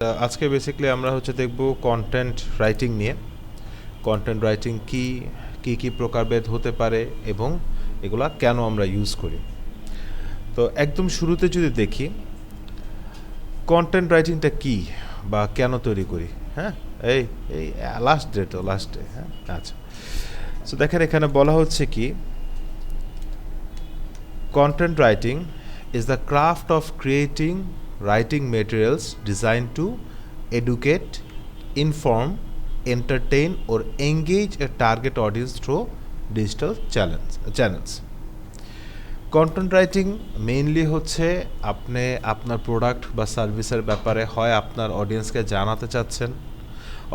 আজকে বেসিক্যালি আমরা দেখব কন্টেন্ট রাইটিং নিয়ে। কন্টেন্ট রাইটিং কি কি কি প্রকারভেদ হতে পারে এবং এগুলা কেন আমরা ইউজ করি। তো একদম শুরুতে যদি দেখি কন্টেন্ট রাইটিংটা কি বা কেন তৈরি করি। হ্যাঁ, এই এই লাস্ট ডে। হ্যাঁ, আচ্ছা। সো দেখেন এখানে বলা হচ্ছে কি content writing is the craft of creating writing materials designed to educate, inform, entertain or engage a target audience through digital channels. Content writing mainly হচ্ছে আপনি আপনার প্রোডাক্ট বা সার্ভিসের ব্যাপারে হয় আপনার অডিয়েন্সকে জানাতে চাচ্ছেন,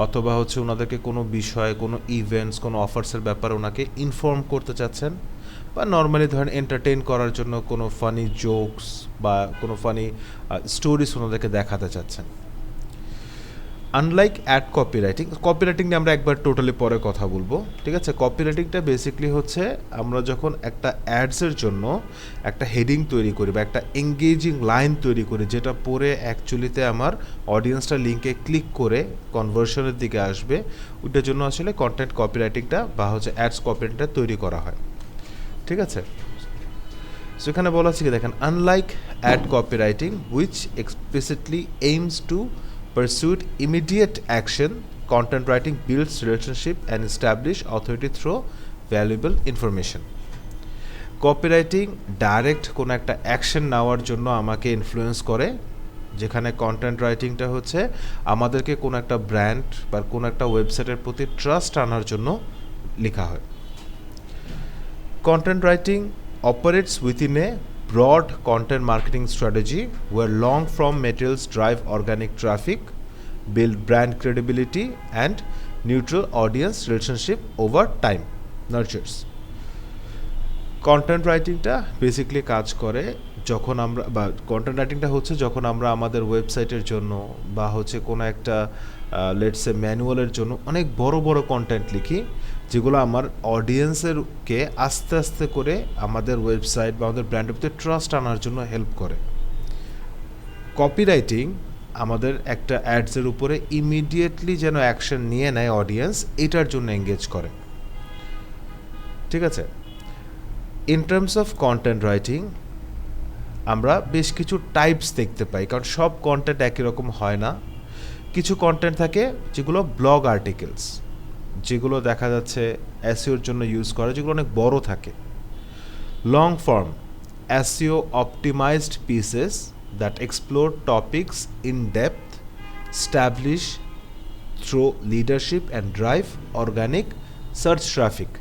অথবা ওনাদেরকে কোনো বিষয়, কোনো ইভেন্টস, কোনো অফার্সের ব্যাপারে ওনাকে ইনফর্ম করতে চাচ্ছেন, বা নর্মালি ধরেন এন্টারটেইন করার জন্য কোনো ফানি জোকস বা কোনো ফানি স্টোরিজ ওনাদেরকে দেখাতে চাচ্ছেন। আনলাইক অ্যাড কপিরাইটিং নিয়ে আমরা একবার টোটালি পরে কথা বলবো, ঠিক আছে। কপিরাইটিংটা বেসিক্যালি হচ্ছে আমরা যখন একটা অ্যাডসের জন্য একটা হেডিং তৈরি করি বা একটা এঙ্গেজিং লাইন তৈরি করি, যেটা পরে অ্যাকচুয়ালিতে আমার অডিয়েন্সটা লিঙ্কে ক্লিক করে কনভার্সনের দিকে আসবে, ওইটার জন্য আসলে কন্টেন্ট কপিরাইটিংটা বা অ্যাডস কপিরাইটিংটা তৈরি করা হয়, ঠিক আছে। সো এখানে বলা হচ্ছে কি দেখেন, unlike ad copywriting which explicitly aims to pursue immediate action, content writing builds relationship and establish authority through valuable information. Copywriting direct কোনো একটা অ্যাকশন নেওয়ার জন্য আমাকে ইনফ্লুয়েন্স করে, যেখানে কন্টেন্ট রাইটিংটা হচ্ছে আমাদেরকে কোনো একটা ব্র্যান্ড বা কোনো একটা ওয়েবসাইটের প্রতি ট্রাস্ট আনার জন্য লেখা হয়। Content writing operates within a broad content marketing strategy where long form materials drive organic traffic, build brand credibility, and neutral audience relationship over time nurtures. Content রাইটিংটা বেসিক্যালি কাজ করে যখন আমরা, বা কন্টেন্ট রাইটিংটা হচ্ছে যখন আমরা আমাদের ওয়েবসাইটের জন্য বা কোনো একটা লেটসে ম্যানুয়ালের জন্য অনেক বড় বড় কন্টেন্ট লিখি, যেগুলো আমার অডিয়েন্সেরকে আস্তে আস্তে করে আমাদের ওয়েবসাইট বা আমাদের ব্র্যান্ডের প্রতি ট্রাস্ট আনার জন্য হেল্প করে। কপিরাইটিং আমাদের একটা অ্যাডসের উপরে ইমিডিয়েটলি যেন অ্যাকশন নিয়ে নেয় অডিয়েন্স, এটার জন্য এঙ্গেজ করে, ঠিক আছে। In terms of content writing আমরা বেশ কিছু টাইপস দেখতে পাই, কারণ সব কন্টেন্ট একই রকম হয় না। কিছু কন্টেন্ট থাকে যেগুলো ব্লগ আর্টিকেলস, যেগুলো দেখা যাচ্ছে এসইওর জন্য ইউজ করে, যেগুলো অনেক বড় থাকে। Long form SEO optimised pieces that explore topics in depth, establish through leadership and drive organic search traffic.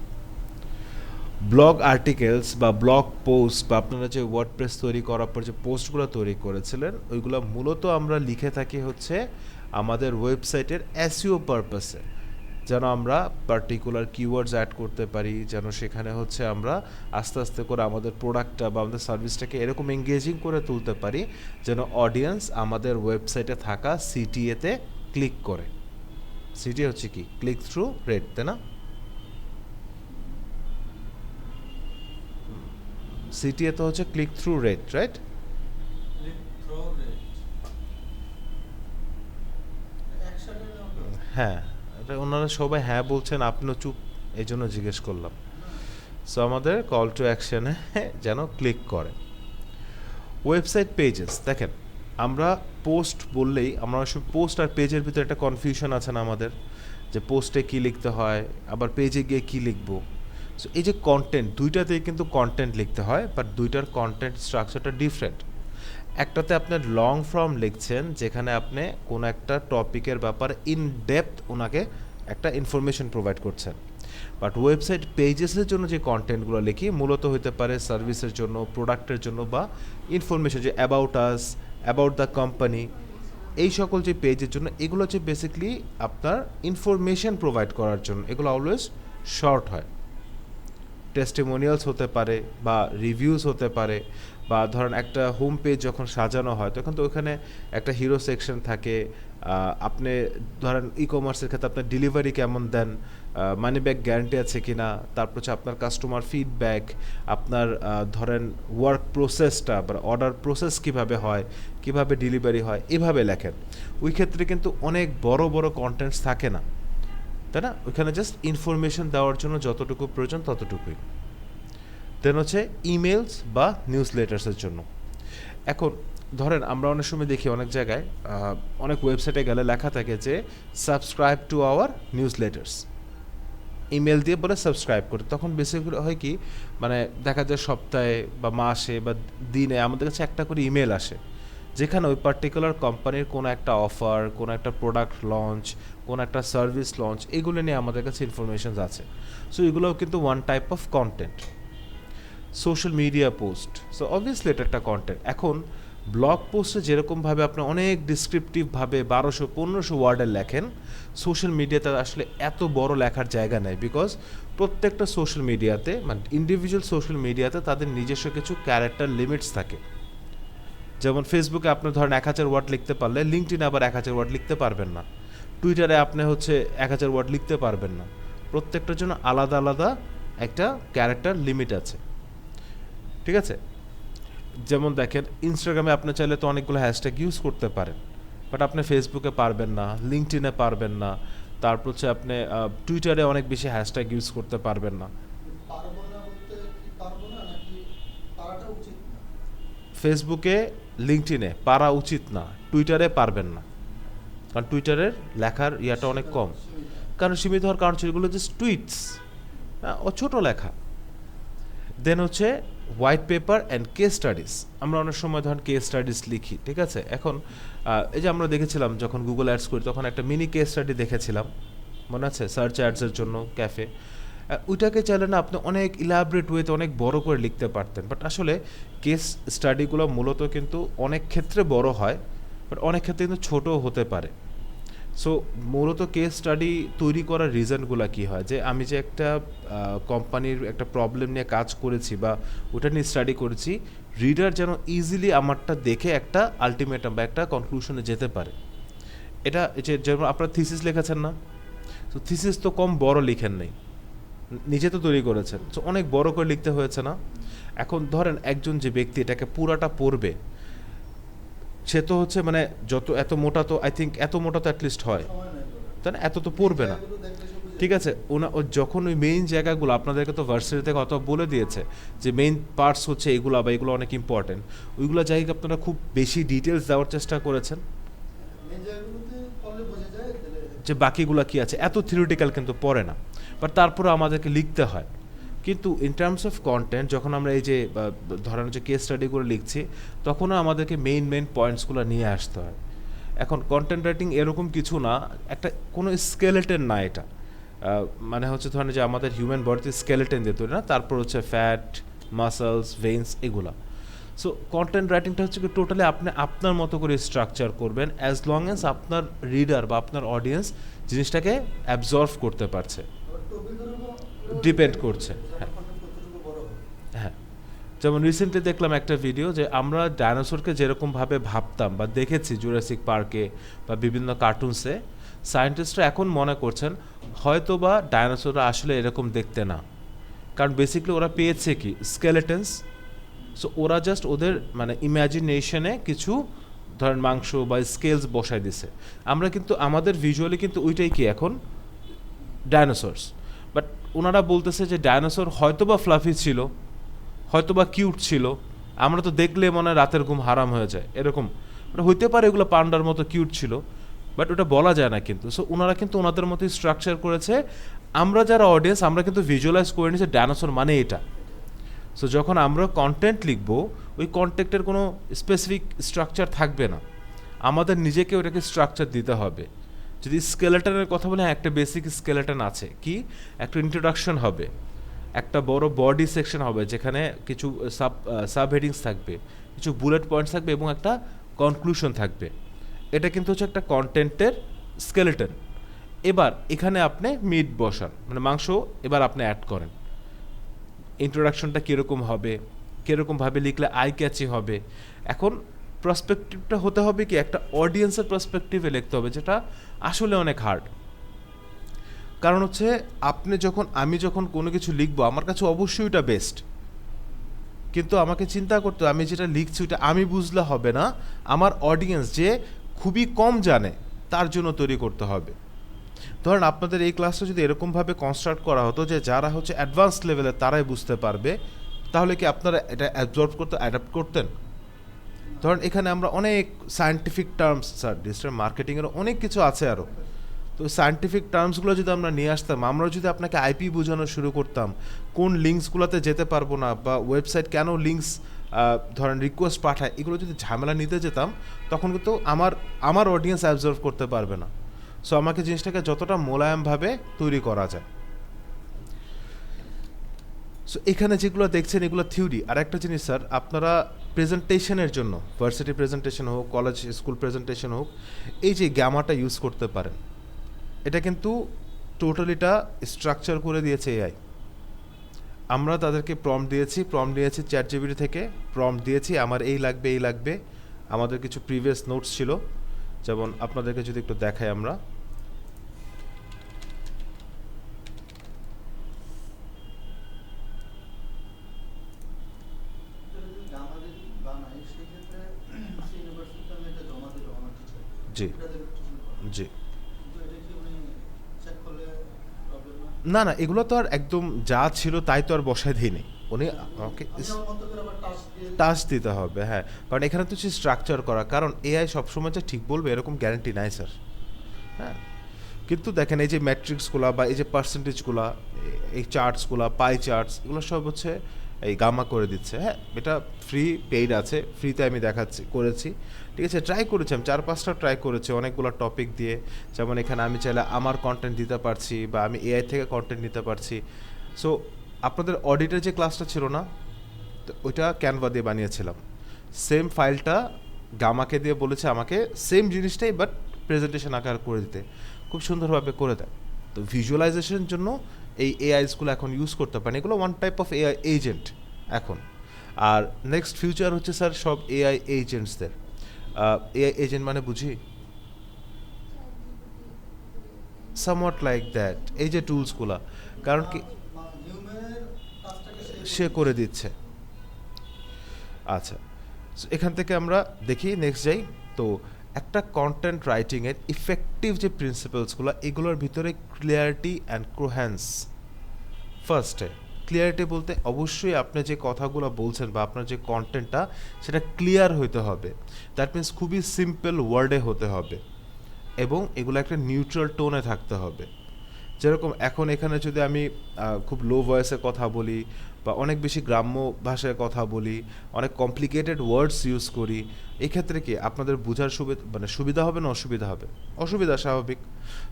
Blog articles বা ব্লগ পোস্ট বা আপনারা যে ওয়ার্ডপ্রেস তৈরি করার পর যে পোস্টগুলো তৈরি করেছিলেন, ওইগুলো মূলত আমরা লিখে থাকি আমাদের ওয়েবসাইটের এসইও পারপাসে, যেন আমরা পার্টিকুলার কিওয়ার্ডস অ্যাড করতে পারি, যেন সেখানে আমরা আস্তে আস্তে করে আমাদের প্রোডাক্টটা বা আমাদের সার্ভিসটাকে এরকম এঙ্গেজিং করে তুলতে পারি যেন অডিয়েন্স আমাদের ওয়েবসাইটে থাকা সিটিএতে ক্লিক করে। সিটি হচ্ছে কি, ক্লিক থ্রু রেট, তাই না? সিটিএ তো হচ্ছে ক্লিক থ্রু রেট, রাইট? হ্যাঁ, এটা ওনারা সবাই হ্যাঁ বলছেন, আপনিও চুপ, এই জন্য জিজ্ঞেস করলাম। সো আমাদের কল টু অ্যাকশনে যেন ক্লিক করে। ওয়েবসাইট পেজেস, দেখেন আমরা পোস্ট বললেই আমরা পোস্ট আর পেজের ভিতরে একটা কনফিউশন আছে না আমাদের, যে পোস্টে কী লিখতে হয় আবার পেজে গিয়ে কী লিখবো। সো এই যে কন্টেন্ট, দুইটাতেই কিন্তু কন্টেন্ট লিখতে হয়, বাট দুইটার কন্টেন্ট স্ট্রাকচারটা ডিফারেন্ট। একটাতে আপনার লং ফর্ম লিখছেন, যেখানে আপনি কোনো একটা টপিকের ব্যাপারে ইন ডেপথ ওনাকে একটা ইনফরমেশন প্রোভাইড করছেন। বাট ওয়েবসাইট পেজেসের জন্য যে কন্টেন্টগুলো লিখি মূলত হতে পারে সার্ভিসের জন্য, প্রোডাক্টের জন্য, বা ইনফরমেশন যে about us, about the company, এই সকল যে পেজের জন্য, এগুলো হচ্ছে বেসিক্যালি আপনার ইনফরমেশন প্রোভাইড করার জন্য, এগুলো অলওয়েজ শর্ট হয়। টেস্টিমোনিয়ালস হতে পারে বা রিভিউজ হতে পারে, বা ধরেন একটা হোম পেজ যখন সাজানো হয় তখন তো ওখানে একটা হিরো সেকশন থাকে। আপনি ধরেন ই কমার্সের ক্ষেত্রে আপনার ডেলিভারি কেমন দেন, মানি ব্যাক গ্যারান্টি আছে কি না, তারপর হচ্ছে আপনার কাস্টমার ফিডব্যাক, আপনার ধরেন ওয়ার্ক প্রসেসটা বা অর্ডার প্রসেস কিভাবে হয়, কিভাবে ডেলিভারি হয়, এভাবে লেখেন। ওই ক্ষেত্রে কিন্তু অনেক বড় বড় কন্টেন্টস থাকে না, তাই না? ওইখানে জাস্ট ইনফরমেশন দেওয়ার জন্য যতটুকু প্রয়োজন ততটুকুই। দেন হচ্ছে ইমেলস বা নিউজ লেটার্সের জন্য। এখন ধরেন আমরা অনেক সময় দেখি অনেক জায়গায় অনেক ওয়েবসাইটে গেলে লেখা থাকে যে subscribe to our news letters, email দিয়ে বলে সাবস্ক্রাইব করে। তখন বেসিক্যালি হয় কি, মানে দেখা যায় সপ্তাহে বা মাসে বা দিনে আমাদের কাছে একটা করে ইমেল আসে, যেখানে ওই পার্টিকুলার কোম্পানির কোনো একটা অফার, কোনো একটা প্রোডাক্ট লঞ্চ, কোনো একটা সার্ভিস লঞ্চ, এগুলো নিয়ে আমাদের কাছে ইনফরমেশন আছে। সো এগুলোও কিন্তু one type of content. Social media post, so obviously এটা একটা কন্টেন্ট। এখন ব্লগ পোস্টে যেরকমভাবে আপনি অনেক ডিসক্রিপটিভভাবে 1200-1500 ওয়ার্ডের লেখেন, সোশ্যাল মিডিয়াতে আসলে এত বড় লেখার জায়গা নেই, বিকজ প্রত্যেকটা সোশ্যাল মিডিয়াতে মানে ইন্ডিভিজুয়াল সোশ্যাল মিডিয়াতে তাদের নিজস্ব কিছু ক্যারেক্টার লিমিটস থাকে। যেমন ফেসবুকে আপনি ধরেন 1000 ওয়ার্ড লিখতে পারলে লিঙ্কডইনে আবার 1000 ওয়ার্ড লিখতে পারবেন না, টুইটারে আপনি হচ্ছে 1000 ওয়ার্ড লিখতে পারবেন না। প্রত্যেকটার জন্য আলাদা আলাদা একটা ক্যারেক্টার লিমিট আছে, ঠিক আছে? যেমন দেখেন ইনস্টাগ্রামে আপনি চাইলে তো অনেকগুলো হ্যাশট্যাগ ইউজ করতে পারেন, বাট আপনি ফেসবুকে পারবেন না, লিঙ্কডইনে পারবেন না, তারপর হচ্ছে আপনি টুইটারে অনেক বেশি হ্যাশট্যাগ ইউজ করতে পারবেন না। ফেসবুকে লিঙ্কডইনে পারা উচিত না, টুইটারে পারবেন না, কারণ টুইটারের লেখার ইয়াটা অনেক কম। কারণ সীমিত হওয়ার কারণ ছিল এগুলো জাস্ট টুইটস, ও ছোটো লেখা। দেন হচ্ছে white paper and case studies. আমরা অনেক সময় ধরেন কেস স্টাডিজ লিখি, ঠিক আছে? এখন এই যে আমরা দেখেছিলাম যখন গুগল অ্যাডস করি তখন একটা মিনি কেস স্টাডি দেখেছিলাম, মনে আছে? সার্চ অ্যাডসের জন্য ক্যাফে। ওইটাকে চাইলে না আপনি অনেক ইলাবরেট ওয়েতে অনেক বড় করে লিখতে পারতেন, বাট আসলে কেস স্টাডিগুলো মূলত কিন্তু অনেক ক্ষেত্রে বড় হয়, বাট অনেক ক্ষেত্রে কিন্তু ছোটও হতে পারে। সো মূলত কেস স্টাডি তৈরি করার রিজনগুলো কী হয়, যে আমি যে একটা কোম্পানির একটা প্রবলেম নিয়ে কাজ করেছি বা ওটা নিয়ে স্টাডি করেছি, রিডার যেন ইজিলি আমারটা দেখে একটা আলটিমেটাম বা একটা কনক্লুশনে যেতে পারে। এটা যে যেমন আপনার থিসিস লিখেছেন না, তো থিসিস তো কম বড় লিখেন নেই, নিজে তো তৈরি করেছেন, সো অনেক বড় করে লিখতে হয়েছে না? এখন ধরেন একজন যে ব্যক্তি এটাকে পুরাটা পড়বে, সে তো হচ্ছে মানে যত এত মোটা তো আই থিঙ্ক এত মোটা তো অ্যাটলিস্ট হয়, তাই না? এত তো পড়বে না, ঠিক আছে? ও যখন ওই মেইন জায়গাগুলো আপনাদেরকে তো ভার্সিটি থেকে অত বলে দিয়েছে যে মেইন পার্টস হচ্ছে এগুলো বা এগুলো অনেক ইম্পর্টেন্ট, ওইগুলো জায়গায় আপনারা খুব বেশি ডিটেলস দেওয়ার চেষ্টা করেছেন, যে বাকিগুলো কি আছে, এত থিওরিটিক্যাল কিন্তু পড়ে না, বাট তারপরে আমাদেরকে লিখতে হয়। কিন্তু ইন টার্মস অফ কন্টেন্ট যখন আমরা এই যে ধরেন যে কেস স্টাডিগুলো লিখছি, তখনও আমাদেরকে মেইন পয়েন্টসগুলো নিয়ে আসতে হয়। এখন কন্টেন্ট রাইটিং এরকম কিছু না, একটা কোনো স্কেলেটন না এটা, মানে হচ্ছে ধরেন যে আমাদের হিউম্যান বডিতে স্কেলেটন দিয়ে তৈরি না, তারপর হচ্ছে ফ্যাট, মাসলস, ভেইনস, এগুলা। সো কন্টেন্ট রাইটিংটা হচ্ছে কি টোটালি আপনি আপনার মতো করে স্ট্রাকচার করবেন, অ্যাজ লং অ্যাজ আপনার রিডার বা আপনার অডিয়েন্স জিনিসটাকে অ্যাবজর্ভ করতে পারছে, ডিপেন্ড করছে। হ্যাঁ হ্যাঁ, যেমন রিসেন্টলি দেখলাম একটা ভিডিও যে আমরা ডাইনোসরকে যেরকমভাবে ভাবতাম বা দেখেছি জুরাসিক পার্কে বা বিভিন্ন কার্টুনসে, সায়েন্টিস্টরা এখন মনে করছেন হয়তো বা ডাইনোসররা আসলে এরকম দেখতে না, কারণ বেসিক্যালি ওরা পেয়েছে কি স্কেলেটনস। সো ওরা জাস্ট ওদের মানে ইম্যাজিনেশনে কিছু ধরেন মাংস বা স্কেলস বসায় দিছে। আমরা কিন্তু আমাদের ভিজুয়ালি কিন্তু ওইটাই কি এখন ডাইনোসরস, বাট ওনারা বলতেছে যে ডাইনোসর হয়তো বা ফ্লাফি ছিল, হয়তো বা কিউট ছিল, আমরা তো দেখলে মনে হয় রাতের ঘুম হারাম হয়ে যায় এরকম, মানে হইতে পারে এগুলো পান্ডার মতো কিউট ছিল, বাট ওটা বলা যায় না কিন্তু। সো ওনারা কিন্তু ওনাদের মতোই স্ট্রাকচার করেছে, আমরা যারা অডিয়েন্স আমরা কিন্তু ভিজুয়ালাইজ করে নিয়েছি ডাইনোসর মানে এটা। সো যখন আমরা কন্টেন্ট লিখব, ওই কন্টেন্টের কোনো স্পেসিফিক স্ট্রাকচার থাকবে না, আমাদের নিজেকে ওটাকে স্ট্রাকচার দিতে হবে। যদি স্কেলেটনের কথা বলে, একটা বেসিক স্কেলেটন আছে, কি একটা ইন্ট্রোডাকশন হবে, একটা বড় বডি সেকশন হবে যেখানে কিছু সাব হেডিংস থাকবে, কিছু বুলেট পয়েন্টস থাকবে এবং একটা কনক্লুশন থাকবে। এটা কিন্তু হচ্ছে একটা কন্টেন্টের স্কেলেটন। এবার এখানে আপনি মিট বসান, মানে মাংস এবার আপনি অ্যাড করেন। ইন্ট্রোডাকশনটা কীরকম হবে, কীরকমভাবে লিখলে আই ক্যাচি হবে। এখন পার্সপেক্টিভটা হতে হবে কি একটা অডিয়েন্সের পার্সপেক্টিভে লিখতে হবে, যেটা আসলে অনেক হার্ড। কারণ হচ্ছে আমি যখন কোনো কিছু লিখবো আমার কাছে অবশ্যই ওটা বেস্ট, কিন্তু আমাকে চিন্তা করতে আমি যেটা লিখছি ওটা আমি বুঝলে হবে না, আমার অডিয়েন্স যে খুবই কম জানে তার জন্য তৈরি করতে হবে। ধরেন আপনাদের এই ক্লাসটা যদি এরকমভাবে কনস্ট্রাক্ট করা হতো যে যারা হচ্ছে অ্যাডভান্স লেভেলের তারাই বুঝতে পারবে, তাহলে কি আপনারা এটা অ্যাবজর্ব করতে অ্যাডাপ্ট করতেন? ধরেন এখানে আমরা অনেক সায়েন্টিফিক টার্মস, স্যার ডিজিটাল মার্কেটিংয়ের অনেক কিছু আছে আরও, তো সায়েন্টিফিক টার্মসগুলো যদি আমরা নিয়ে আসতাম, আমরা যদি আপনাকে আইপি বোঝানো শুরু করতাম, কোন লিঙ্কসগুলোতে যেতে পারবো না, বা ওয়েবসাইট কেন লিঙ্কস ধরেন রিকোয়েস্ট পাঠায়, এগুলো যদি ঝামেলা নিতে যেতাম, তখন কিন্তু আমার অডিয়েন্স অ্যাবজর্ভ করতে পারবে না। সো আমাকে জিনিসটাকে যতটা মোলায়েমভাবে তৈরি করা যায়। সো এখানে যেগুলো দেখছেন এগুলো থিওরি। আর একটা জিনিস স্যার, আপনারা প্রেজেন্টেশনের জন্য, ভার্সিটি প্রেজেন্টেশন হোক, কলেজ স্কুল প্রেজেন্টেশন হোক, এই যে গ্যামাটা ইউজ করতে পারেন। এটা কিন্তু টোটালিটা স্ট্রাকচার করে দিয়েছে এআই। আমরা তাদেরকে প্রম্পট দিয়েছি চ্যাটজিপিটি থেকে, প্রম্পট দিয়েছি আমার এই লাগবে। আমাদের কিছু প্রিভিয়াস নোটস ছিল, যেমন আপনাদেরকে যদি একটু দেখাই আমরা, জি জি না না, এগুলো তো আর একদম যা ছিল তাই তো আর বসায় দিই নেই, উনি আমাকে টাচ দিতে হবে। হ্যাঁ, কারণ এখানে তো হচ্ছে স্ট্রাকচার করা, কারণ এআই সবসময় যে ঠিক বলবে এরকম গ্যারান্টি নাই স্যার। হ্যাঁ, কিন্তু দেখেন এই যে ম্যাট্রিক্সগুলো বা এই যে পার্সেন্টেজগুলো, এই চার্টসগুলো, পাই চার্টস, এগুলো সব হচ্ছে এই গামা করে দিচ্ছে। হ্যাঁ, এটা ফ্রি পেইড আছে, ফ্রিতে আমি করেছি, ঠিক আছে, ট্রাই করেছি, আমি 4-5টা ট্রাই করেছি অনেকগুলো টপিক দিয়ে। যেমন এখানে আমি চাইলে আমার কন্টেন্ট দিতে পারছি, বা আমি এআই থেকে কন্টেন্ট নিতে পারছি। সো আপনাদের অডিটের যে ক্লাসটা ছিল না, তো ওইটা ক্যানভা দিয়ে বানিয়েছিলাম, সেম ফাইলটা গামাকে দিয়ে বলেছে আমাকে সেম জিনিসটাই বাট প্রেজেন্টেশন আকার করে দিতে, খুব সুন্দরভাবে করে দেয়। তো ভিজুয়ালাইজেশনের জন্য এই এআইসগুলো এখন ইউজ করতে পারেন, এগুলো one type of AI agent এখন। আর নেক্সট ফিউচার হচ্ছে স্যার সব এআই এজেন্টসদের। এআই এজেন্ট মানে বুঝি সামওয়াট লাইক দ্যাট, এই যে টুলসগুলো, কারণ কি সে করে দিচ্ছে। আচ্ছা, এখান থেকে আমরা দেখি নেক্সট যাই। তো একটা কন্টেন্ট রাইটিংয়ের ইফেক্টিভ যে প্রিন্সিপালসগুলো, এগুলোর ভিতরে ক্লিয়ারিটি অ্যান্ড কোহেরেন্স। ফার্স্টে ক্লিয়ারিটি বলতে অবশ্যই আপনি যে কথাগুলো বলছেন বা আপনার যে কন্টেন্টটা সেটা ক্লিয়ার হতে হবে, দ্যাট মিন্স খুবই সিম্পল ওয়ার্ডে হতে হবে, এবং এগুলো একটা নিউট্রাল টোনে থাকতে হবে। যেরকম এখন এখানে যদি আমি খুব লো ভয়েসে কথা বলি, বা অনেক বেশি গ্রাম্য ভাষায় কথা বলি, অনেক কমপ্লিকেটেড ওয়ার্ডস ইউজ করি, এক্ষেত্রে কি আপনাদের বোঝার সুবিধা হবে না অসুবিধা হবে? অসুবিধা, স্বাভাবিক।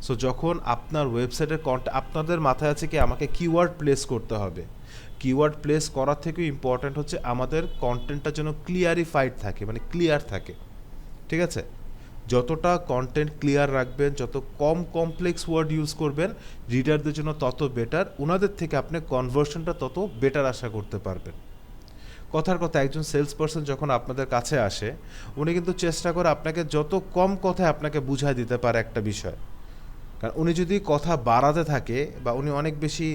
সো যখন আপনার ওয়েবসাইটের আপনাদের মাথায় আছে কি আমাকে কিওয়ার্ড প্লেস করতে হবে, কিওয়ার্ড প্লেস করার থেকেও ইম্পর্ট্যান্ট হচ্ছে আমাদের কন্টেন্টটা যেন ক্লিয়ারিফাইড থাকে, মানে ক্লিয়ার থাকে, ঠিক আছে? যতটা কন্টেন্ট ক্লিয়ার রাখবেন, যত কম কমপ্লেক্স ওয়ার্ড ইউজ করবেন রিডারদের জন্য তত বেটার, ওনাদের থেকে আপনি কনভার্সনটা তত বেটার আশা করতে পারবেন। কথার কথা, একজন সেলস পারসন যখন আপনাদের কাছে আসে, উনি কিন্তু চেষ্টা করে আপনাকে যত কম কথায় আপনাকে বুঝায় দিতে পারে একটা বিষয়। কারণ উনি যদি কথা বাড়াতে থাকে, বা উনি অনেক বেশি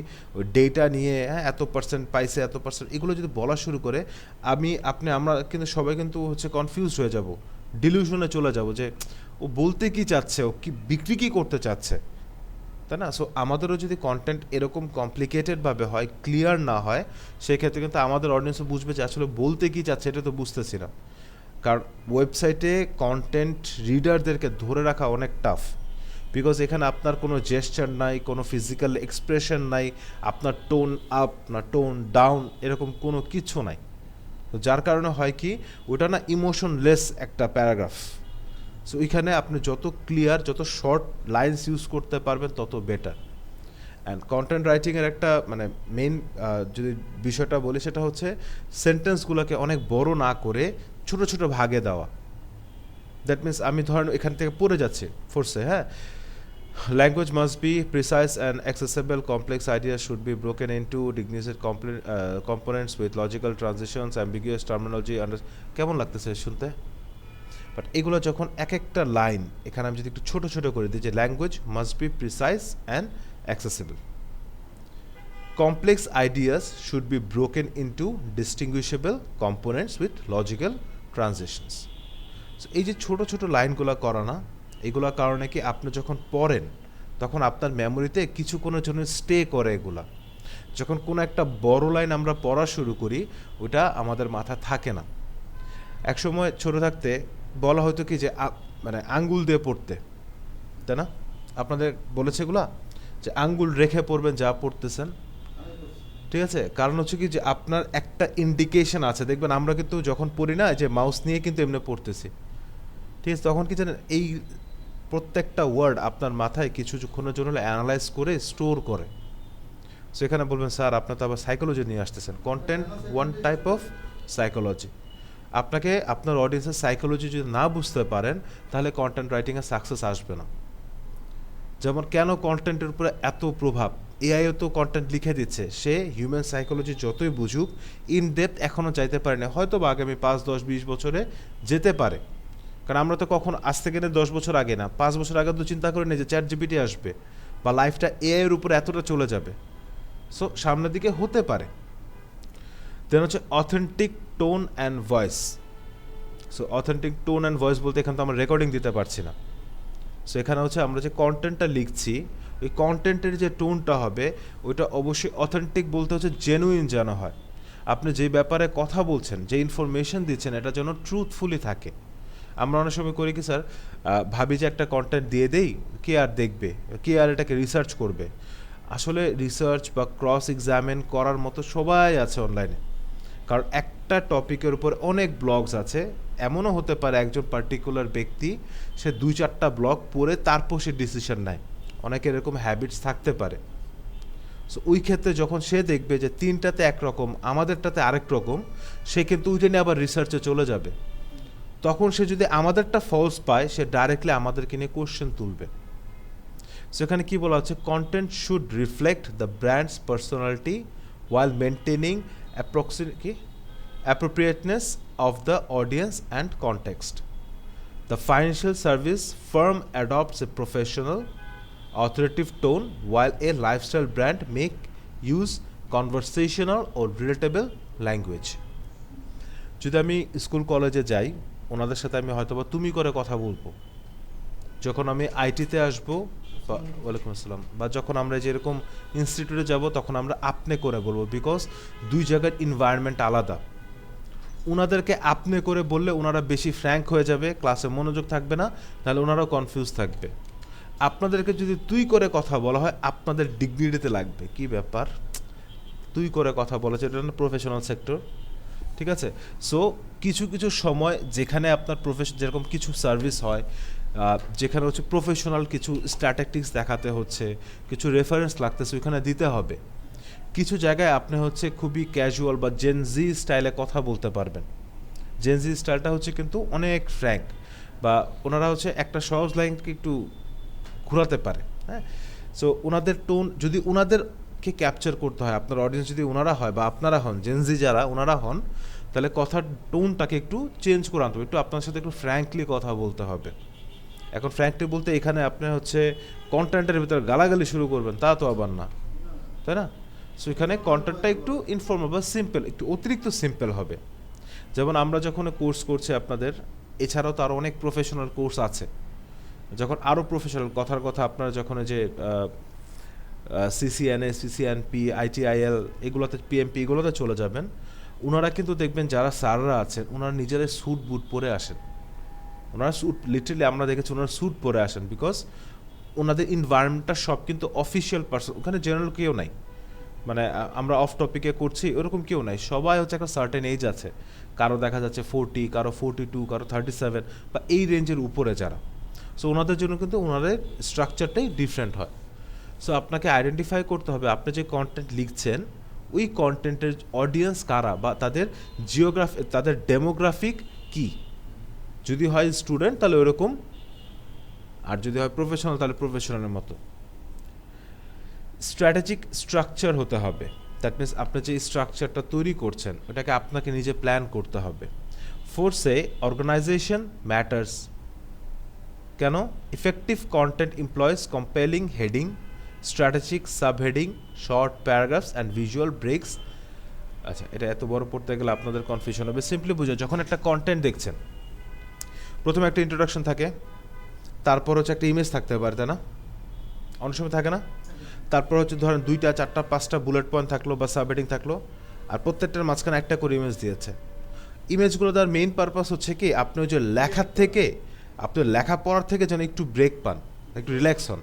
ডেটা নিয়ে, হ্যাঁ এত পার্সেন্ট পাইছে, এত পার্সেন্ট, এগুলো যদি বলা শুরু করে, আমরা কিন্তু সবাই কিন্তু হচ্ছে কনফিউজ হয়ে যাব, ডিলিউশনে চলে যাব যে ও বলতে কি চাচ্ছে, ও কি বিক্রি কি করতে চাচ্ছে, তাই না? সো আমাদেরও যদি কন্টেন্ট এরকম কমপ্লিকেটেডভাবে হয়, ক্লিয়ার না হয়, সেক্ষেত্রে কিন্তু আমাদের অডিয়েন্সও বুঝবে যে আসলে বলতে কি চাচ্ছে এটা তো বুঝতেছি না। কারণ ওয়েবসাইটে কন্টেন্ট রিডারদেরকে ধরে রাখা অনেক টাফ, বিকজ এখানে আপনার কোনো জেস্চার নাই, কোনো ফিজিক্যাল এক্সপ্রেশন নাই, আপনার টোন আপ না টোন ডাউন এরকম কোনো কিছু নাই। তো যার কারণে হয় কি, ওটা না ইমোশনলেস একটা প্যারাগ্রাফ। সো ওইখানে আপনি যত ক্লিয়ার, যত শর্ট লাইন্স ইউজ করতে পারবেন তত বেটার। অ্যান্ড কন্টেন্ট রাইটিংয়ের একটা মেইন যদি বিষয়টা বলি, সেটা হচ্ছে সেন্টেন্সগুলোকে অনেক বড় না করে ছোট ছোট ভাগে দেওয়া। দ্যাট মিনস আমি ধরেন এখান থেকে পড়ে যাচ্ছি ফোর্সে, হ্যাঁ, Language must be precise and accessible. Complex ideas should be broken into dignified components with logical transitions, ambiguous terminology. কেমন লাগতেছে শুনতে? বাট এগুলো যখন এক একটা লাইন এখানে আমি যদি একটু ছোট ছোট করে দিই যে language must be precise and accessible, complex ideas should be broken into distinguishable components with logical transitions. So এই যে ছোট ছোট লাইনগুলো করা না, এগুলোর কারণে কি আপনি যখন পড়েন তখন আপনার মেমোরিতে কিছুক্ষণের জন্য স্টে করে এগুলা। যখন কোনো একটা বড় লাইন আমরা পড়া শুরু করি ওটা আমাদের মাথায় থাকে না। একসময় ছোটো থাকতে বলা হয়তো কি যে মানে আঙ্গুল দিয়ে পড়তে, তাই না? আপনাদের বলেছে এগুলা যে আঙ্গুল রেখে পড়বেন যা পড়তেছেন, ঠিক আছে? কারণ হচ্ছে কি যে আপনার একটা ইন্ডিকেশন আছে, দেখবেন আমরা কিন্তু যখন পড়ি না যে মাউস নিয়ে কিন্তু এমনি পড়তেছি, ঠিক আছে? তখন কি জানেন এই প্রত্যেকটা ওয়ার্ড আপনার মাথায় কিছুক্ষণের জন্য অ্যানালাইজ করে স্টোর করে। সো এখানে বলবেন স্যার আপনার তো আবার সাইকোলজি নিয়ে আসতেছেন। Content one type of psychology. আপনাকে আপনার অডিয়েন্সের সাইকোলজি যদি না বুঝতে পারেন তাহলে কন্টেন্ট রাইটিংয়ে সাকসেস আসবে না। যেমন কেন কন্টেন্টের উপরে এত প্রভাব, এআইও তো কন্টেন্ট লিখে দিচ্ছে, সে হিউম্যান সাইকোলজি যতই বুঝুক ইন ডেপথ এখনও চাইতে পারে না, হয়তো বা আগামী 5, 10, 20 বছরে যেতে পারে। কারণ আমরা তো কখন আজ থেকে 10 বছর আগে না, 5 বছর আগে তো চিন্তা করি না যে চ্যাট জিপিটি আসবে বা লাইফটা এআইয়ের উপরে এতটা চলে যাবে। সো সামনের দিকে হতে পারে। দেন হচ্ছে authentic tone and voice. So authentic tone and voice বলতে এখানে তো আমরা রেকর্ডিং দিতে পারছি না। সো এখানে হচ্ছে আমরা যে কন্টেন্টটা লিখছি ওই কন্টেন্টের যে টোনটা হবে ওইটা অবশ্যই অথেন্টিক বলতে হচ্ছে জেনুইন যেন হয়। আপনি যে ব্যাপারে কথা বলছেন, যে ইনফরমেশন দিচ্ছেন এটা যেন ট্রুথফুলি থাকে। আমরা অনেক সময় করি কি স্যার, ভাবি যে একটা কন্টেন্ট দিয়ে দেই, কে আর দেখবে, কে আর এটাকে রিসার্চ করবে। আসলে রিসার্চ বা ক্রস এক্সামিন করার মতো সবাই আছে অনলাইনে। কারণ একটা টপিকের উপর অনেক ব্লগস আছে, এমনও হতে পারে একজন পার্টিকুলার ব্যক্তি সে 2-4টা ব্লগ পড়ে তারপর সে ডিসিশন নেয়, অনেকের এরকম হ্যাবিটস থাকতে পারে। সো ওই ক্ষেত্রে যখন সে দেখবে যে 3টাতে একরকম আমাদেরটাতে আরেক রকম, সে কিন্তু ওইটা নিয়ে আবার রিসার্চে চলে যাবে। তখন সে যদি আমাদেরটা ফলস পায় সে ডাইরেক্টলি আমাদেরকে নিয়ে কোশ্চেন তুলবে। সো এখানে কী বলা হচ্ছে, content should reflect the brands personality while maintaining appropriateness of the audience and context. The financial service firm adopts a professional, authoritative tone, while a lifestyle brand may use conversational or relatable language. যদি আমি school কলেজে যাই ওনাদের সাথে আমি হয়তো বা তুমি করে কথা বলবো, যখন আমি আইটিতে আসবো ওয়ালাইকুম আসসালাম, বা যখন আমরা যেরকম ইনস্টিটিউটে যাব তখন আমরা আপনি করে বলবো, বিকজ দুই জায়গার এনভায়রনমেন্ট আলাদা। ওনাদেরকে আপনি করে বললে ওনারা বেশি ফ্র্যাঙ্ক হয়ে যাবে, ক্লাসে মনোযোগ থাকবে না, তাহলে ওনারাও কনফিউজ থাকবে। আপনাদেরকে যদি তুই করে কথা বলা হয় আপনাদের ডিগনিটিতে লাগবে, কি ব্যাপার তুই করে কথা বলেছে, এটা প্রফেশনাল সেক্টর, ঠিক আছে? সো কিছু কিছু সময় যেখানে আপনার যেরকম কিছু সার্ভিস হয় যেখানে হচ্ছে প্রফেশনাল কিছু স্ট্র্যাটেজিক্স দেখাতে হচ্ছে, কিছু রেফারেন্স লাগতেছে ওইখানে দিতে হবে। কিছু জায়গায় আপনি হচ্ছে খুবই ক্যাজুয়াল বা জেনজি স্টাইলে কথা বলতে পারবেন। জেনজি স্টাইলটা হচ্ছে কিন্তু অনেক ফ্র্যাঙ্ক, বা ওনারা হচ্ছে একটা সহজ লাইনকে একটু ঘোরাতে পারে, হ্যাঁ। সো ওনাদের টোন যদি ওনাদেরকে ক্যাপচার করতে হয়, আপনার অডিয়েন্স যদি ওনারা হয় বা আপনারা হন, জেনজি যারা ওনারা হন, তাহলে কথার টোনটাকে একটু চেঞ্জ করে আনতে হবে, একটু আপনার সাথে একটু ফ্র্যাঙ্কলি কথা বলতে হবে। এখন ফ্র্যাঙ্কলি বলতে এখানে আপনি হচ্ছে কন্টেন্টের ভিতরে গালাগালি শুরু করবেন তা তো আবার না, তাই না? সো এখানে কন্টেন্টটা একটু ইনফর্মাল বা সিম্পল, একটু অতিরিক্ত সিম্পল হবে। যেমন আমরা যখন কোর্স করছি আপনাদের, এছাড়াও তো আরও অনেক প্রফেশনাল কোর্স আছে, যখন আরও প্রফেশনাল কথার কথা আপনারা যখন যে সিসিএনএ, সিসিএনপি, আইটিআইএল এগুলোতে, পিএমপি এগুলোতে চলে যাবেন, ওনারা কিন্তু দেখবেন যারা স্যাররা আছেন ওনারা নিজেরাই স্যুট বুট পরে আসেন। ওনারা স্যুট লিটারালি আমরা দেখেছি ওনারা স্যুট পরে আসেন, বিকজ ওনাদের এনভায়রনমেন্টটা সব কিন্তু অফিসিয়াল পার্সন, ওখানে জেনারেল কেউ নাই, মানে আমরা অফ টপিকে করছি ওরকম কেউ নাই, সবাই হচ্ছে একটা সার্টেন এজ আছে, কারো দেখা যাচ্ছে 40, কারো 42, কারো 37 বা এই রেঞ্জের উপরে যারা। সো ওনাদের জন্য কিন্তু ওনাদের স্ট্রাকচারটাই ডিফারেন্ট হয়। সো আপনাকে আইডেন্টিফাই করতে হবে আপনি যে কন্টেন্ট লিখছেন ওই কন্টেন্টের অডিয়েন্স কারা বা তাদের জিওগ্রাফি, তাদের ডেমোগ্রাফিক কি। যদি হয় স্টুডেন্ট তাহলে ওরকম আর যদি হয় প্রফেশনাল তাহলে প্রফেশনালের মতো। স্ট্র্যাটেজিক স্ট্রাকচার হতে হবে, দ্যাট মিনস আপনি যে স্ট্রাকচারটা তৈরি করছেন ওটাকে আপনাকে নিজে প্ল্যান করতে হবে। ফোর্সে অর্গানাইজেশন ম্যাটার্স। কেন? Effective content এমপ্লয়েস compelling heading, strategic subheading, short paragraphs and visual ব্রেকস। আচ্ছা, এটা এত বড় পড়তে গেলে আপনাদের কনফিউশন হবে। সিম্পলি বুঝো, যখন একটা কন্টেন্ট দেখছেন প্রথমে একটা ইন্ট্রোডাকশন থাকে, তারপর হচ্ছে একটা ইমেজ থাকতে পারে, তাই না? অনেক সময় থাকে না? তারপর হচ্ছে ধরেন 2টা 4টা 5টা বুলেট পয়েন্ট থাকলো বা সাবহেডিং থাকলো, আর প্রত্যেকটার মাঝখানে একটা করে ইমেজ দিয়েছে। ইমেজগুলো তার মেইন পারপাস হচ্ছে কি, আপনি ওই যে লেখার থেকে, আপনি লেখা পড়ার থেকে যেন একটু ব্রেক পান, একটু রিল্যাক্স হন।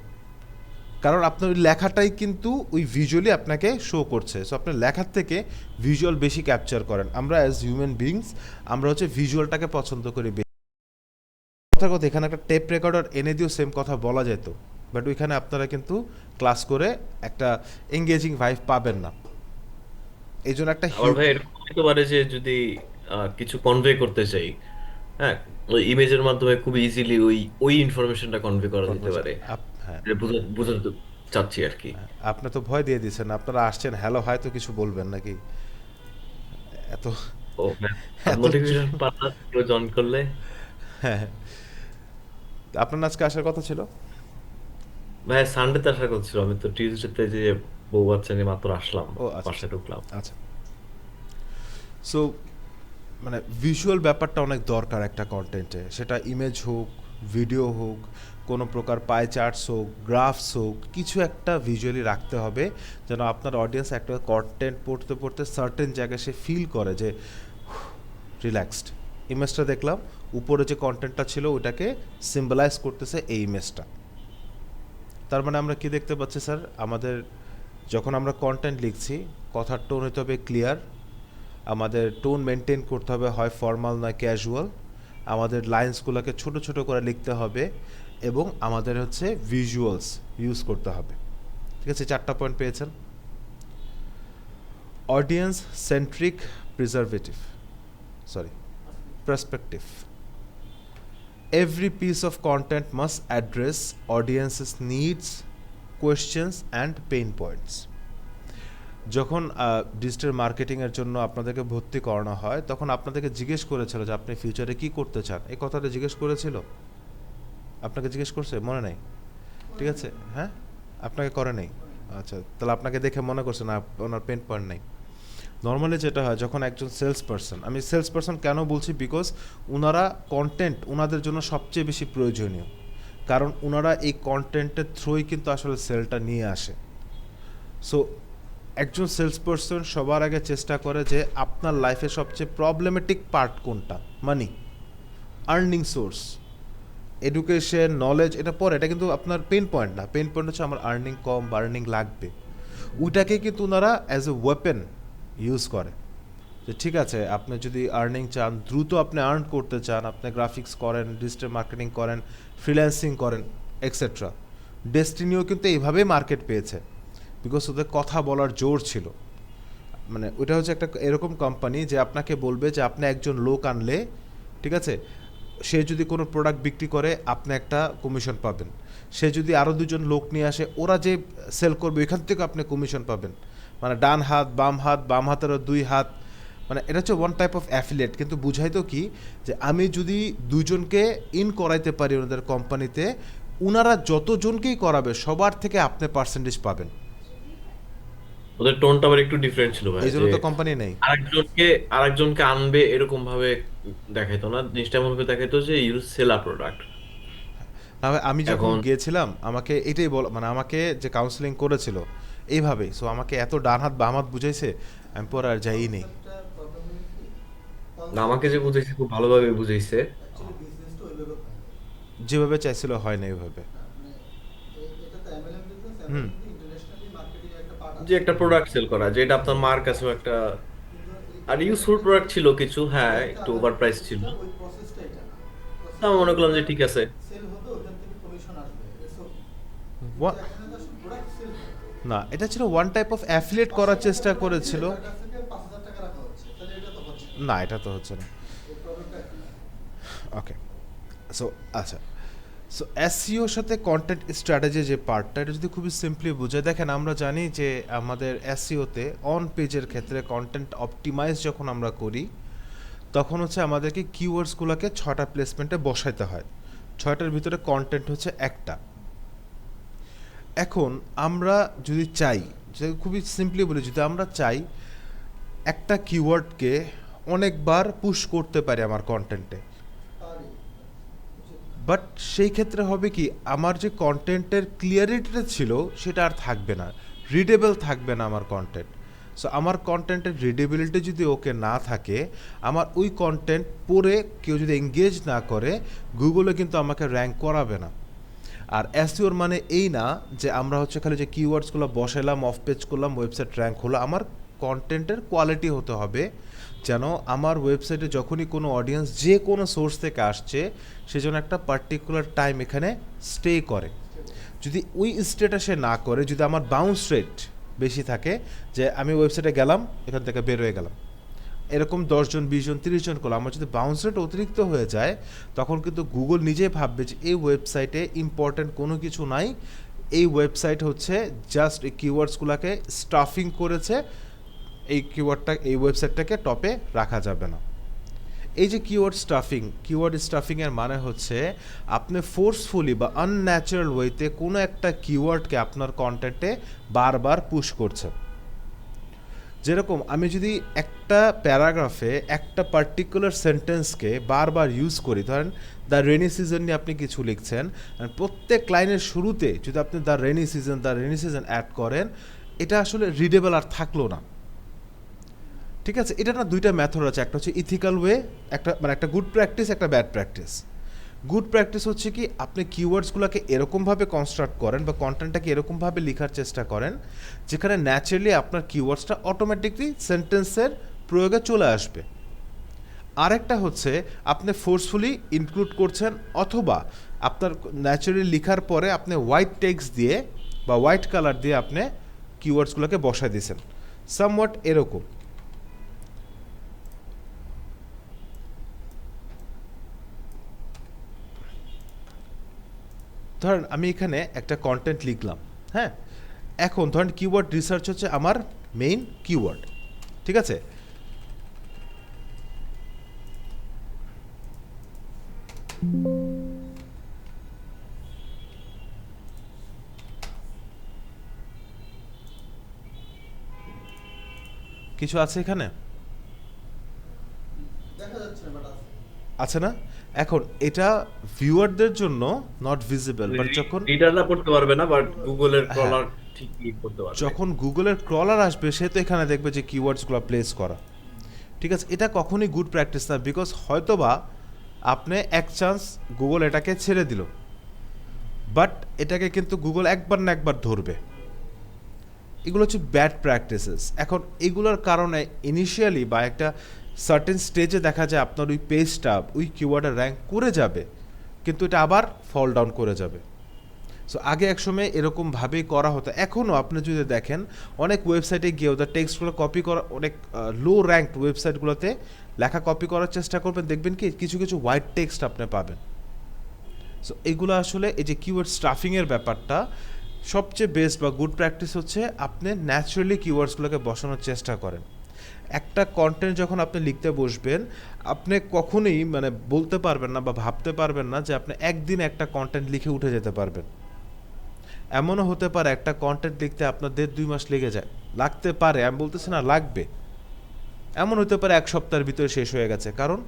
কারণ আপনার ওই লেখাটাই কিন্তু ওই ভিজুয়ালি আপনাকে শো করছে। সো আপনার লেখার থেকে ভিজুয়াল বেশি ক্যাপচার করেন। আমরা অ্যাজ হিউম্যান বিংস আমরা হচ্ছে ভিজুয়ালটাকে পছন্দ করি। কথা কথা এখানে একটা টেপ রেকর্ডার এনে দিয়েও সেম কথা বলা যেত, বাট ওইখানে আপনারা কিন্তু ক্লাস করে একটা এঙ্গেজিং ভাইব পাবেন না। এই জন্য একটা আবার ভাই এরকম হতে পারে যে যদি কিছু কনভে করতে চাই, হ্যাঁ, ওই ইমেজের মাধ্যমে খুব ইজিলি ওই ওই ইনফরমেশনটা কনভে করা যেতে পারে। হ্যাঁ, এটা বোঝাতে চাচ্ছি আর কি। আপনি তো ভয় দিয়ে দিচ্ছেন, আপনারা আসছেন হ্যালো হয়তো কিছু বলবেন নাকি? এত ও হ্যাঁ, আর এত নোটিফিকেশন পাতা কেউ জয়েন করলে। হ্যাঁ, আপনার আজকে আসার কথা ছিল? ভাই সানডেতে আসার কথা ছিল, আমি তো টিউসডেতে যে বউ বাচ্চা নিয়ে মাত্র আসলাম, ও আচ্ছা বাসায় ঢুকলাম। আচ্ছা। সো মানে ভিজুয়াল ব্যাপারটা অনেক দরকার একটা কন্টেন্টে, সেটা ইমেজ হোক, ভিডিও হোক, কোনো প্রকার পাই চার্টস হোক, গ্রাফস হোক, কিছু একটা ভিজুয়ালি রাখতে হবে যেন আপনার অডিয়েন্স একটা কন্টেন্ট পড়তে পড়তে সার্টেন জায়গায় সে ফিল করে যে রিল্যাক্সড। ইমেজটা দেখলাম, উপরে যে কন্টেন্টটা ছিল ওটাকে সিম্বলাইজ করতেছে এই ইমেজটা। তার মানে আমরা কি দেখতে পাচ্ছি স্যার, আমাদের যখন আমরা কন্টেন্ট লিখছি কথার টোন হতে হবে ক্লিয়ার, আমাদের টোন মেনটেন করতে হবে, হয় ফর্মাল নয় ক্যাজুয়াল, আমাদের লাইন্সগুলোকে ছোট ছোট করে লিখতে হবে, এবং আমাদের হচ্ছে ভিজুয়ালস ইউজ করতে হবে। ঠিক আছে, 4টা পয়েন্ট পেয়েছেন। Audience centric preservative, sorry perspective. Every piece of content must address audience's needs, questions and pain points. যখন ডিজিটাল মার্কেটিংয়ের জন্য আপনাদেরকে ভর্তি করানো হয় তখন আপনাদেরকে জিজ্ঞেস করেছিল যে আপনি ফিউচারে কি করতে চান, এই কথাটা জিজ্ঞেস করেছিল? আপনাকে জিজ্ঞেস করছে? মনে নেই? ঠিক আছে, হ্যাঁ, আপনাকে করে নেই। আচ্ছা, তাহলে আপনাকে দেখে মনে করছে না ওনার পেন পয়েন্ট নেই। নর্মালি যেটা হয়, যখন একজন সেলস পারসন, আমি সেলস পারসন কেন বলছি, বিকজ ওনারা কন্টেন্ট ওনাদের জন্য সবচেয়ে বেশি প্রয়োজনীয়, কারণ ওনারা এই কন্টেন্টের থ্রুই কিন্তু আসলে সেলটা নিয়ে আসে। সো একজন সেলস পারসন সবার আগে চেষ্টা করে যে আপনার লাইফে সবচেয়ে প্রবলেমেটিক পার্ট কোনটা, মানি, আর্নিং সোর্স, এডুকেশন, নলেজ, এটা পরে, এটা কিন্তু আপনার পেন পয়েন্ট না। পেন পয়েন্ট হচ্ছে আমার আর্নিং কম বা আর্নিং লাগবে, ওইটাকে কিন্তু ওনারা অ্যাজ এ ওয়েপেন ইউজ করে। যে ঠিক আছে, আপনি যদি আর্নিং চান, দ্রুত আপনি আর্ন করতে চান, আপনি গ্রাফিক্স করেন, ডিজিটাল মার্কেটিং করেন, ফ্রিল্যান্সিং করেন, এক্সেট্রা। ডেস্টিনিও কিন্তু এইভাবেই মার্কেট পেয়েছে, বিকজ ওদের কথা বলার জোর ছিল। মানে ওইটা হচ্ছে একটা এরকম কোম্পানি যে আপনাকে বলবে যে আপনি একজন লোক আনলে, ঠিক আছে, সে যদি কোনো প্রোডাক্ট বিক্রি করে আপনি একটা কমিশন পাবেন, সে যদি আরও দুজন লোক নিয়ে আসে ওরা যে সেল করবে ওইখান থেকে আপনি কমিশন পাবেন। মানে ডান হাত বাম হাত, বাম হাতেরও 2 হাত, মানে এটা হচ্ছে ওয়ান টাইপ অফ অ্যাফিলিয়েট। কিন্তু বুঝাই তো কি, যে আমি যদি দুজনকে ইন করাইতে পারি ওনাদের কোম্পানিতে, ওনারা যতজনকেই করাবে সবার থেকে আপনি পার্সেন্টেজ পাবেন। ওদের টোনটা আবার একটু ডিফারেন্ট ছিল ভাই, এই জন্য যে তো কোম্পানি নেই। আরেকজনকে আনবে এরকম ভাবে দেখাইতো না, জিনিসটা এমন ভাবে দেখাইতো যে ইউ সেল আ প্রোডাক্ট। না ভাই, আমি যখন এখন গিয়েছিলাম আমাকে এটাই মানে আমাকে যে কাউন্সিলিং করেছিল এইভাবেই, সো আমাকে এত ডান হাত বাম হাত বুঝাইছে, আমি পরে আর যাই নেই। না, আমাকে যে বুঝাইছে খুব ভালোভাবে বুঝাইছে, যেভাবে চাইছিল হয় না এইভাবে। হুম। যে একটা প্রোডাক্ট সেল করা, যেটা আপনার মার কাছেও একটা, আর ইউজফুল প্রোডাক্ট ছিল কিছু, হ্যাঁ একটু ওভার প্রাইস ছিল। আমি মনে করলাম যে ঠিক আছে। না, এটা ছিল ওয়ান টাইপ অফ অ্যাফিলিয়েট করার চেষ্টা করেছিল। না, এটা তো হচ্ছে না। ওকে, সো আচ্ছা, সো এসইওর সাথে কন্টেন্ট স্ট্র্যাটেজি যে পার্টটা, এটা যদি খুবই সিম্পলি বোঝায়, দেখেন আমরা জানি যে আমাদের এসইওতে অন পেজের ক্ষেত্রে কন্টেন্ট অপটিমাইজ যখন আমরা করি তখন হচ্ছে আমাদেরকে কিওয়ার্ডসগুলোকে 6টা প্লেসমেন্টে বসাইতে হয়, 6টার ভিতরে কন্টেন্ট হচ্ছে একটা। এখন আমরা যদি চাই, যে খুবই সিম্পলি বলি, যদি আমরা চাই একটা কিওয়ার্ডকে অনেকবার পুশ করতে পারি আমার কন্টেন্টে, বাট সেই ক্ষেত্রে হবে কি, আমার যে কন্টেন্টের ক্লিয়ারিটিটা ছিল সেটা আর থাকবে না, রিডেবল থাকবে না আমার কন্টেন্ট। সো আমার কন্টেন্টের রিডেবিলিটি যদি ওকে না থাকে, আমার ওই কন্টেন্ট পড়ে কেউ যদি এঙ্গেজ না করে, গুগলে কিন্তু আমাকে র্যাঙ্ক করাবে না। আর এসইওর মানে এই না যে আমরা হচ্ছে খালি যে কিওয়ার্ডসগুলো বসাইলাম, অফ পেজ করলাম, ওয়েবসাইট র্যাঙ্ক হলো। আমার কন্টেন্টের কোয়ালিটি হতে হবে, যেন আমার ওয়েবসাইটে যখনই কোনো অডিয়েন্স যে কোনো সোর্স থেকে আসছে সে যেন একটা পার্টিকুলার টাইম এখানে স্টে করে। যদি ওই স্টেটা সে না করে, যদি আমার বাউন্স রেট বেশি থাকে, যে আমি ওয়েবসাইটে গেলাম এখান থেকে বের হয়ে গেলাম, এরকম 10 জন 20 জন 30 জন করলো, আমার যদি বাউন্স রেট অতিরিক্ত হয়ে যায়, তখন কিন্তু গুগল নিজেই ভাববে যে এই ওয়েবসাইটে ইম্পর্ট্যান্ট কোনো কিছু নাই, এই ওয়েবসাইট হচ্ছে জাস্ট এই কিওয়ার্ডসগুলোকে স্টাফিং করেছে, এই এই ওয়েবসাইটটাকে টপে রাখা যাবে না। এই যে কিওয়ার্ড স্টাফিংয়ের মানে হচ্ছে আপনি ফোর্সফুলি বা আনন্যাচারাল ওয়েতে কোনো একটা কিওয়ার্ডকে আপনার কন্টেন্টে বারবার পুশ করছেন। যেরকম আমি যদি একটা প্যারাগ্রাফে একটা পার্টিকুলার সেন্টেন্সকে বারবার ইউজ করি, ধরেন দ্য রেনি সিজন নিয়ে আপনি কিছু লিখছেন, প্রত্যেক লাইনের শুরুতে যদি আপনি দ্য রেনি সিজন অ্যাড করেন, এটা আসলে রিডেবল আর থাকলো না। ঠিক আছে, এটা না দুইটা মেথড আছে, একটা হচ্ছে ইথিক্যাল ওয়ে, একটা গুড প্র্যাকটিস, একটা ব্যাড প্র্যাকটিস। গুড প্র্যাকটিস হচ্ছে কি, আপনি কিওয়ার্ডসগুলোকে এরকমভাবে কনস্ট্রাক্ট করেন বা কন্টেন্টটাকে এরকমভাবে লেখার চেষ্টা করেন যেখানে ন্যাচারালি আপনার কিওয়ার্ডসটা অটোমেটিকলি সেন্টেন্সের প্রয়োগে চলে আসবে। আরেকটা হচ্ছে আপনি ফোর্সফুলি ইনক্লুড করছেন, অথবা আপনার ন্যাচারালি লেখার পরে আপনি হোয়াইট টেক্সট দিয়ে বা হোয়াইট কালার দিয়ে আপনি কিওয়ার্ডসগুলোকে বসায় দিয়েছেন, সামওয়াট এরকম। ধরেন আমি এখানে একটা কন্টেন্ট লিখলাম, হ্যাঁ, এখন ধরেন কিওয়ার্ড রিসার্চ হচ্ছে আমার মেইন কিওয়ার্ড, ঠিক আছে। কিছু আছে এখানে, আছে না? এখন এটা ভিউয়ারদের জন্য নট ভিজিবল, বাট যখন রিডাররা পড়তে পারবে না, বাট গুগলের হ্যাঁ, ক্রলার ঠিকই পড়তে পারবে। যখন গুগলের ক্রলার আসবে সে তো এখানে দেখবে যে কিওয়ার্ডসগুলো প্লেস করা, ঠিক আছে। এটা কখনোই গুড প্র্যাকটিস না, বিকজ হয়তোবা আপনি এক চান্স গুগল এটাকে ছেড়ে দিল, বাট এটাকে কিন্তু গুগল একবার না একবার ধরবে। এগুলো হচ্ছে ব্যাড প্র্যাকটিসেস। এখন এগুলোর কারণে ইনিশিয়ালি বা একটা সার্টেন স্টেজে দেখা যায় আপনার ওই পেজটা ওই কিওয়ার্ডে র্যাঙ্ক করে যাবে, কিন্তু এটা আবার ফল ডাউন করে যাবে। সো আগে একসময় এরকমভাবেই করা হতো। এখনও আপনি যদি দেখেন অনেক ওয়েবসাইটে গিয়ে ওদের টেক্সটগুলো কপি করা, অনেক লো র্যাঙ্কড ওয়েবসাইটগুলোতে লেখা কপি করার চেষ্টা করবেন, দেখবেন কি কিছু কিছু হোয়াইট টেক্সট আপনি পাবেন। সো এগুলো আসলে এই যে কিওয়ার্ড স্টাফিংয়ের ব্যাপারটা, সবচেয়ে বেস্ট বা গুড প্র্যাকটিস হচ্ছে আপনি ন্যাচারালি কিওয়ার্ডসগুলোকে বসানোর চেষ্টা করেন। একটা কন্টেন্ট যখন আপনি লিখতে বসবেন, আপনি কখনোই মানে বলতে পারবেন না বা ভাবতে পারবেন না যে আপনি একদিন একটা কন্টেন্ট লিখে উঠে যেতে পারবেন। এমনও হতে পারে একটা কন্টেন্ট লিখতে আপনার 1.5-2 মাস লেগে যায়, লাগতে পারে, আমি বলতেছি না লাগবে, এমন হতে পারে 1 সপ্তাহের ভিতরে শেষ হয়ে গেছে। কারণ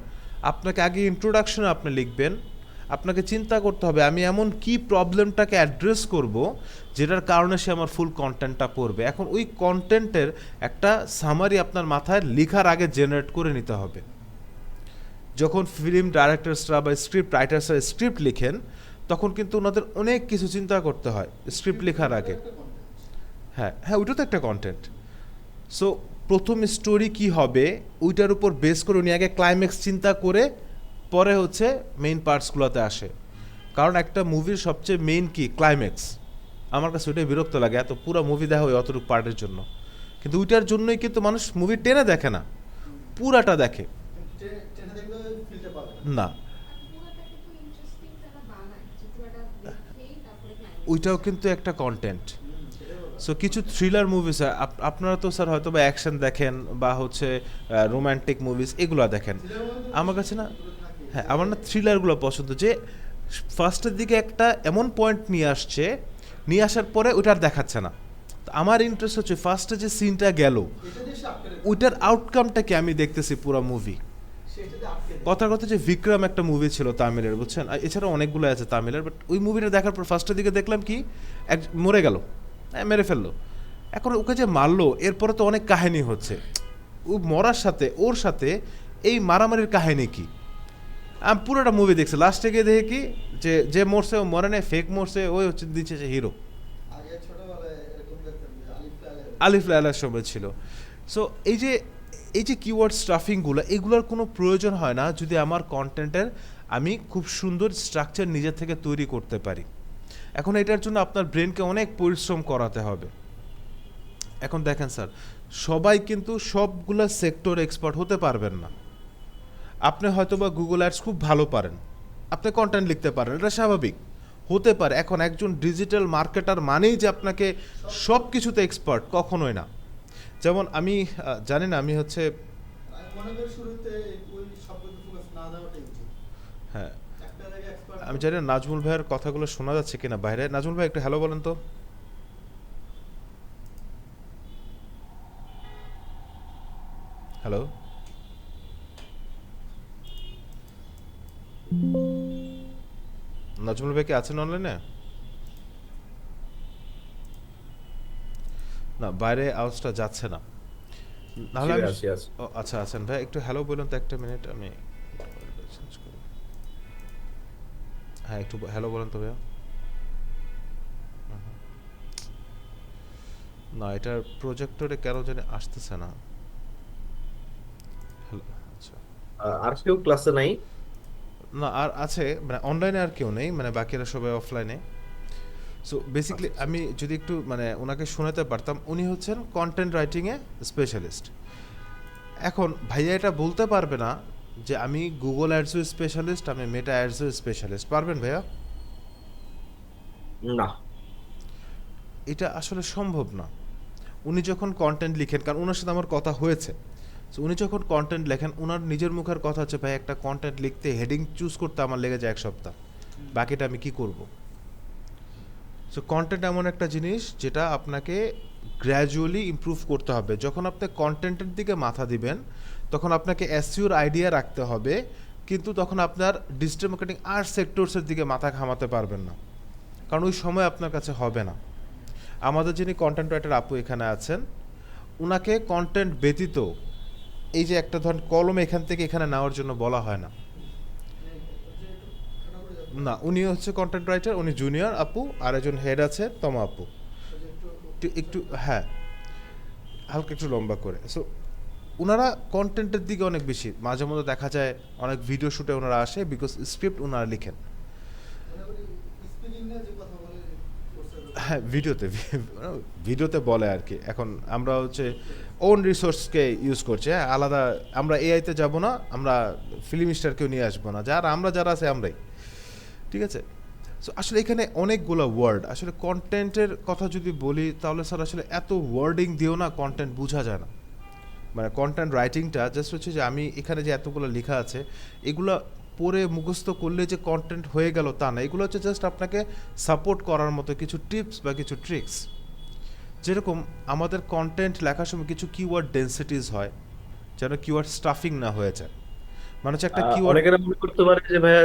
আপনাকে আগে ইন্ট্রোডাকশনে আপনি লিখবেন, আপনাকে চিন্তা করতে হবে আমি এমন কি প্রবলেমটাকে অ্যাড্রেস করব যেটার কারণে সে আমার ফুল কন্টেন্টটা পড়বে। এখন ওই কন্টেন্টের একটা সামারি আপনার মাথায় লেখার আগে জেনারেট করে নিতে হবে। যখন ফিল্ম ডাইরেক্টরসরা বা স্ক্রিপ্ট রাইটার্সরা স্ক্রিপ্ট লিখেন, তখন কিন্তু ওনাদের অনেক কিছু চিন্তা করতে হয় স্ক্রিপ্ট লেখার আগে। হ্যাঁ হ্যাঁ, ওইটা তো একটা কন্টেন্ট। সো প্রথম স্টোরি কি হবে ওইটার উপর বেস করে উনি আগে ক্লাইম্যাক্স চিন্তা করে পরে হচ্ছে মেইন পার্টসগুলোতে আসে। কারণ একটা মুভির সবচেয়ে মেইন কি ক্লাইম্যাক্স। আমার কাছে ওইটাই বিরক্ত লাগে, এত পুরো মুভি দেখা হয় অতটুকু পার্টের জন্য, কিন্তু ওইটার জন্যই কিন্তু মানুষ মুভি টেনে দেখে না, পুরাটা দেখে না। ওইটাও কিন্তু একটা কন্টেন্ট। সো কিছু থ্রিলার মুভিস, আপনারা তো স্যার হয়তো বা অ্যাকশন দেখেন বা হচ্ছে রোম্যান্টিক মুভিস এগুলো দেখেন, আমার কাছে না, হ্যাঁ আমার না থ্রিলারগুলো পছন্দ, যে ফার্স্টের দিকে একটা এমন পয়েন্ট নিয়ে আসছে, নিয়ে আসার পরে ওইটা আর দেখাচ্ছে না। তো আমার ইন্টারেস্ট হচ্ছে ফার্স্টে যে সিনটা গেল ওইটার আউটকামটাকে আমি দেখতেছি পুরো মুভি। কথার কথা যে বিক্রম একটা মুভি ছিল তামিলের, বুঝছেন, এছাড়া অনেকগুলো আছে তামিলের, বাট ওই মুভিটা দেখার পর ফার্স্টের দিকে দেখলাম কি এক মরে গেল, মেরে ফেললো, এখন ওকে যে মারলো এরপরে তো অনেক কাহিনী হচ্ছে, ও মরার সাথে ওর সাথে এই মারামারির কাহিনী কি, আমি পুরোটা মুভি দেখছি, লাস্টে গিয়ে দেখি কি যে যে মরছে ও মরে নেই, ফেক মরছে, ওই হচ্ছে দিচ্ছে যে হিরো। আলিফ লায়লার সময় ছিল। সো এই যে কিওয়ার্ড স্টাফিংগুলো, এগুলোর কোনো প্রয়োজন হয় না যদি আমার কন্টেন্টের আমি খুব সুন্দর স্ট্রাকচার নিজের থেকে তৈরি করতে পারি। এখন এটার জন্য আপনার ব্রেনকে অনেক পরিশ্রম করাতে হবে। এখন দেখেন স্যার, সবাই কিন্তু সবগুলা সেক্টর এক্সপার্ট হতে পারবেন না। আপনি হয়তো বা গুগল অ্যাডস খুব ভালো পারেন, আপনি কন্টেন্ট লিখতে পারেন, এটা স্বাভাবিক হতে পারে। এখন একজন ডিজিটাল মার্কেটার মানেই যে আপনাকে সব কিছুতে এক্সপার্ট, কখনোই না। যেমন আমি জানি না, আমি হচ্ছে হ্যাঁ আমি জানি না নাজমুল ভাইয়ের কথাগুলো শোনা যাচ্ছে কিনা বাইরে। নাজমুল ভাই একটু হ্যালো বলেন তো। হ্যালো, নাজমুল ভাই কি আছেন অনলাইনে? না, বাইরে আওয়াজটা যাচ্ছে না, নাহলে আমি আছি আছি। ও আচ্ছা আছেন ভাই, একটু হ্যালো বলুন তো, একটা মিনিট আমি চেঞ্জ করি। হ্যাঁ একটু হ্যালো বলেন তো ভাইয়া। না, এটার প্রজেক্টরে কেন জানি আসতেছে না। হ্যালো, আচ্ছা। আর কেউ ক্লাসে নাই? না আর আছে, মানে অনলাইনে আর কেউ নেই, মানে বাকিরা সবাই অফলাইনে। সো বেসিক্যালি আচ্ছা আচ্ছা। আমি যদি একটু মানে ওনাকে শোনাতে পারতাম, উনি হচ্ছেন কন্টেন্ট রাইটিংয়ে স্পেশালিস্ট। এখন ভাইয়া এটা বলতে পারবে না যে আমি গুগল অ্যাডসও স্পেশালিস্ট, আমি মেটা অ্যাডসও স্পেশালিস্ট, পারবেন ভাইয়া? না। এটা আসলে সম্ভব না। উনি যখন কন্টেন্ট লিখেন, কারণ ওনার সাথে আমার কথা হয়েছে, সো উনি যখন কন্টেন্ট লেখেন ওনার নিজের মুখের কথা হচ্ছে, ভাই একটা কন্টেন্ট লিখতে হেডিং চুজ করতে আমার লেগে যায় 1 সপ্তাহ, বাকিটা আমি কি করব। সো কন্টেন্ট এমন একটা জিনিস যেটা আপনাকে গ্র্যাজুয়ালি ইমপ্রুভ করতে হবে। যখন আপনি কন্টেন্টের দিকে মাথা দিবেন তখন আপনাকে এসইওর আইডিয়া রাখতে হবে, কিন্তু তখন আপনার ডিজিটাল মার্কেটিং আর সেক্টরসের দিকে মাথা ঘামাতে পারবেন না, কারণ ওই সময় আপনার কাছে হবে না। আমাদের যিনি কন্টেন্ট রাইটার আপু এখানে আছেন, ওনাকে কন্টেন্ট ব্যতীত এই যে একটা ধরুন কলম এখান থেকে এখানে নেওয়ার জন্য বলা হয় না। না, উনি হচ্ছে কন্টেন্ট রাইটার, উনি জুনিয়র আপু, আর একজন হেড আছে তমা আপু, একটু একটু হ্যাঁ হালকা একটু লম্বা করে। সো ওনারা কন্টেন্টের দিকে অনেক বেশি, মাঝে মধ্যে দেখা যায় অনেক ভিডিও শুটে ওনারা আসে, বিকজ স্ক্রিপ্ট ওনারা লিখেন। হ্যাঁ ভিডিওতে ভিডিওতে বলে আর কি। এখন আমরা হচ্ছে ওন রিসোর্সকে ইউজ করছি, হ্যাঁ আলাদা, আমরা এআইতে যাব না, আমরা ফিল্ম স্টারকেও নিয়ে আসবো না, আমরা যারা আছে আমরাই, ঠিক আছে। সো আসলে এখানে অনেকগুলো ওয়ার্ড, আসলে কন্টেন্টের কথা যদি বলি তাহলে স্যার আসলে এত ওয়ার্ডিং দিয়েও না কন্টেন্ট বোঝা যায় না। মানে কন্টেন্ট রাইটিংটা জাস্ট হচ্ছে যে আমি এখানে যে এতগুলো লেখা আছে এগুলো পড়ে মুখস্থ করলে যে কন্টেন্ট হয়ে গেল তা না, এগুলো হচ্ছে জাস্ট আপনাকে সাপোর্ট করার মতো কিছু টিপস বা কিছু ট্রিক্স। যেরকম আমাদের কন্টেন্ট লেখার সময় কিছু কিওয়ার্ড ডেন্সিটিস হয়, যেন কিওয়ার্ড স্টাফিং না হয়ে যায়। মানে হচ্ছে একটা কিওয়ার্ড, অনেকেরা মনে করতে পারে যে ভাইয়া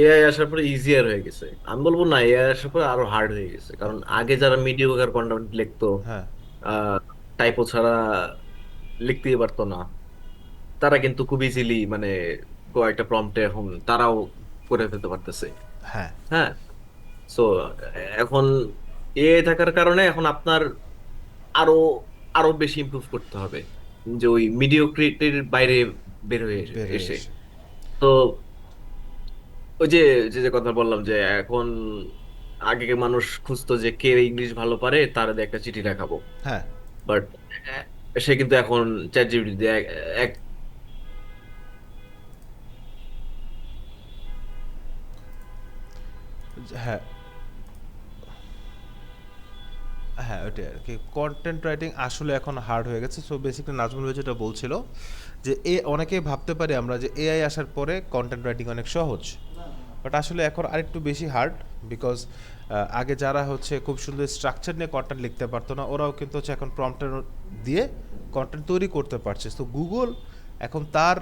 এআই আসার পরে ইজিয়ার হয়ে গেছে। আমি বলবো না, এআই আসার পরে আরো হার্ড হয়ে গেছে। কারণ আগে যারা মিডিওকার কন্টেন্ট লিখতো, হ্যাঁ আহ টাইপো ছাড়া লিখতেই পারতো না, তারা কিন্তু খুব ইজিলি মানে কয়েকটা প্রম্পটে এখন তারাও করে ফেলতে পারতেছে। হ্যাঁ হ্যাঁ। সো এখন এআই থাকার কারণে এখন আপনার আরো আরো বেশি ইমপ্রুভ করতে হবে, যে ওই মিডিওক্রিটির বাইরে বের হয়ে বের হয়ে এসে। এসে তো ওই যে যে যে কথা বললাম যে এখন আগে মানুষ খুঁজতো যে কে ইংলিশ ভালো পারে তার দিয়ে একটা চিঠি লেখাবো, হ্যাঁ বাট সে কিন্তু এখন চ্যাট জিপিটি দিয়ে এক হ্যাঁ হ্যাঁ, ওইটাই আর কি। কন্টেন্ট রাইটিং আসলে এখন হার্ড হয়ে গেছে। সো বেসিক্যালি নাজমুল ভাই যেটা বলছিল যে অনেকেই ভাবতে পারি আমরা যে এআই আসার পরে কন্টেন্ট রাইটিং অনেক সহজ, বাট আসলে এখন আরেকটু বেশি হার্ড। বিকজ আগে যারা হচ্ছে খুব সুন্দর স্ট্রাকচার নিয়ে কন্টেন্ট লিখতে পারতো না, ওরাও কিন্তু হচ্ছে এখন প্রম্পটার দিয়ে কন্টেন্ট তৈরি করতে পারছে। তো গুগল এখন তার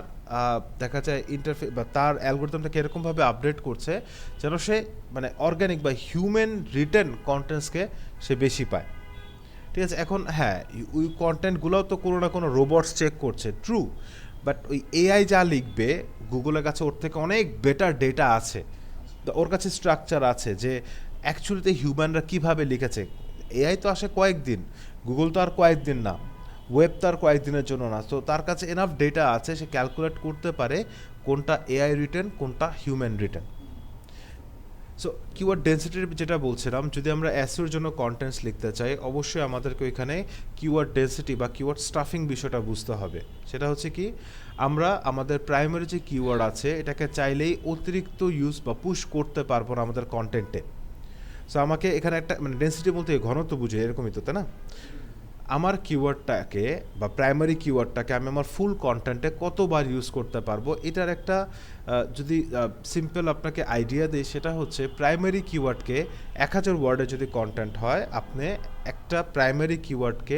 দেখা যায় ইন্টারফেস বা তার অ্যালগোরিদমটাকে এরকমভাবে আপডেট করছে যেন সে মানে অর্গানিক বা হিউম্যান রিটেন কন্টেন্টসকে সে বেশি পায়। ঠিক আছে, এখন হ্যাঁ, ওই কন্টেন্টগুলোও তো কোনো না কোনো রোবটস চেক করছে, ট্রু। বাট ওই এআই যা লিখবে, গুগলের কাছে ওর থেকে অনেক বেটার ডেটা আছে, তো ওর কাছে স্ট্রাকচার আছে যে অ্যাকচুয়ালিতে হিউম্যানরা কীভাবে লিখেছে। এআই তো আসে কয়েকদিন, গুগল তো আর কয়েকদিন না, ওয়েব তো আর কয়েকদিনের জন্য না। তো তার কাছে এনাফ ডেটা আছে, সে ক্যালকুলেট করতে পারে কোনটা এআই রিটেন কোনটা হিউম্যান রিটেন। সো কিওয়ার্ড ডেন্সিটির যেটা বলছিলাম, যদি আমরা এসইওর জন্য কন্টেন্টস লিখতে চাই, অবশ্যই আমাদেরকে ওইখানে কিওয়ার্ড ডেন্সিটি বা কিওয়ার্ড স্টাফিং বিষয়টা বুঝতে হবে। সেটা হচ্ছে কি, আমরা আমাদের প্রাইমারি যে কিওয়ার্ড আছে এটাকে চাইলেই অতিরিক্ত ইউজ বা পুশ করতে পারবো না আমাদের কন্টেন্টে। সো আমাকে এখানে একটা মানে ডেন্সিটি বলতে ঘনত্ব বুঝে এরকমই তো, তাই না? আমার কিওয়ার্ডটাকে বা প্রাইমারি কিওয়ার্ডটাকে আমি আমার ফুল কন্টেন্টে কতবার ইউজ করতে পারবো, এটার একটা যদি সিম্পল আপনাকে আইডিয়া দিই, সেটা হচ্ছে প্রাইমারি কিওয়ার্ডকে 1000 ওয়ার্ডে যদি কন্টেন্ট হয়, আপনি একটা প্রাইমারি কিওয়ার্ডকে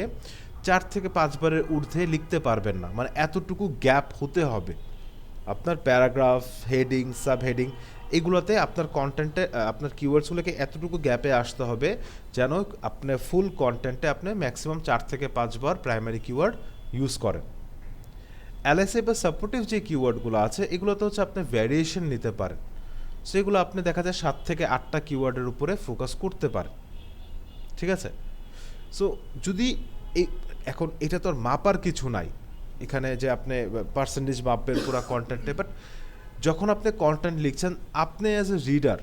4 থেকে 5 বারের ঊর্ধ্বে লিখতে পারবেন না। মানে এতটুকু গ্যাপ হতে হবে আপনার প্যারাগ্রাফ, হেডিং, সাব হেডিং, এগুলোতে আপনার কন্টেন্টে আপনার কিওয়ার্ডসগুলোকে এতটুকু গ্যাপে আসতে হবে যেন আপনি ফুল কন্টেন্টে আপনি ম্যাক্সিমাম 4 থেকে 5 বার প্রাইমারি কিওয়ার্ড ইউজ করেন। এলএসএ বা সাপোর্টিভ যে কিওয়ার্ডগুলো আছে, এগুলোতে হচ্ছে আপনি ভ্যারিয়েশন নিতে পারেন। সেগুলো আপনি দেখা যায় 7 থেকে 8টা কিওয়ার্ডের উপরে ফোকাস করতে পারেন। ঠিক আছে, সো যদি এই এখন এটা তো আর মাপার কিছু নাই এখানে যে আপনি পার্সেন্টেজ মাপবেন পুরো কন্টেন্টে, বাট যখন আপনি কন্টেন্ট লিখছেন, আপনি অ্যাজ এ রিডার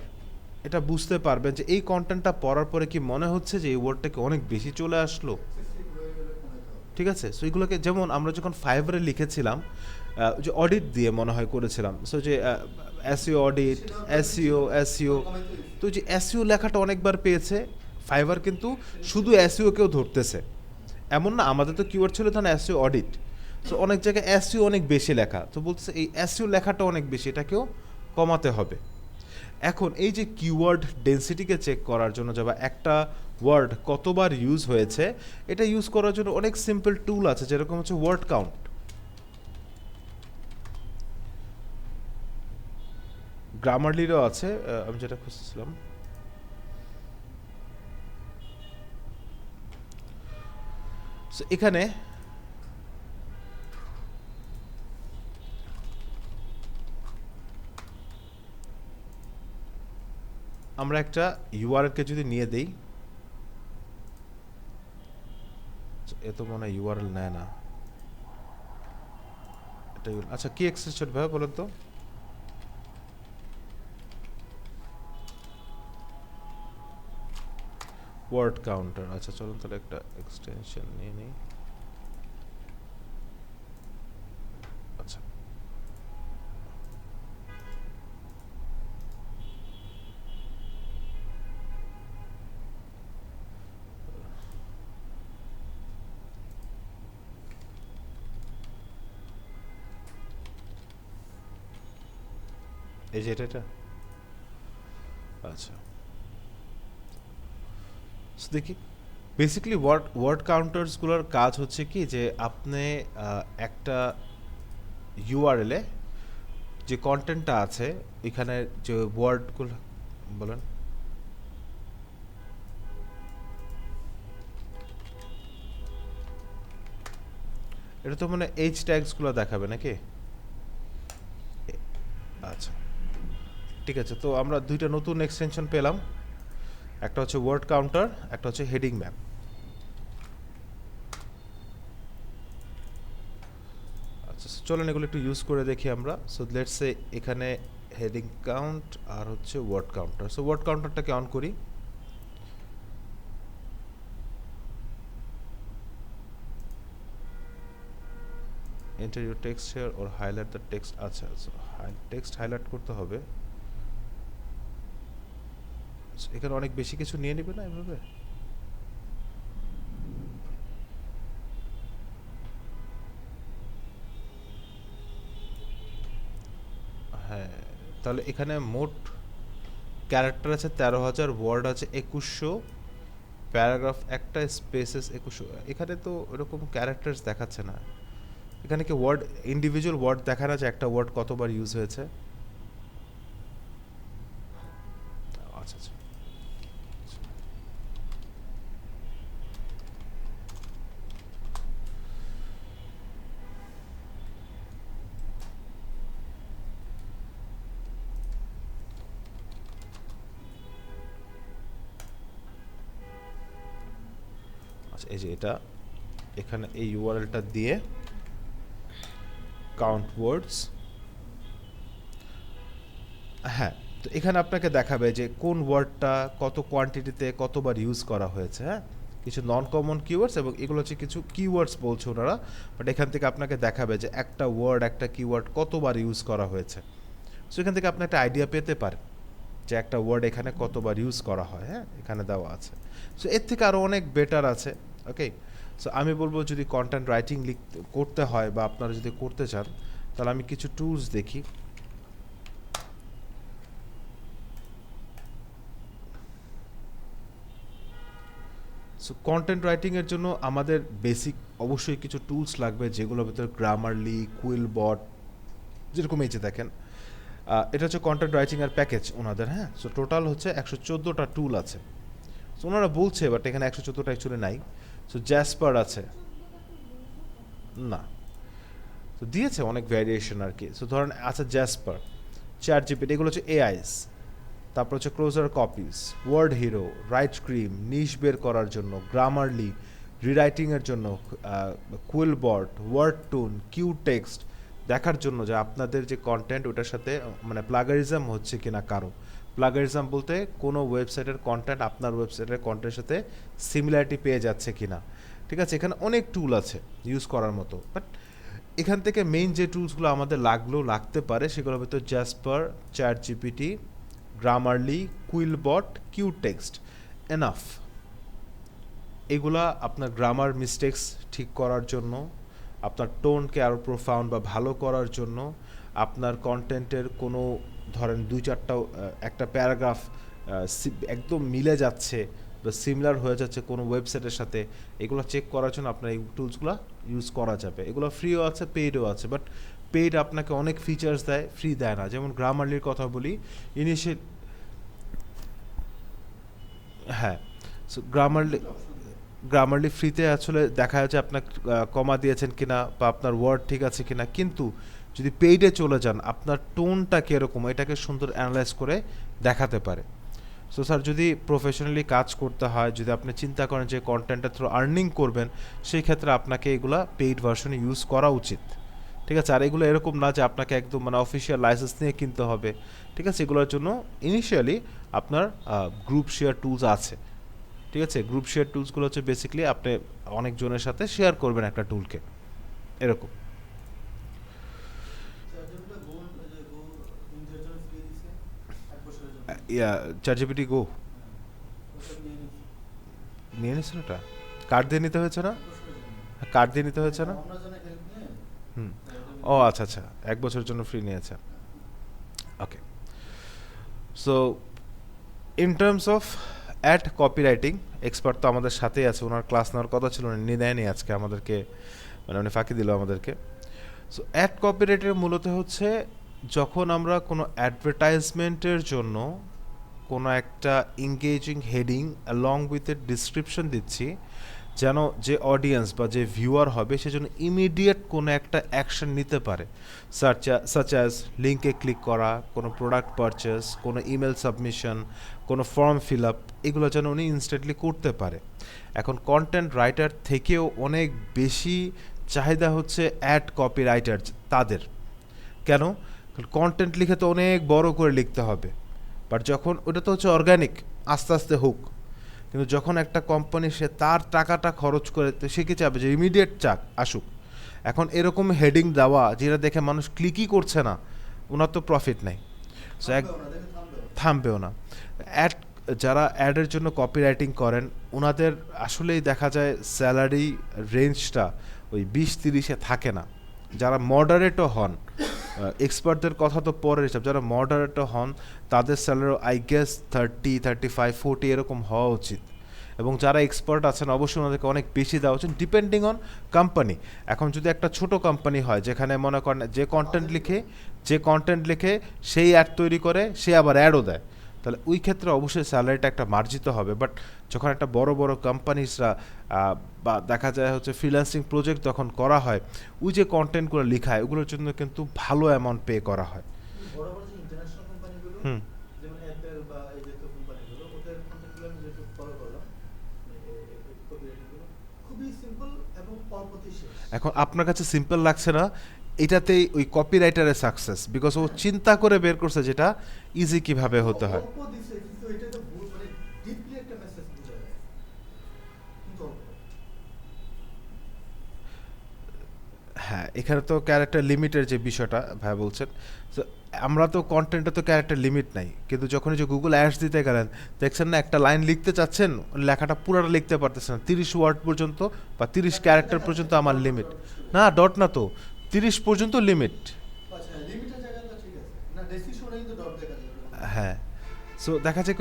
এটা বুঝতে পারবেন যে এই কন্টেন্টটা পড়ার পরে কি মনে হচ্ছে যে এই ওয়ার্ডটাকে অনেক বেশি চলে আসলো। ঠিক আছে, সো এগুলোকে যেমন আমরা যখন ফাইবারে লিখেছিলাম, যে অডিট দিয়ে মনে হয় করেছিলাম, সো যে এসইও অডিট, এসইও, তো যে এসইও লেখাটা অনেকবার পেয়েছে ফাইবার, কিন্তু শুধু এসইওকেও ধরতেছে এমন না। আমাদের তো কিওয়ার্ড ছিল তখন এসইও অডিট, সো অনেক জায়গায় এসইও অনেক বেশি লেখা, তো বলতেছে এই এসইও লেখাটা অনেক বেশি, এটাকেও কমাতে হবে। এখন এই যে কিওয়ার্ড ডেন্সিটিকে চেক করার জন্য যাবা একটা ওয়ার্ড কতবার ইউজ হয়েছে, এটা ইউজ করার জন্য অনেক সিম্পল টুল আছে, যেরকম হচ্ছে ওয়ার্ড কাউন্ট। গ্রামারলিরও আছে, আমি যেটা খুঁজছিলাম। এখানে আমরা একটা ইউআরএলকে যদি নিয়ে দেই, এ তো মনে হয় ইউআরএল নেয় না, এটা আচ্ছা কি এক্সটেনশন ভাই বলেন তো? Word counter. আচ্ছা চলুন তাহলে একটা এক্সটেনশন নিয়ে নিই। আচ্ছা, এই যে এটা আচ্ছা দেখি, বেসিক্যালি ওয়ার্ড কাউন্টার্সগুলোর কাজ হচ্ছে কি, যে আপনি একটা ইউআরএলে যে কন্টেন্টটা আছে এখানে যে ওয়ার্ডগুলো বলেন, এটা তো মানে এইচ ট্যাগসগুলো দেখাবে নাকি? আচ্ছা ঠিক আছে, তো আমরা দুইটা নতুন এক্সটেনশন পেলাম, একটা হচ্ছে ওয়ার্ড কাউন্টার, একটা হচ্ছে হেডিং ম্যাপ। আচ্ছা চলেন এগুলো একটু ইউজ করে দেখি আমরা। সো লেটস সে এখানে হেডিং কাউন্ট আর হচ্ছে ওয়ার্ড কাউন্টার। সো ওয়ার্ড কাউন্টারটাকে অন করি। enter your text here or highlight the text। আচ্ছা টেক্সট হাইলাইট করতে হবে, এখানে অনেক বেশি কিছু নিয়ে নেবে না এভাবে। তাহলে এখানে মোট ক্যারেক্টার আছে ১৩,০০০, ওয়ার্ড আছে ২১০০, প্যারাগ্রাফ একটা, স্পেসেস ২১০০। এখানে তো এরকম ক্যারেক্টার্স দেখাচ্ছে না। এখানে কি ওয়ার্ড, ইন্ডিভিজুয়াল ওয়ার্ড দেখা না যে একটা ওয়ার্ড কতবার ইউজ হয়েছে? আচ্ছা আচ্ছা, আচ্ছা এই যে এটা, এখানে এই ইউআরএলটা দিয়ে কাউন্ট ওয়ার্ডস, হ্যাঁ, তো এখানে আপনাকে দেখাবে যে কোন ওয়ার্ডটা কত কোয়ান্টিটিতে কতবার ইউজ করা হয়েছে। হ্যাঁ, কিছু নন কমন কিওয়ার্ডস এবং এগুলো হচ্ছে কিছু কিওয়ার্ডস বলছে ওনারা, বাট এখান থেকে আপনাকে দেখাবে যে একটা ওয়ার্ড, একটা কিওয়ার্ড কতবার ইউজ করা হয়েছে। সো এখান থেকে আপনি একটা আইডিয়া পেতে পারেন যে একটা ওয়ার্ড এখানে কতবার ইউজ করা হয়। হ্যাঁ, এখানে দেওয়া আছে। সো এর থেকে আরও অনেক বেটার আছে। ওকে, সো আমি বলবো যদি কন্টেন্ট রাইটিং করতে হয় বা আপনারা যদি করতে চান, তাহলে আমি কিছু টুলস দেখি। সো কন্টেন্ট রাইটিংয়ের জন্য আমাদের বেসিক অবশ্যই কিছু টুলস লাগবে, যেগুলোর ভিতরে গ্রামারলি, কুইলবট, যেরকম এই যে দেখেন, এটা হচ্ছে কন্টেন্ট রাইটিংয়ের প্যাকেজ ওনাদের। হ্যাঁ, সো টোটাল হচ্ছে ১১৪টা টুল আছে। সো ওনারা বলছে, বাট এখানে ১১৪টা অ্যাকচুয়ালি নাই। সো জ্যাসপার আছে না, তো দিয়েছে অনেক ভ্যারিয়েশন আর কি। সো ধরেন আচ্ছা, জ্যাসপার, চ্যাট জিপিটি, এগুলো হচ্ছে এআইস। তারপর হচ্ছে closer copies, Word Hero, Write Cream, niche বের করার জন্য, গ্রামারলি, রিরাইটিংয়ের জন্য, QuillBot, Wordtune, Q text দেখার জন্য যে আপনাদের যে কন্টেন্ট ওটার সাথে মানে প্লাগারিজম হচ্ছে কিনা কারো। প্লাগারিজম বলতে কোনো ওয়েবসাইটের কন্টেন্ট আপনার ওয়েবসাইটের কন্টেন্টের সাথে সিমিলারিটি পেয়ে যাচ্ছে কিনা। ঠিক আছে, এখানে অনেক টুল আছে ইউজ করার মতো, বাট এখান থেকে মেইন যে টুলসগুলো আমাদের লাগতে পারে সেগুলোর ভিতর Jasper, Chat GPT, Grammarly, QuillBot, Q text, enough. এগুলা আপনার গ্রামার মিস্টেক্স ঠিক করার জন্য, আপনার টোনকে আরও প্রোফাউন্ড বা ভালো করার জন্য, আপনার কন্টেন্টের কোনো ধরেন ২-৪টা একটা প্যারাগ্রাফ একদম মিলে যাচ্ছে বা সিমিলার হয়ে যাচ্ছে কোনো ওয়েবসাইটের সাথে, এগুলো চেক করার জন্য আপনার এই টুলসগুলো ইউজ করা যাবে। এগুলো ফ্রিও আছে, পেইডও আছে, বাট পেইড আপনাকে অনেক ফিচার্স দেয়, ফ্রি দেয় না। যেমন গ্রামারলির কথা বলি, ইনিশিয়াল, হ্যাঁ, সো গ্রামারলি ফ্রিতে আসলে দেখা যাচ্ছে আপনার কমা দিয়েছেন কিনা বা আপনার ওয়ার্ড ঠিক আছে কিনা, কিন্তু যদি পেইডে চলে যান আপনার টোনটা কীরকম এটাকে সুন্দর অ্যানালাইজ করে দেখাতে পারে। সো স্যার, যদি প্রফেশনালি কাজ করতে হয়, যদি আপনি চিন্তা করেন যে কন্টেন্টের থ্রু আর্নিং করবেন, সেই ক্ষেত্রে আপনাকে এগুলা পেইড ভার্সনে ইউজ করা উচিত। ঠিক আছে, আর এগুলো এরকম না যে আপনাকে একদম মানে অফিসিয়াল লাইসেন্স নিয়ে কিনতে হবে। ঠিক আছে, এগুলোর জন্য ইনিশিয়ালি আপনার গ্রুপ শেয়ার টুলস আছে। ঠিক আছে, গ্রুপ শেয়ার টুলসগুলো হচ্ছে বেসিক্যালি আপনি অনেকজনের সাথে শেয়ার করবেন একটা টুলকে, এরকম। চ্যাটজিপিটি গো নিয়ে নিচ্ছেন, ওটা কার্ড দিয়ে নিতে হয়েছে না? কার্ড দিয়ে নিতে হয়েছে না? হুম, ও আচ্ছা আচ্ছা, ১ বছরের জন্য ফ্রি নিয়েছে। Okay, so in terms of ad copywriting, expert তো আমাদের সাথেই আছে, ওনার ক্লাস নেওয়ার কথা ছিল, নিয়ে নেয়নি আজকে আমাদেরকে, মানে উনি ফাঁকি দিল আমাদেরকে। সো অ্যাড কপিরাইটের মূলত হচ্ছে যখন আমরা কোনো অ্যাডভার্টাইজমেন্টের জন্য কোনো একটা engaging heading along with a description দিচ্ছি, যেন যে অডিয়েন্স বা যে ভিউয়ার হবে সে যেন ইমিডিয়েট কোনো একটা অ্যাকশন নিতে পারে, সাচ অ্যাজ লিঙ্কে ক্লিক করা, কোনো প্রোডাক্ট পারচেস, কোনো ইমেল সাবমিশন, কোনো ফর্ম ফিল আপ, এগুলো যেন উনি ইনস্ট্যান্টলি করতে পারে। এখন কন্টেন্ট রাইটার থেকেও অনেক বেশি চাহিদা হচ্ছে অ্যাড কপি রাইটার তাদের। কেন? কন্টেন্ট লিখে তো অনেক বড় করে লিখতে হবে, বাট যখন ওটা তো হচ্ছে অর্গানিক, আস্তে আস্তে হোক, কিন্তু যখন একটা কোম্পানি সে তার টাকাটা খরচ করে, তো সে কি চাবে যে ইমিডিয়েট চাক আসুক। এখন এরকম হেডিং দেওয়া যেটা দেখে মানুষ ক্লিকই করছে না, ওনার তো প্রফিট নেই, সো থামবেও না। অ্যাড, যারা অ্যাডের জন্য কপিরাইটিং করেন ওনাদের আসলেই দেখা যায় স্যালারি রেঞ্জটা ওই ২০-৩০-এ থাকে না। যারা মডারেটও হন এক্সপার্টদের কথা তো পরের হিসাব, যারা মডারেটর হন তাদের স্যালারি আই গেস 30, 35, 40 এরকম হওয়া উচিত, এবং যারা এক্সপার্ট আছেন অবশ্যই ওনাদেরকে অনেক বেশি দেওয়া উচিত ডিপেন্ডিং অন কোম্পানি। এখন যদি একটা ছোট কোম্পানি হয় যেখানে মনে করেন যে কন্টেন্ট লিখে সেই অ্যাড তৈরি করে, সে আবার অ্যাডও দেয়, তাহলে ওই ক্ষেত্রে অবশ্যই স্যালারিটা একটা মার্জিত হবে। বাট যখন একটা বড় বড় কোম্পানিসরা বা দেখা যায় হচ্ছে ফ্রিল্যান্সিং প্রজেক্ট যখন করা হয়, ওই যে কন্টেন্টগুলো লেখায় ওগুলোর জন্য কিন্তু ভালো অ্যামাউন্ট পে করা হয়। বড় বড় যে ইন্টারন্যাশনাল কোম্পানিগুলো, হুম যেমন অ্যাপল বা এই জাতীয় কোম্পানিগুলো, ওদের কন্টেন্টগুলো আমি যেটুকু ফলো করলাম, কপিরাইটিংগুলো খুবই সিম্পল এবং অল্পতেই শেষ। এখন আপনার কাছে সিম্পল লাগছে না, এটাতেই ওই কপিরাইটারের সাকসেস, বিকজ ও চিন্তা করে বের করছে যেটা ইজি কিভাবে হতে হয়। অল্প দিছে কিন্তু এটাতে মানে ডিপলি একটা মেসেজ বোঝা যায়, কিন্তু অল্প। হ্যাঁ, এখানে তো ক্যারেক্টার লিমিটের যে বিষয়টা ভাই বলছেন, তো আমরা তো কন্টেন্টে তো ক্যারেক্টার লিমিট নাই, কিন্তু যখন যে গুগল অ্যাডস দিতে গেলেন দেখছেন না, একটা লাইন লিখতে চাচ্ছেন, লেখাটা পুরোটা লিখতে পারতেছেন না, 30 ওয়ার্ড পর্যন্ত বা 30 ক্যারেক্টার পর্যন্ত আমার লিমিট। না, ডট না তো, 30 পর্যন্ত লিমিট। আচ্ছা, লিমিটের জায়গায় তো ঠিক আছে, না ডেসিশনে কিন্তু ডট দেখা যাবে। হ্যাঁ, সো দেখা যায়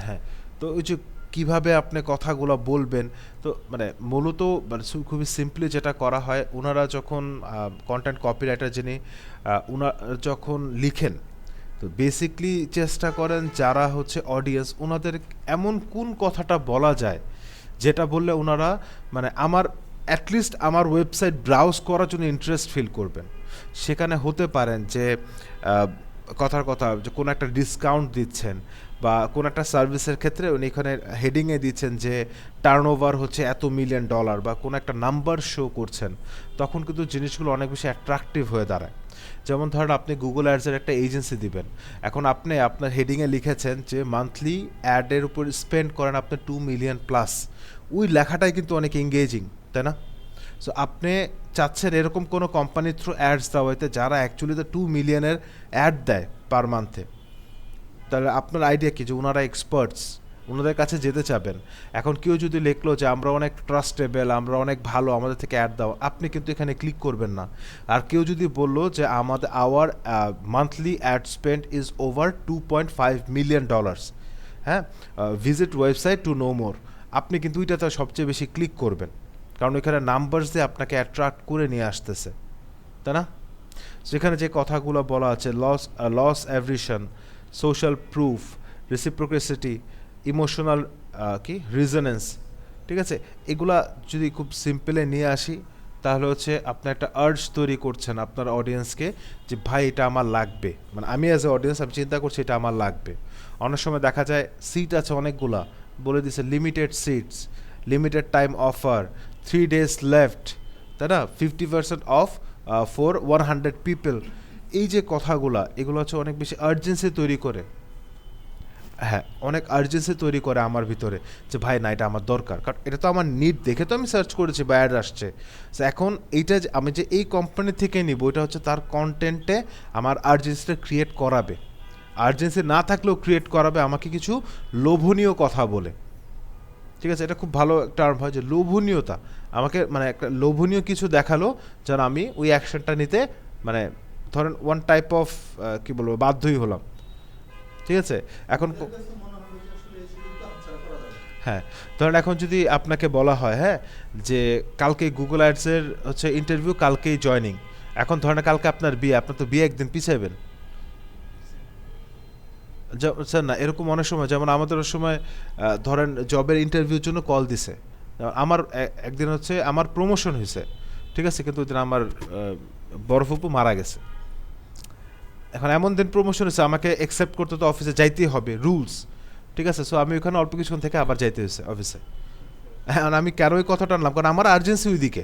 হ্যাঁ, তো ওই যে কিভাবে আপনি কথাগুলো বলবেন, তো মানে মূলত মানে খুবই সিম্পলি যেটা করা হয়, ওনারা যখন কন্টেন্ট কপিরাইটার যিনি ওনারা যখন লিখেন, তো বেসিকলি চেষ্টা করেন যারা হচ্ছে অডিয়েন্স, ওনাদের এমন কোন কথাটা বলা যায় যেটা বললে ওনারা মানে আমার অ্যাটলিস্ট আমার ওয়েবসাইট ব্রাউজ করার জন্য ইন্টারেস্ট ফিল করবেন। সেখানে হতে পারেন যে কথার কথা যে কোনো একটা ডিসকাউন্ট দিচ্ছেন, বা কোনো একটা সার্ভিসের ক্ষেত্রে উনি এখানে হেডিংয়ে দিচ্ছেন যে টার্নওভার হচ্ছে $1 মিলিয়ন, বা কোনো একটা নাম্বার শো করছেন, তখন কিন্তু জিনিসগুলো অনেক বেশি অ্যাট্রাকটিভ হয়ে দাঁড়ায়। যেমন ধরেন আপনি গুগল অ্যাডসের একটা এজেন্সি দিবেন, এখন আপনি আপনার হেডিংয়ে লিখেছেন যে মান্থলি অ্যাডের উপর স্পেন্ড করেন আপনি 2 মিলিয়ন প্লাস, ওই লেখাটাই কিন্তু অনেক এঙ্গেজিং, তাই না? সো আপনি চাচ্ছেন এরকম কোনো কোম্পানির থ্রু অ্যাডস দেওয়াইতে যারা অ্যাকচুয়ালি 2 মিলিয়নের অ্যাড দেয় পার মান্থে, তাহলে আপনার আইডিয়া কি যে ওনারা এক্সপার্টস, ওনাদের কাছে যেতে চাবেন। এখন কেউ যদি লিখলো যে আমরা অনেক ট্রাস্টেবল, আমরা অনেক ভালো, আমাদের থেকে অ্যাড দাও, আপনি কিন্তু এখানে ক্লিক করবেন না। আর কেউ যদি বললো যে আমাদের our monthly ad spend is over $2.5 million, হ্যাঁ, visit website to know more, আপনি কিন্তু ওইটাতে সবচেয়ে বেশি ক্লিক করবেন, কারণ ওইখানে নাম্বারস দিয়ে আপনাকে অ্যাট্রাক্ট করে নিয়ে আসতেছে, তাই না? সেখানে যে কথাগুলো বলা আছে, লস অ্যাভারিশন, সোশ্যাল প্রুফ, রেসিপ্রোকেসিটি, ইমোশনাল রিজনেন্স, ঠিক আছে, এগুলা যদি খুব সিম্পলে নিয়ে আসি, তাহলে হচ্ছে আপনি একটা আর্জ তৈরি করছেন আপনার অডিয়েন্সকে যে ভাই এটা আমার লাগবে, মানে আমি অ্যাজ এ অডিয়েন্স আমি চিন্তা করছি এটা আমার লাগবে। অনেক সময় দেখা যায় সিট আছে অনেকগুলা, বলে দিছে limited seats, limited time offer, 3 days left, তাই না, 50% অফ ফর 100 পিপল। এই যে কথাগুলা, এগুলো হচ্ছে অনেক বেশি আর্জেন্সি তৈরি করে। হ্যাঁ, অনেক আর্জেন্সি তৈরি করে আমার ভিতরে যে ভাই না এটা আমার দরকার, কারণ এটা তো আমার নিড দেখে তো আমি সার্চ করেছি বা অ্যাড আসছে। সো এখন এইটা যে আমি যে এই কোম্পানি থেকে নিব, এটা হচ্ছে তার কন্টেন্টে আমার আর্জেন্সিটা ক্রিয়েট করাবে, আর্জেন্সি না থাকলেও ক্রিয়েট করাবে আমাকে কিছু লোভনীয় কথা বলে, ঠিক আছে, এটা খুব ভালো টার্ম হয় যে লোভনীয়তা, আমাকে মানে একটা লোভনীয় কিছু দেখালো যেন আমি ওই অ্যাকশনটা নিতে মানে ধরেন ওয়ান টাইপ অফ কী বলবো বাধ্যই হলাম, ঠিক আছে। এখন হ্যাঁ, ধরেন এখন যদি আপনাকে বলা হয় হ্যাঁ যে কালকে গুগল অ্যাডসের হচ্ছে ইন্টারভিউ, কালকেই জয়নিং, এখন ধরেন কালকে আপনার বিয়ে, আপনার তো বিয়ে একদিন পিছাবেন স্যার, না এরকম অনেক সময়, যেমন আমাদের সময় ধরেন জবের ইন্টারভিউর জন্য কল দিছে, আমার একদিন হচ্ছে আমার প্রমোশন হয়েছে, ঠিক আছে, কিন্তু ওই দিন আমার বড় ফুপু মারা গেছে। এখন এমন দিন প্রমোশন হয়েছে, আমাকে অ্যাকসেপ্ট করতে তো অফিসে যাইতেই হবে, রুলস, ঠিক আছে। সো আমি ওখানে অল্প কিছুক্ষণ থেকে আবার যাইতে হয়েছে অফিসে। এখন আমি কেন ওই কথাটা আনলাম, কারণ আমার আর্জেন্সি ওইদিকে।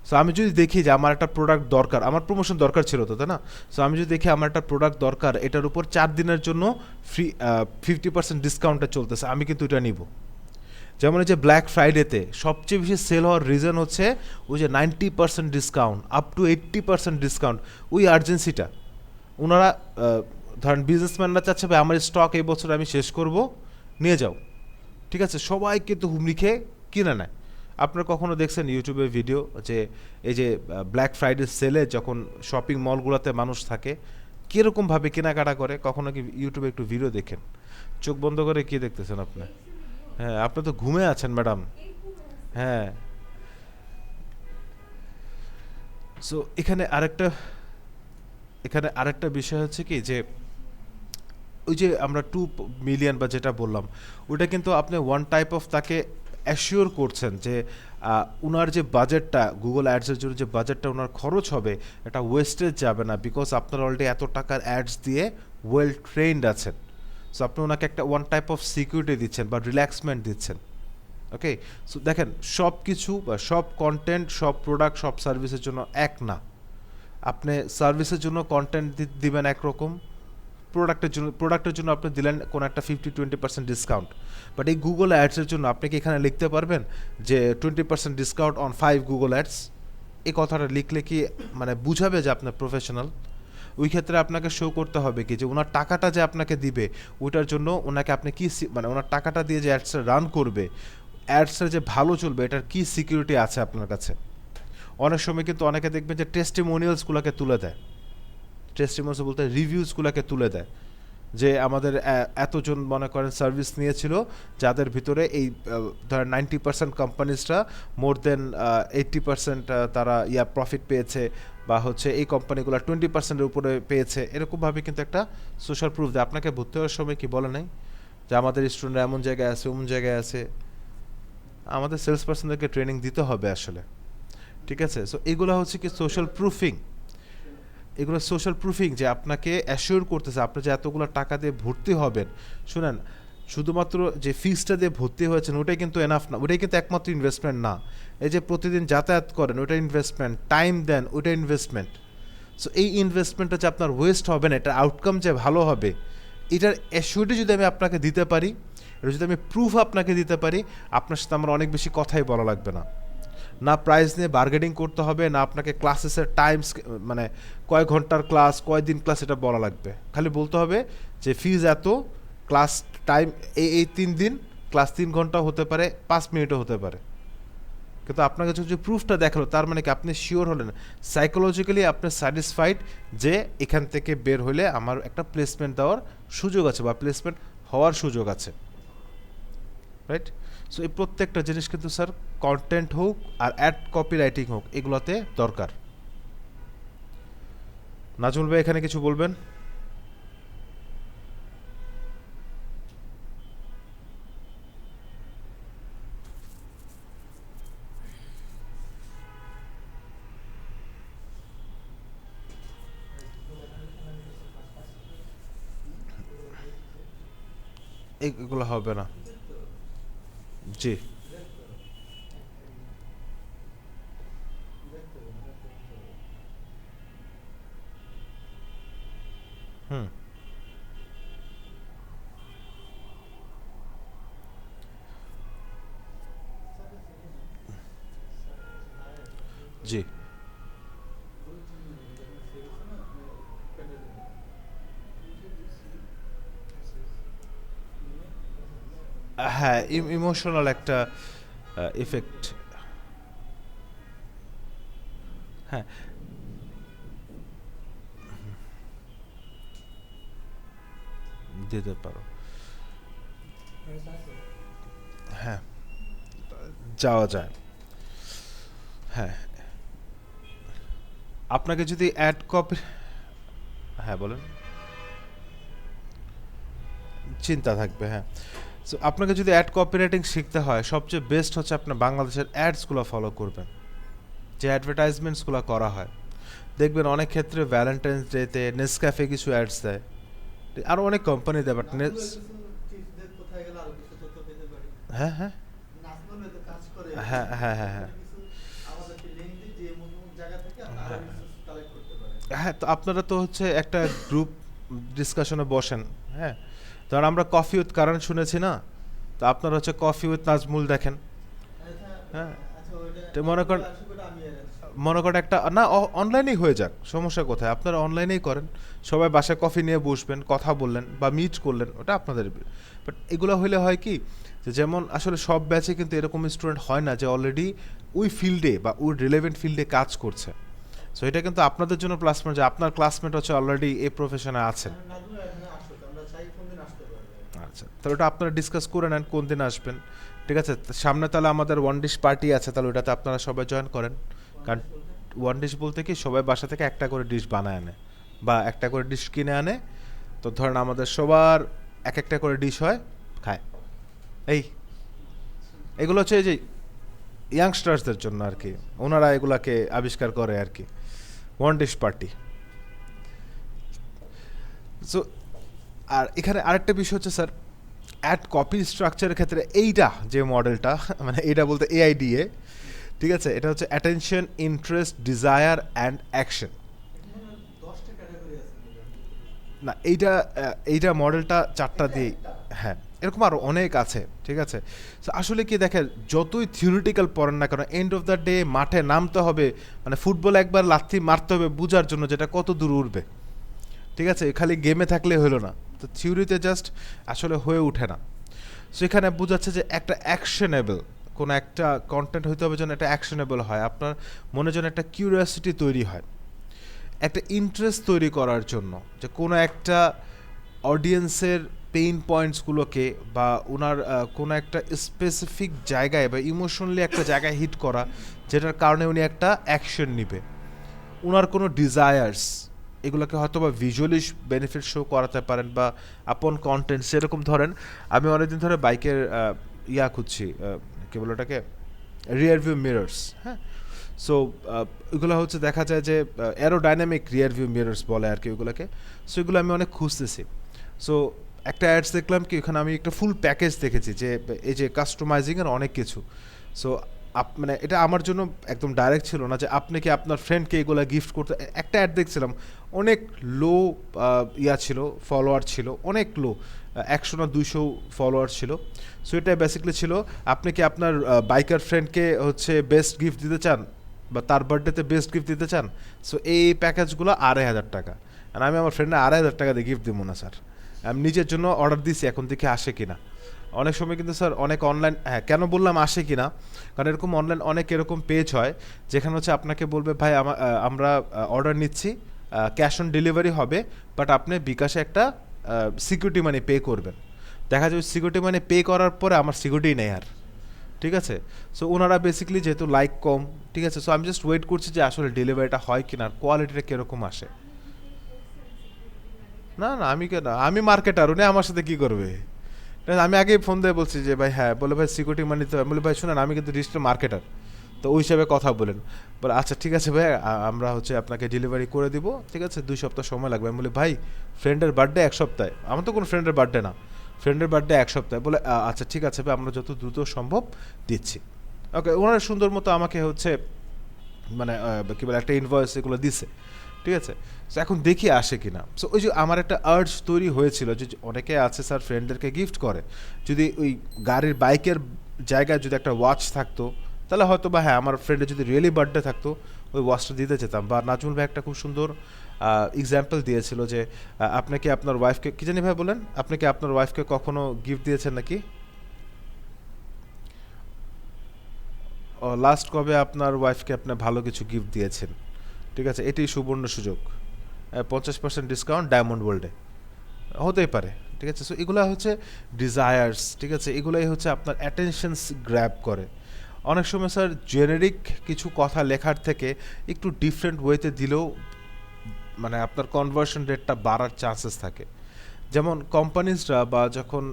সো আমি যদি দেখি যে আমার একটা প্রোডাক্ট দরকার, আমার প্রমোশন দরকার ছিল তো, তাই না? সো আমি যদি দেখি আমার একটা প্রোডাক্ট দরকার, এটার উপর 4 দিনের জন্য ফ্রি 50% ডিসকাউন্টে চলতেছে, আমি কিন্তু এটা নিব। যেমন এই যে ব্ল্যাক ফ্রাইডেতে সবচেয়ে বেশি সেল হওয়ার রিজন হচ্ছে ওই যে 90% ডিসকাউন্ট, আপ টু 80% ডিসকাউন্ট, ওই আর্জেন্সিটা ওনারা ধরেন বিজনেসম্যানরা চাচ্ছে ভাই আমার স্টক এই বছর আমি শেষ করব, নিয়ে যাও, ঠিক আছে, সবাই কিন্তু হুমড়ি খেয়ে কিনে নেয়। আপনারা কখনো দেখছেন ইউটিউবে ভিডিও যে এই যে ব্ল্যাক ফ্রাইডে সেলে যখন শপিং মলগুলোতে মানুষ থাকে কীরকমভাবে কেনাকাটা করে, কখনো কি ইউটিউবে একটু ভিডিও দেখেন? চোখ বন্ধ করে কি দেখতেছেন আপনি? হ্যাঁ, আপনি তো ঘুমে আছেন ম্যাডাম। হ্যাঁ, সো এখানে আরেকটা বিষয় হচ্ছে কি যে ওই যে আমরা 2 মিলিয়ন বা যেটা বললাম ওটা কিন্তু আপনি ওয়ান টাইপ অফ তাকে অ্যাসিওর করছেন যে উনার যে বাজেটটা গুগল অ্যাডসের জন্য যে বাজেটটা ওনার খরচ হবে এটা ওয়েস্টেজ যাবে না, বিকজ আপনার অলরেডি এত টাকার অ্যাডস দিয়ে ওয়েল ট্রেন্ড আছেন। সো আপনি ওনাকে একটা ওয়ান টাইপ অফ সিকিউরিটি দিচ্ছেন বা রিল্যাক্সমেন্ট দিচ্ছেন। ওকে, সো দেখেন সব কিছু বা সব কন্টেন্ট সব প্রোডাক্ট সব সার্ভিসের জন্য এক না। আপনি সার্ভিসের জন্য কন্টেন্ট দিবেন একরকম, প্রোডাক্টের জন্য আপনি দিলেন কোনো একটা 50-20% ডিসকাউন্ট, বাট এই গুগল অ্যাডসের জন্য আপনি কি এখানে লিখতে পারবেন যে 20% ডিসকাউন্ট অন 5 গুগল অ্যাডস? এই কথাটা লিখলে কি মানে বুঝাবে যে আপনার প্রফেশনাল? ওই ক্ষেত্রে আপনাকে শো করতে হবে কি যে ওনার টাকাটা যে আপনাকে দিবে ওইটার জন্য ওনাকে আপনি কি মানে ওনার টাকাটা দিয়ে যে অ্যাডসটা রান করবে, অ্যাডসটা যে ভালো চলবে এটার কি সিকিউরিটি আছে আপনার কাছে। অনেক সময় কিন্তু অনেকে দেখবেন যে টেস্টিমোনিয়ালসগুলোকে তুলে দেয়, টেস্টিমোনিয়ালস বলতে রিভিউসগুলোকে তুলে দেয় যে আমাদের এতজন মনে করেন সার্ভিস নিয়েছিল যাদের ভিতরে এই ধরেন 90% কোম্পানিজরা মোর দেন 80% তারা প্রফিট পেয়েছে, বা হচ্ছে এই কোম্পানিগুলো 20%-এর উপরে পেয়েছে, এরকমভাবে কিন্তু একটা সোশ্যাল প্রুফ দেয়। আপনাকে ভর্তি হওয়ার সময় কি বলে নাই যে আমাদের স্টুডেন্টরা এমন জায়গায় আছে অমন জায়গায় আছে? আমাদের সেলস পার্সনদেরকে ট্রেনিং দিতে হবে আসলে, ঠিক আছে? সো এগুলো হচ্ছে কি সোশ্যাল প্রুফিং, এগুলো সোশ্যাল প্রুফিং যে আপনাকে অ্যাসিওর করতেছে আপনি যে এতগুলো টাকা দিয়ে ভর্তি হবেন। শুনেন, শুধুমাত্র যে ফিসটা দিয়ে ভর্তি হয়েছেন ওটাই কিন্তু এনাফ না, ওটাই কিন্তু একমাত্র ইনভেস্টমেন্ট না। এই যে প্রতিদিন যাতায়াত করেন ওটা ইনভেস্টমেন্ট, টাইম দেন ওটা ইনভেস্টমেন্ট। সো এই ইনভেস্টমেন্টটা যে আপনার ওয়েস্ট হবে না, এটার আউটকাম যে ভালো হবে, এটার অ্যাসিওরিটি যদি আমি আপনাকে দিতে পারি, এটা যদি আমি প্রুফ আপনাকে দিতে পারি, আপনার সাথে আমার অনেক বেশি কথাই বলা লাগবে না। না প্রাইস নিয়ে বার্গেনিং করতে হবে, না আপনাকে ক্লাসেসের টাইম মানে কয় ঘন্টার ক্লাস কয় দিন ক্লাস এটা বলা লাগবে। খালি বলতে হবে যে ফিজ এত, ক্লাস টাইম এই 3 দিন, ক্লাস 3 ঘন্টা হতে পারে, 5 মিনিটও হতে পারে। কিন্তু আপনাকে যে প্রুফটা দেখালো তার মানে কি আপনি শিওর হলেন, সাইকোলজিক্যালি আপনি স্যাটিসফাইড যে এখান থেকে বের হলে আমার একটা প্লেসমেন্ট দেওয়ার সুযোগ আছে বা প্লেসমেন্ট হওয়ার সুযোগ আছে, রাইট? সো এই প্রত্যেকটা জিনিস কিন্তু স্যার কন্টেন্ট হোক আর অ্যাড কপি রাইটিং হোক এগুলোতে দরকার। নাজমুল ভাই এখানে কিছু বলবেন? এগুলো হবে না। জি, হুম, জি, হ্যাঁ, ইমোশনাল একটা ইফেক্ট। হ্যাঁ, দিতে পারো। হ্যাঁ, যাওয়া যায়। হ্যাঁ, আপনাকে যদি অ্যাড কপি, হ্যাঁ বলেন, চিন্তা থাকবে। হ্যাঁ, সো আপনাকে যদি অ্যাড কপিরাইটিং শিখতে হয় সবচেয়ে বেস্ট হচ্ছে আপনার বাংলাদেশের অ্যাডসগুলো ফলো করবেন, যে অ্যাডভার্টাইজমেন্টসগুলো করা হয়। দেখবেন অনেক ক্ষেত্রে ভ্যালেন্টাইন্স ডেতে নেসক্যাফে কিছু অ্যাডস দেয়, আরও অনেক কোম্পানি দেয়, বাট হ্যাঁ হ্যাঁ হ্যাঁ হ্যাঁ হ্যাঁ হ্যাঁ হ্যাঁ, তো আপনারা তো হচ্ছে একটা গ্রুপ ডিসকাশনে বসেন। হ্যাঁ, ধর আমরা কফি উইথ কারণ শুনেছি না, তো আপনারা হচ্ছে কফি উইথ নাজমুল দেখেন। হ্যাঁ, তো মনে করেন একটা না অনলাইনেই হয়ে যাক, সমস্যা কোথায়? আপনারা অনলাইনেই করেন, সবাই বাসায় কফি নিয়ে বসবেন, কথা বললেন বা মিট করলেন, ওটা আপনাদের। বাট এগুলো হইলে হয় কি যে তো যেমন আসলে সব ব্যাচে কিন্তু এরকম স্টুডেন্ট হয় না যে অলরেডি ওই ফিল্ডে বা ওই রিলেভেন্ট ফিল্ডে কাজ করছে। সো এটা কিন্তু আপনাদের জন্য প্লাস পয়েন্ট যে আপনার ক্লাসমেট হচ্ছে অলরেডি এই প্রফেশনে আছেন। আচ্ছা, তাহলে ওটা আপনারা ডিসকাস করে নেন কোন দিন আসবেন, ঠিক আছে? সামনে তাহলে আমাদের ওয়ান ডিশ পার্টি আছে, তাহলে ওটাতে আপনারা সবাই জয়েন করেন। কারণ ওয়ান ডিশ বলতে কি সবাই বাসা থেকে একটা করে ডিশ বানায় আনে বা একটা করে ডিশ কিনে আনে, তো ধরেন আমাদের সবার এক একটা করে ডিশ হয়, খায়। এগুলো হচ্ছে এই যে ইয়াংস্টার্সদের জন্য আর কি, ওনারা এগুলাকে আবিষ্কার করে আর কি, ওয়ান ডিশ পার্টি। সো আর এখানে আরেকটা বিষয় হচ্ছে স্যার, অ্যাড কপি স্ট্রাকচারের ক্ষেত্রে এইটা যে মডেলটা, মানে এইটা বলতে এআইডিএ, ঠিক আছে? এটা হচ্ছে attention, interest, desire and action. না এইটা মডেলটা 4টা দিয়ে, হ্যাঁ এরকম আরও অনেক আছে, ঠিক আছে? সো আসলে কি দেখেন, যতই থিওরিটিক্যাল পড়েন না কেন, এন্ড অফ দ্য ডে মাঠে নামতে হবে, মানে ফুটবল একবার লাথি মারতে হবে বোঝার জন্য যেটা কত দূর উঠবে, ঠিক আছে? খালি গেমে থাকলে হলো না, তো থিওরিতে জাস্ট আসলে হয়ে ওঠে না। সো এখানে বোঝাচ্ছে যে একটা অ্যাকশনেবল কোনো একটা কন্টেন্ট হইতে হবে যেন একটা অ্যাকশনেবল হয়, আপনার মনে যেন একটা কিউরিয়াসিটি তৈরি হয়, একটা ইন্টারেস্ট তৈরি করার জন্য, যে কোনো একটা অডিয়েন্সের পেইন পয়েন্টসগুলোকে বা ওনার কোনো একটা স্পেসিফিক জায়গায় বা ইমোশনালি একটা জায়গায় হিট করা, যেটার কারণে উনি একটা অ্যাকশন নিবে। ওনার কোনো ডিজায়ার্স, এগুলোকে হয়তো বা ভিজুয়ালি বেনিফিট শো করাতে পারেন বা আপন কন্টেন্ট। সেরকম ধরেন আমি অনেকদিন ধরে বাইকের খুঁজছি, কী বলে ওটাকে, রিয়ার ভিউ মিরর্স, হ্যাঁ। সো ওইগুলো হচ্ছে দেখা যায় যে অ্যারোডাইনামিক রিয়ার ভিউ মিরর্স বলে আর কি ওইগুলোকে। সো এগুলো আমি অনেক খুঁজতেছি। সো একটা অ্যাডস দেখলাম কি, ওখানে আমি একটা ফুল প্যাকেজ দেখেছি যে এই যে কাস্টমাইজিংয়ের অনেক কিছু। সো মানে এটা আমার জন্য একদম ডাইরেক্ট ছিল না যে আপনি কি আপনার ফ্রেন্ডকে এগুলো গিফট করতে। একটা অ্যাড দেখছিলাম, অনেক লো ছিল, ফলোয়ার ছিল অনেক লো, 100 না 200 ফলোয়ার ছিল। সো এটা বেসিক্যালি ছিল, আপনি কি আপনার বাইকার ফ্রেন্ডকে হচ্ছে বেস্ট গিফট দিতে চান বা তার বার্থডেতে বেস্ট গিফট দিতে চান। সো এই প্যাকেজগুলো 2500 টাকা। আর আমি আমার ফ্রেন্ডে 2500 টাকা দিয়ে গিফট দিব না স্যার, আমি নিজের জন্য অর্ডার দিছি, এখন দেখি আসে কিনা। অনেক সময় কিন্তু স্যার অনেক অনলাইন, হ্যাঁ কেন বললাম আসে কিনা, কারণ এরকম অনলাইন অনেক এরকম পেজ হয় যেখানে হচ্ছে আপনাকে বলবে ভাই আমরা অর্ডার নিচ্ছি, ক্যাশ অন ডেলিভারি হবে, বাট আপনি বিকাশে একটা সিকিউরিটি মানি পে করবেন। দেখা যায় সিকিউরিটি মানি পে করার পরে আমার সিকিউরিটি নেই আর, ঠিক আছে? সো ওনারা বেসিক্যালি যেহেতু লাইক কম, ঠিক আছে, সো আমি জাস্ট ওয়েট করছি যে আসলে ডেলিভারিটা হয় কিনা, আর কোয়ালিটিটা কীরকম আসে। না না আমি কেন, আমি মার্কেটার, উনি আমার সাথে কী করবে? আমি আগেই ফোন দিয়ে বলছি যে ভাই, হ্যাঁ বলে ভাই সিকিউরিটি মানি তো, বলে ভাই শুনেন আমি কিন্তু ডিজিটাল মার্কেটার, তো ওই হিসাবে কথা বলেন। বলে আচ্ছা ঠিক আছে ভাই, আমরা হচ্ছে আপনাকে ডেলিভারি করে দিব, ঠিক আছে 2 সপ্তাহ সময় লাগবে। আমি বলি ভাই ফ্রেন্ডের বার্থডে 1 সপ্তাহে, আমার তো কোনো ফ্রেন্ডের বার্থডে না, ফ্রেন্ডের বার্থডে 1 সপ্তাহে। বলে আচ্ছা ঠিক আছে ভাই, আমরা যত দ্রুত সম্ভব দিচ্ছি। ওকে, ওনারা সুন্দর মতো আমাকে হচ্ছে মানে কী বলে একটা ইনভয়েস এগুলো দিছে, ঠিক আছে? সো এখন দেখি আসে কিনা। সো ওই যে আমার একটা আর্জ তৈরি হয়েছিল যে অনেকে আছে স্যার ফ্রেন্ডদেরকে গিফট করে, যদি ওই গাড়ির বাইকের জায়গায় যদি একটা ওয়াচ থাকতো, তাহলে হয়তো বা হ্যাঁ আমার ফ্রেন্ডের যদি রিয়েলি বার্থডে থাকতো ওই ওয়াচটা দিতে যেতাম। বা নাজমুল ভাই একটা খুব সুন্দর এক্সাম্পল দিয়েছিল যে আপনি কি আপনার ওয়াইফকে, কী জানি ভাই বলেন, আপনি কি আপনার ওয়াইফকে কখনো গিফট দিয়েছেন নাকি? লাস্ট কবে আপনার ওয়াইফকে আপনি ভালো কিছু গিফট দিয়েছেন? ঠিক আছে, এটাই সুবর্ণ সুযোগ, 50% ডিসকাউন্ট ডায়মন্ড ওয়ার্ল্ডে হতেই পারে, ঠিক আছে? সো এগুলো হচ্ছে ডিজায়ার্স, ঠিক আছে, এগুলোই হচ্ছে আপনার অ্যাটেনশনস গ্র্যাব করে। অনেক সময় স্যার জেনেরিক কিছু কথা লেখার থেকে একটু ডিফারেন্ট ওয়েতে দিলেও মানে আপনার কনভার্সন রেটটা বাড়ার চান্সেস থাকে। যেমন কোম্পানিজরা বা যখন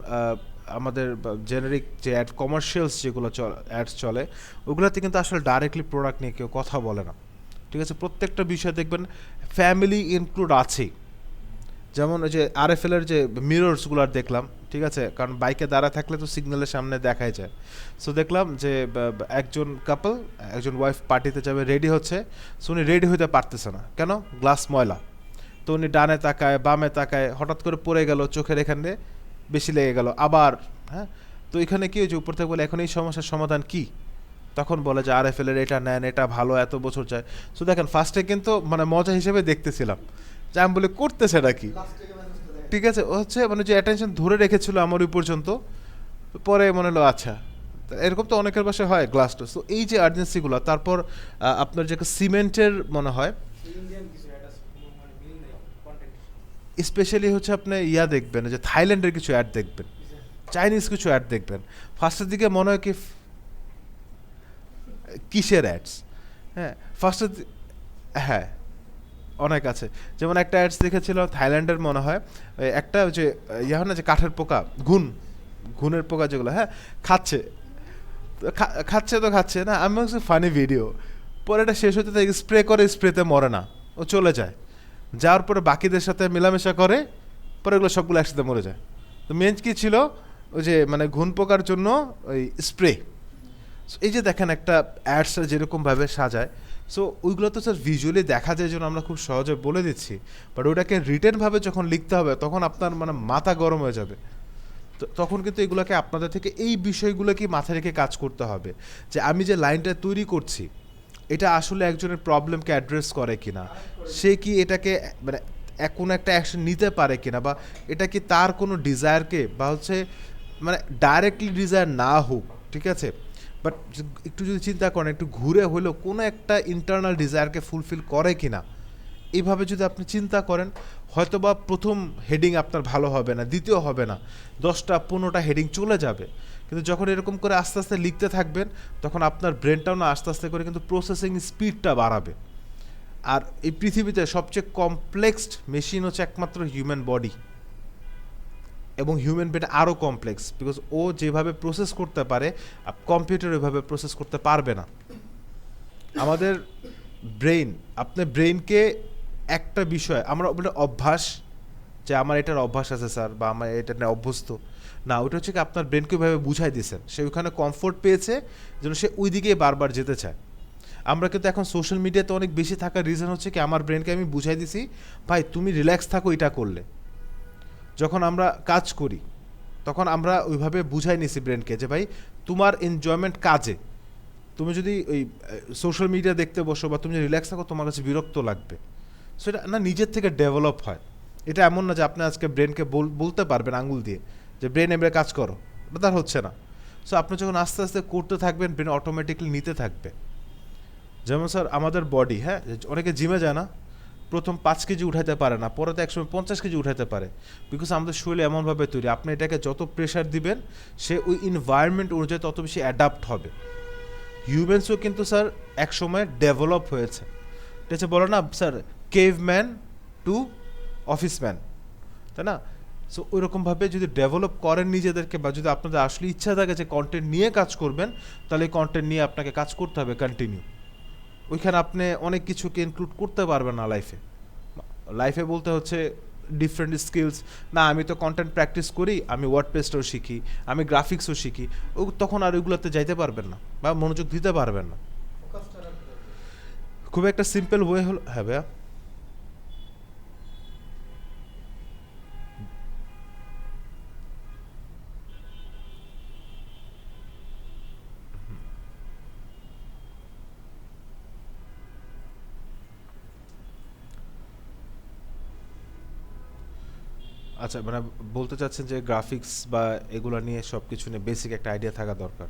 আমাদের জেনারিক যে অ্যাড কমার্শিয়ালস যেগুলো অ্যাডস চলে, ওগুলোতে কিন্তু আসলে ডাইরেক্টলি প্রোডাক্ট নিয়ে কেউ কথা বলে না, ঠিক আছে? প্রত্যেকটা বিষয় দেখবেন ফ্যামিলি ইনক্লুড আছেই। যেমন ওই যে আরএফএলের যে মিররসগুলো দেখলাম, ঠিক আছে, কারণ বাইকে দাঁড়া থাকলে তো সিগন্যালের সামনে দেখাই যায়। সো দেখলাম যে একজন কাপল, একজন ওয়াইফ পার্টিতে যাবে, রেডি হচ্ছে, সো উনি রেডি হতে পারতেছে না, কেন? গ্লাস ময়লা। তো উনি ডানে তাকায় বামে তাকায়, হঠাৎ করে পড়ে গেল, চোখের এখানে বেশি লেগে গেল আবার, হ্যাঁ। তো এখানে কি হয়েছে, উপর থেকে বলে এখন এই সমস্যার সমাধান কি? তখন বলে যে আরএফএলের এটা নেন, এটা ভালো, এত বছর যায়। সো দেখেন ফার্স্টে কিন্তু মানে মজা হিসেবে দেখতেছিলাম যে আমি বলে করতেছে নাকি, ঠিক আছে, ও হচ্ছে মানে যে অ্যাটেনশন ধরে রেখেছিল আমার ওই পর্যন্ত, পরে মনে হলো আচ্ছা, তো এরকম তো অনেকের বাসায় হয় গ্লাস টো। সো এই যে আর্জেন্সিগুলো, তারপর আপনার যে সিমেন্টের মনে হয় স্পেশালি হচ্ছে আপনি ইয়া দেখবেন যে থাইল্যান্ডের কিছু অ্যাড দেখবেন, চাইনিজ কিছু অ্যাড দেখবেন, ফার্স্টের দিকে মনে হয় কি কিসের অ্যাডস, হ্যাঁ ফার্স্টের হ্যাঁ অনেক আছে। যেমন একটা অ্যাডস দেখেছিল থাইল্যান্ডের মনে হয়, একটা যে ইয়া হয় না যে কাঠের পোকা, ঘুনের পোকা যেগুলো, হ্যাঁ খাচ্ছে, খাচ্ছে তো খাচ্ছে না, আমি হচ্ছে ফানি ভিডিও। পরে এটা শেষ হতে থাকে, স্প্রে করে, স্প্রেতে মরে না, ও চলে যায়, যাওয়ার পরে বাকিদের সাথে মেলামেশা করে, পরে এগুলো সবগুলো একসাথে মরে যায়। তো মেন কী ছিল, ওই যে মানে ঘুন পোকার জন্য ওই স্প্রে। এই যে দেখেন একটা অ্যাডসটা যেরকমভাবে সাজায়, সো ওইগুলো তো স্যার ভিজুয়ালি দেখা যায় জন্য আমরা খুব সহজে বলে দিচ্ছি, বাট ওটাকে রিটেনভাবে যখন লিখতে হবে তখন আপনার মানে মাথা গরম হয়ে যাবে। তো তখন কিন্তু এগুলোকে আপনাদের থেকে এই বিষয়গুলোকে মাথায় রেখে কাজ করতে হবে, যে আমি যে লাইনটা তৈরি করছি এটা আসলে একজনের প্রবলেমকে অ্যাড্রেস করে কিনা, সে কি এটাকে মানে কোনো একটা অ্যাকশন নিতে পারে কিনা, বা এটা কি তার কোনো ডিজায়ারকে বা হচ্ছে মানে ডাইরেক্টলি ডিজায়ার না হোক, ঠিক আছে, বাট একটু যদি চিন্তা করেন একটু ঘুরে হলেও কোনো একটা ইন্টারনাল ডিজায়ারকে ফুলফিল করে কিনা, এইভাবে যদি আপনি চিন্তা করেন, হয়তোবা প্রথম হেডিং আপনার ভালো হবে না, দ্বিতীয় হবে না, 10টা 15টা হেডিং চলে যাবে। কিন্তু যখন এরকম করে আস্তে আস্তে লিখতে থাকবেন, তখন আপনার ব্রেনটাও না আস্তে আস্তে করে কিন্তু প্রসেসিং স্পিডটা বাড়াবে। আর এই পৃথিবীতে সবচেয়ে কমপ্লেক্সড মেশিন হচ্ছে একমাত্র হিউম্যান বডি, এবং হিউম্যান ব্রেন আরও কমপ্লেক্স, বিকজ ও যেভাবে প্রসেস করতে পারে কম্পিউটার ওইভাবে প্রসেস করতে পারবে না। আমাদের ব্রেইন, আপনার ব্রেইনকে একটা বিষয় আমরা বলে অভ্যাস, যে আমার এটার অভ্যাস আছে স্যার, বা আমার এটা নিয়ে অভ্যস্ত না, ওটা হচ্ছে কি আপনার ব্রেনকে ওইভাবে বুঝাই দিয়েছেন, সে ওইখানে কমফোর্ট পেয়েছে যেন সে ওই দিকেই বারবার যেতে চায়। আমরা কিন্তু এখন সোশ্যাল মিডিয়াতে অনেক বেশি থাকার রিজন হচ্ছে কি আমার ব্রেনকে আমি বুঝাই দিছি ভাই তুমি রিল্যাক্স থাকো এটা করলে। যখন আমরা কাজ করি তখন আমরা ওইভাবে বুঝাই নিছি ব্রেনকে যে ভাই তোমার এনজয়মেন্ট কাজে, তুমি যদি ওই সোশ্যাল মিডিয়া দেখতে বসো বা তুমি যদি রিল্যাক্স থাকো তোমার কাছে বিরক্ত লাগবে। সো এটা না নিজের থেকে ডেভেলপ হয়, এটা এমন না যে আপনি আজকে ব্রেনকে বলতে পারবেন আঙুল দিয়ে যে ব্রেন এবারে কাজ করো, ওটা তার হচ্ছে না। সো আপনি যখন আস্তে আস্তে করতে থাকবেন ব্রেন অটোমেটিকলি নিতে থাকবে। যেমন স্যার আমাদের বডি, হ্যাঁ অনেকে জিমে যায় না, প্রথম 5 কেজি উঠাইতে পারে না, পরে তো একসময় 50 কেজি উঠাইতে পারে, বিকজ আমাদের শরীর এমনভাবে তৈরি, আপনি এটাকে যত প্রেশার দিবেন সে ওই এনভায়রনমেন্ট অনুযায়ী তত বেশি অ্যাডাপ্ট হবে। হিউম্যানসও কিন্তু স্যার এক সময় ডেভেলপ হয়েছে, ঠিক আছে, বলো না স্যার কেভম্যান টু অফিসম্যান, তাই না? সো ওইরকমভাবে যদি ডেভেলপ করেন নিজেদেরকে, বা যদি আপনাদের আসলে ইচ্ছা থাকে যে কন্টেন্ট নিয়ে কাজ করবেন, তাহলে এই কন্টেন্ট নিয়ে আপনাকে কাজ করতে হবে কন্টিনিউ। ওইখানে আপনি অনেক কিছুকে ইনক্লুড করতে পারবেন না লাইফে। লাইফে বলতে হচ্ছে ডিফারেন্ট স্কিলস, না আমি তো কন্টেন্ট প্র্যাকটিস করি, আমি ওয়ার্ডপ্রেসটাও শিখি, আমি গ্রাফিক্সও শিখি, ও তখন আর ওইগুলোতে যাইতে পারবেন না বা মনোযোগ দিতে পারবেন না। খুব একটা সিম্পল ওয়ে হলো, হ্যাঁ ভাইয়া আচ্ছা, মানে বলতে চাচ্ছেন যে গ্রাফিক্স বা এগুলো নিয়ে সব কিছু নিয়ে বেসিক একটা আইডিয়া থাকা দরকার।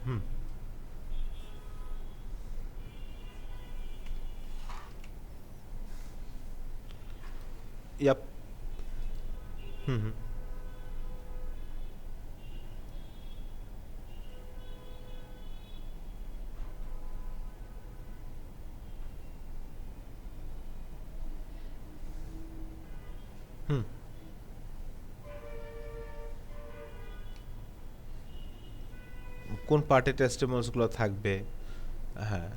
হুম, ইয়াপ, হুম হুম হুম। কোন পার্টে টেস্টিমোনিয়ালসগুলো থাকবে, হ্যাঁ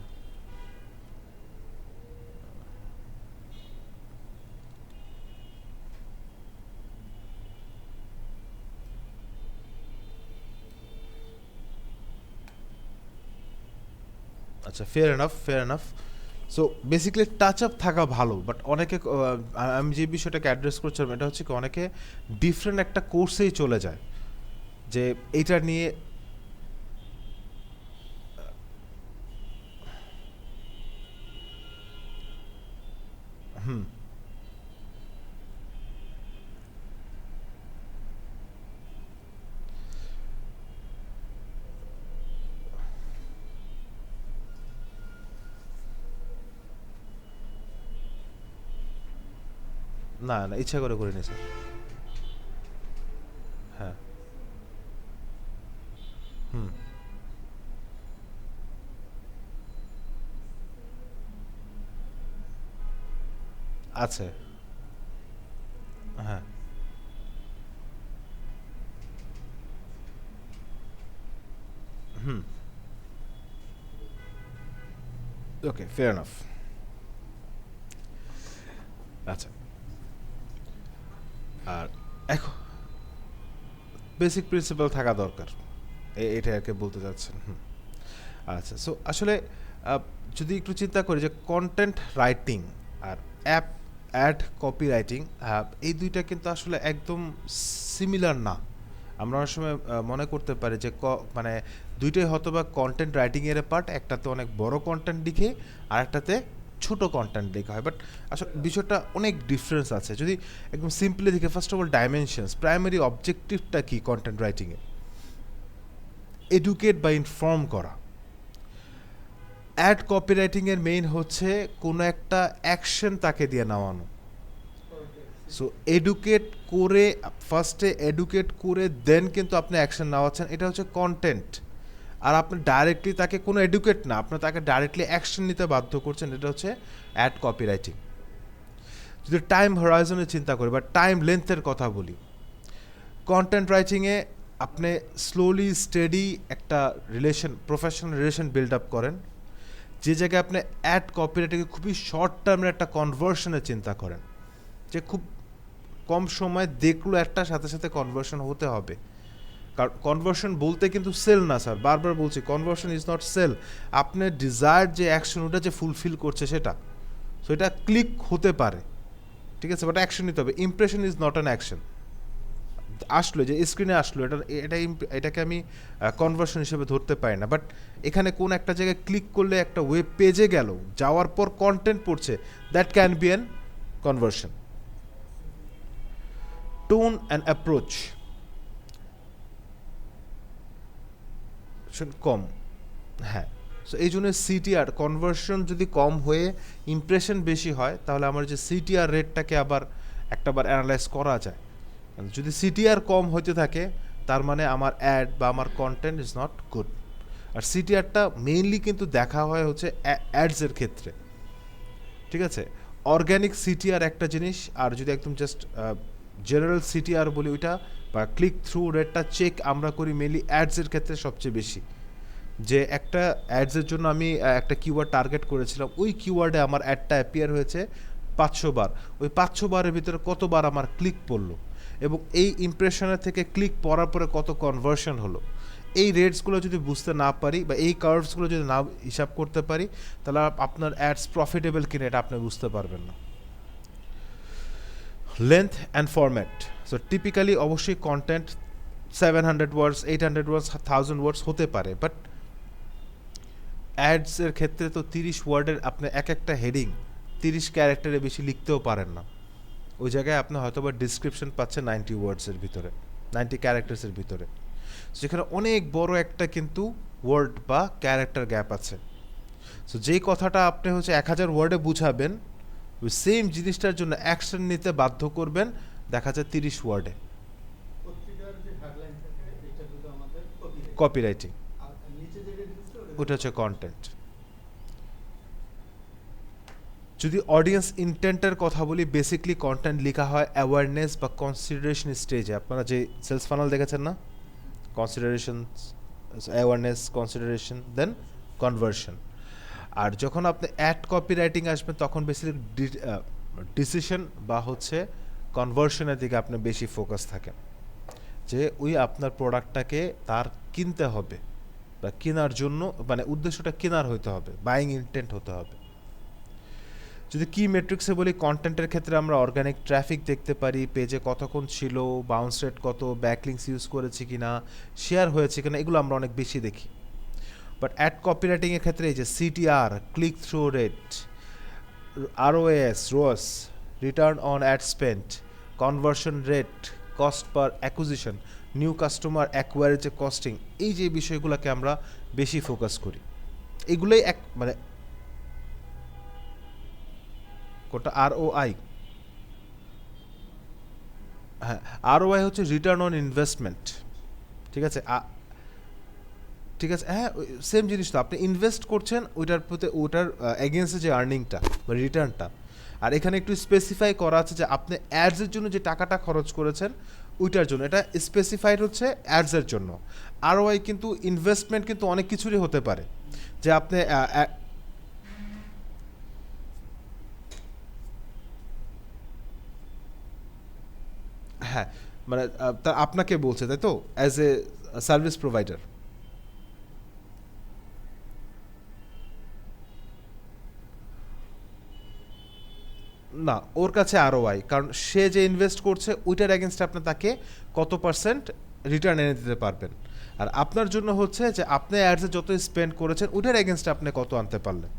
আচ্ছা, fair enough, fair enough. So basically touch up থাকা ভালো, বাট অনেকে আমি যে বিষয়টাকে অ্যাড্রেস করছিলাম এটা হচ্ছে কি অনেকে ডিফারেন্ট একটা কোর্সেই চলে যায়, যে এইটা নিয়ে হুম না না ইচ্ছা করে করিনি স্যার। হ্যাঁ। হুম। আছে। হ্যাঁ। হুম। ওকে, ফেয়ার এনাফ। আচ্ছা, আর এখন বেসিক প্রিন্সিপাল থাকা দরকার, এটা আর কি বলতে চাচ্ছেন। হুম। আচ্ছা, সো আসলে আহ, যদি একটু চিন্তা করি যে কন্টেন্ট রাইটিং আর অ্যাপ অ্যাড কপি রাইটিং, এই দুইটা কিন্তু আসলে একদম সিমিলার না। আমরা অনেক সময় মনে করতে পারি যে মানে দুইটাই হয়তো বা কন্টেন্ট রাইটিংয়ের পার্ট, একটাতে অনেক বড় কন্টেন্ট লিখে আর একটাতে ছোট কন্টেন্ট লেখা হয়, বাট আসলে বিষয়টা অনেক ডিফারেন্স আছে। যদি একদম সিম্পলি দেখে, first of all dimensions, primary অবজেক্টিভটা কি কন্টেন্ট রাইটিংয়ে? এডুকেট বা ইনফর্ম করা। অ্যাড কপিরাইটিংয়ের মেইন হচ্ছে কোনো একটা অ্যাকশন তাকে দিয়ে নেওয়ানো। সো এডুকেট করে, ফার্স্টে এডুকেট করে দেন কিন্তু আপনি অ্যাকশন নেওয়াচ্ছেন, এটা হচ্ছে কন্টেন্ট। আর আপনি ডাইরেক্টলি তাকে কোনো এডুকেট না, আপনি তাকে ডাইরেক্টলি অ্যাকশন নিতে বাধ্য করছেন, এটা হচ্ছে অ্যাড কপিরাইটিং। যদি টাইম হরাইজনে চিন্তা করি বা টাইম লেন্থের কথা বলি, কন্টেন্ট রাইটিংয়ে আপনি স্লোলি স্টেডি একটা relation, professional relation build up করেন, যে জায়গায় আপনি অ্যাড কপিরাইটিংয়ে খুবই শর্ট টার্মের একটা কনভার্সনে চিন্তা করেন, যে খুব কম সময় দেখলো একটা, সাথে সাথে কনভার্সন হতে হবে। কারণ কনভার্সন বলতে কিন্তু সেল না স্যার, বারবার বলছি, কনভার্সন ইজ নট সেল। আপনার ডিজায়ার যে অ্যাকশন, ওটা যে ফুলফিল করছে সেটা, সো এটা ক্লিক হতে পারে, ঠিক আছে, বাট অ্যাকশন নিতে হবে। Impression is not an action. আসলো যে স্ক্রিনে আসলো, এটাকে আমি কনভার্সন হিসেবে ধরতে পারি না, বাট এখানে কোন একটা জায়গায় ক্লিক করলে একটা ওয়েব পেজে গেল, যাওয়ার পর কন্টেন্ট পড়ছে, that can be an conversion. Tone and approach কম, হ্যাঁ। সো এই জন্য সিটিআর কনভার্সন যদি কম হয়ে ইমপ্রেশন বেশি হয়, তাহলে আমার যে সিটিআর রেটটাকে আবার একটাবার অ্যানালাইজ করা যায়। যদি সিটিআর কম হতে থাকে, তার মানে আমার অ্যাড বা আমার কন্টেন্ট ইজ নট গুড। আর সিটিআরটা মেইনলি কিন্তু দেখা হয় হচ্ছে অ্যাডসের ক্ষেত্রে, ঠিক আছে। অর্গ্যানিক সিটিআর একটা জিনিস, আর যদি একদম জাস্ট জেনারেল সিটিআর বলি ওইটা, বা ক্লিক থ্রু রেটটা চেক আমরা করি মেইনলি অ্যাডসের ক্ষেত্রে সবচেয়ে বেশি। যে একটা অ্যাডসের জন্য আমি একটা কিওয়ার্ড টার্গেট করেছিলাম, ওই কিওয়ার্ডে আমার অ্যাডটা অ্যাপিয়ার হয়েছে 500 বার, ওই 500 বারের ভিতরে কতবার আমার ক্লিক পড়লো, এবং এই ইমপ্রেশনের থেকে ক্লিক পড়ার পরে কত কনভার্সন হলো, এই রেটসগুলো যদি বুঝতে না পারি বা এই কার্ভসগুলো যদি না হিসাব করতে পারি, তাহলে আপনার অ্যাডস প্রফিটেবল কিনা এটা আপনি বুঝতে পারবেন না। Length and format, so typically অবশ্যই কন্টেন্ট 700 ওয়ার্ডস, 800 ওয়ার্ডস, 1000 ওয়ার্ডস হতে পারে, বাট অ্যাডসের ক্ষেত্রে তো 30 ওয়ার্ডের আপনি এক একটা হেডিং 30 ক্যারেক্টারে বেশি লিখতেও পারেন না। ওই জায়গায় আপনি হয়তো বা ডিসক্রিপশন পাচ্ছেন 90 ওয়ার্ডসের ভিতরে, 90 ক্যারেক্টার্সের ভিতরে, সেখানে অনেক বড় একটা কিন্তু ওয়ার্ড বা ক্যারেক্টার গ্যাপ আছে। সো যেই কথাটা আপনি হচ্ছে 1000 ওয়ার্ডে বুঝাবেন, ওই সেম জিনিসটার জন্য অ্যাকশন নিতে বাধ্য করবেন দেখা যায় 30 ওয়ার্ডে। কপিরাইটিং, ওটা হচ্ছে কন্টেন্ট। যদি অডিয়েন্স ইন্টেন্টের কথা বলি, বেসিকলি কন্টেন্ট লেখা হয় অ্যাওয়ারনেস বা কনসিডারেশন স্টেজে। আপনারা যে সেলস ফানাল দেখেছেন না, কনসিডারেশন, অ্যাওয়ারনেস, কনসিডারেশন, দেন কনভার্সন। আর যখন আপনি অ্যাড কপি রাইটিং আসবেন, তখন বেসিক্যালি ডিসিশন বা হচ্ছে কনভার্সনের দিকে আপনি বেশি ফোকাস থাকেন, যে ওই আপনার প্রোডাক্টটাকে তার কিনতে হবে বা কেনার জন্য, মানে উদ্দেশ্যটা কেনার হতে হবে, বাইং ইন্টেন্ট হতে হবে। যদি কি মেট্রিক্সে বলি, কন্টেন্টের ক্ষেত্রে আমরা অর্গানিক ট্রাফিক দেখতে পারি, পেজে কতক্ষণ ছিল, বাউন্স রেট কত, ব্যাকলিংস ইউজ করেছি কিনা, শেয়ার হয়েছে কিনা, এগুলো আমরা অনেক বেশি দেখি। বাট অ্যাড কপিরাইটিংয়ের ক্ষেত্রে এই যে CTR, click through rate, ROS, ROAS, return on ad spend, conversion rate, cost per acquisition, new customer অ্যাকোয়ারের যে কস্টিং, এই যে বিষয়গুলোকে আমরা বেশি ফোকাস করি। এগুলোই এক মানে কোনটা ROI, হ্যাঁ, আরওআই হচ্ছে রিটার্ন অন ইনভেস্টমেন্ট। ঠিক আছে, ঠিক আছে, হ্যাঁ, সেম জিনিস তো, আপনি ইনভেস্ট করছেন ওইটার প্রতি, ওটার এগেনস্টে যে আর্নিংটা বা রিটার্নটা। আর এখানে একটু স্পেসিফাই করা আছে যে আপনি অ্যাডসের জন্য যে টাকাটা খরচ করেছেন ওইটার জন্য, এটা স্পেসিফাইড হচ্ছে অ্যাডসের জন্য। আরওআই কিন্তু ইনভেস্টমেন্ট কিন্তু অনেক কিছুরই হতে পারে, যে আপনি হ্যাঁ, মানে তা আপনাকে বলছে তাই তো, অ্যাজ এ সার্ভিস প্রোভাইডার। না, ওর কাছে আরওআই, কারণ সে যে ইনভেস্ট করছে ওইটার এগেনস্টে আপনি তাকে কত পার্সেন্ট রিটার্ন এনে দিতে পারবেন। আর আপনার জন্য হচ্ছে যে আপনি অ্যাডসে যত স্পেন্ড করেছেন ওইটার এগেনস্টে আপনি কত আনতে পারলেন।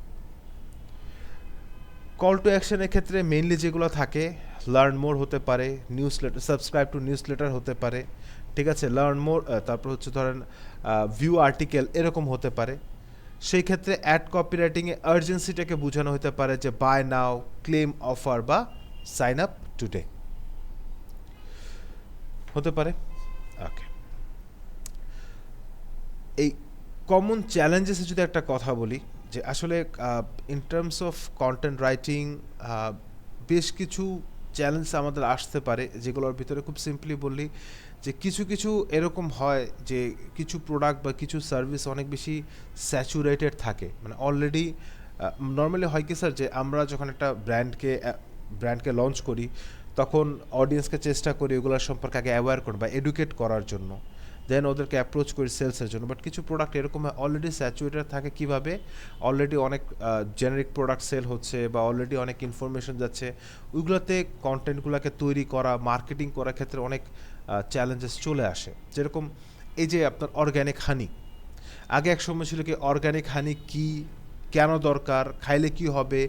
কল টু অ্যাকশনের ক্ষেত্রে মেইনলি যেগুলো থাকে, লার্ন মোর হতে পারে, news letter, subscribe to news letter হতে পারে, ঠিক আছে, লার্ন মোর, তারপর হচ্ছে ধরেন ভিউ আর্টিকেল এরকম হতে পারে। সেই ক্ষেত্রে অ্যাড কপিরাইটিংয়ে আর্জেন্সিটাকে বোঝানো হতে পারে যে বাই নাও, ক্লেম অফার বা সাইন আপ টুডে হতে পারে। ওকে, এই কমন চ্যালেঞ্জেসে যদি একটা কথা বলি, যে আসলে in terms of content writing বেশ কিছু চ্যালেঞ্জ আমাদের আসতে পারে, যেগুলোর ভিতরে খুব সিম্পলি বললি যে কিছু কিছু এরকম হয় যে কিছু প্রোডাক্ট বা কিছু সার্ভিস অনেক বেশি স্যাচুরেটেড থাকে, মানে অলরেডি নর্মালি হয় কি স্যার, যে আমরা যখন একটা ব্র্যান্ডকে লঞ্চ করি তখন অডিয়েন্সকে চেষ্টা করি ওগুলোর সম্পর্কে আগে অ্যাওয়্যার করা বা এডুকেট করার জন্য, দেন ওদেরকে অ্যাপ্রোচ করি সেলসের জন্য। বাট কিছু প্রোডাক্ট এরকম অলরেডি স্যাচুরেটেড থাকে, কিভাবে অলরেডি অনেক জেনারিক প্রোডাক্ট সেল হচ্ছে বা অলরেডি অনেক ইনফরমেশন যাচ্ছে, ওইগুলোতে কন্টেন্টগুলোকে তৈরি করা, মার্কেটিং করার ক্ষেত্রে অনেক চ্যালেঞ্জেস চলে আসে। যেরকম এই যে আপনার অর্গ্যানিক হানি, আগে এক সময় ছিল কি অর্গ্যানিক হানি কি, কেন দরকার, খাইলে কি হবে,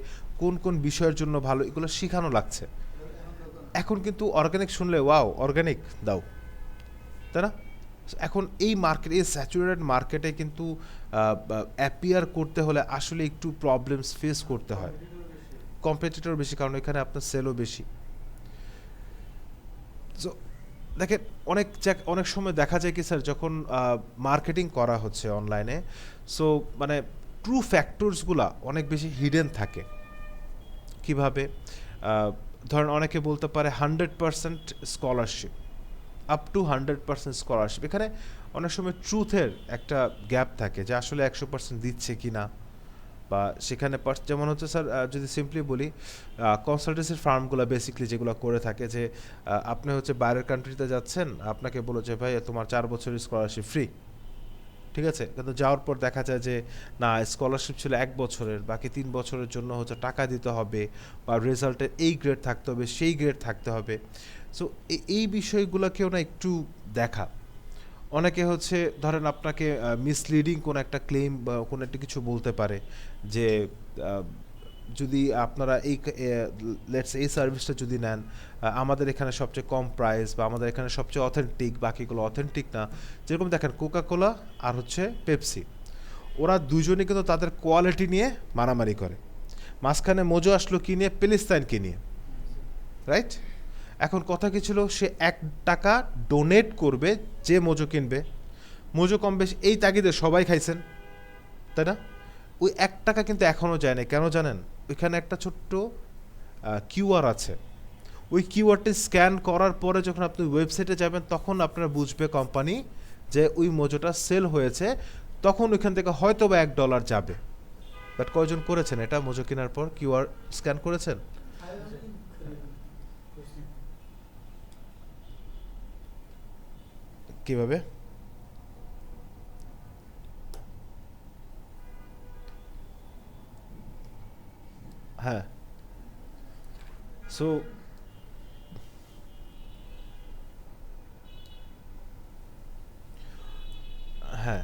কোন কোন বিষয়ের জন্য ভালো, এগুলো শেখানো লাগছে। এখন কিন্তু অর্গ্যানিক শুনলে ওয়াও অর্গ্যানিক দাও, তাই না? এখন এই মার্কেট, এই স্যাচুরেটেড মার্কেটে কিন্তু অ্যাপিয়ার করতে হলে আসলে একটু প্রবলেমস ফেস করতে হয়, কম্পিটিটর বেশি, কারণ এখানে আপনার সেলও বেশি। সো দেখেন, অনেক সময় দেখা যায় কি স্যার, যখন মার্কেটিং করা হচ্ছে অনলাইনে, সো মানে ট্রু ফ্যাক্টরসগুলা অনেক বেশি হিডেন থাকে। কিভাবে? ধরেন অনেকে বলতে পারে 100% স্কলারশিপ, আপ টু 100% স্কলারশিপ, এখানে অনেক সময় ট্রুথের একটা গ্যাপ থাকে, যে আসলে 100% দিচ্ছে কি না, বা সেখানে যেমন হচ্ছে স্যার, যদি সিম্পলি বলি, কনসালটেন্সির ফার্মগুলো বেসিকলি যেগুলো করে থাকে, যে আপনি হচ্ছে বাইরের কান্ট্রিতে যাচ্ছেন, আপনাকে বলো যে ভাই তোমার 4 বছরের স্কলারশিপ ফ্রি, ঠিক আছে, কিন্তু যাওয়ার পর দেখা যায় যে না, স্কলারশিপ ছিল 1 বছরের, বাকি 3 বছরের জন্য হচ্ছে টাকা দিতে হবে, বা রেজাল্টের এই গ্রেড থাকতে হবে, সেই গ্রেড থাকতে হবে। সো এই বিষয়গুলোকেও না একটু দেখা। অনেকে হচ্ছে ধরেন আপনাকে মিসলিডিং কোনো একটা ক্লেম বা কোনো একটা কিছু বলতে পারে, যে যদি আপনারা লেটস এই সার্ভিসটা যদি নেন, আমাদের এখানে সবচেয়ে কম প্রাইস, বা আমাদের এখানে সবচেয়ে অথেন্টিক, বাকিগুলো অথেন্টিক না। যেরকম দেখেন কোকা কোলা আর হচ্ছে পেপসি, ওরা দুজনেই কিন্তু তাদের কোয়ালিটি নিয়ে মারামারি করে। মাঝখানে মোজো আসলো কি নিয়ে? পেলিস্তাইনকে নিয়ে, রাইট? এখন কথা কি ছিল, সে 1 টাকা ডোনেট করবে যে মোজো কিনবে, মোজো কম বেশি এই তাগিদে সবাই খাইছেন, তাই না? ওই 1 টাকা কিন্তু এখনও যায় না, কেন জানেন? ওইখানে একটা ছোট্ট কিউআর আছে, ওই কিউআরটি স্ক্যান করার পরে যখন আপনি ওয়েবসাইটে যাবেন তখন আপনারা বুঝবে কোম্পানি যে ওই মোজোটা সেল হয়েছে, তখন ওইখান থেকে হয়তো বা $1 যাবে। বাট কয়জন করেছেন এটা? মোজো কেনার পর কিউআর স্ক্যান করেছেন? কিভাবে? হ্যাঁ, সো হ্যাঁ,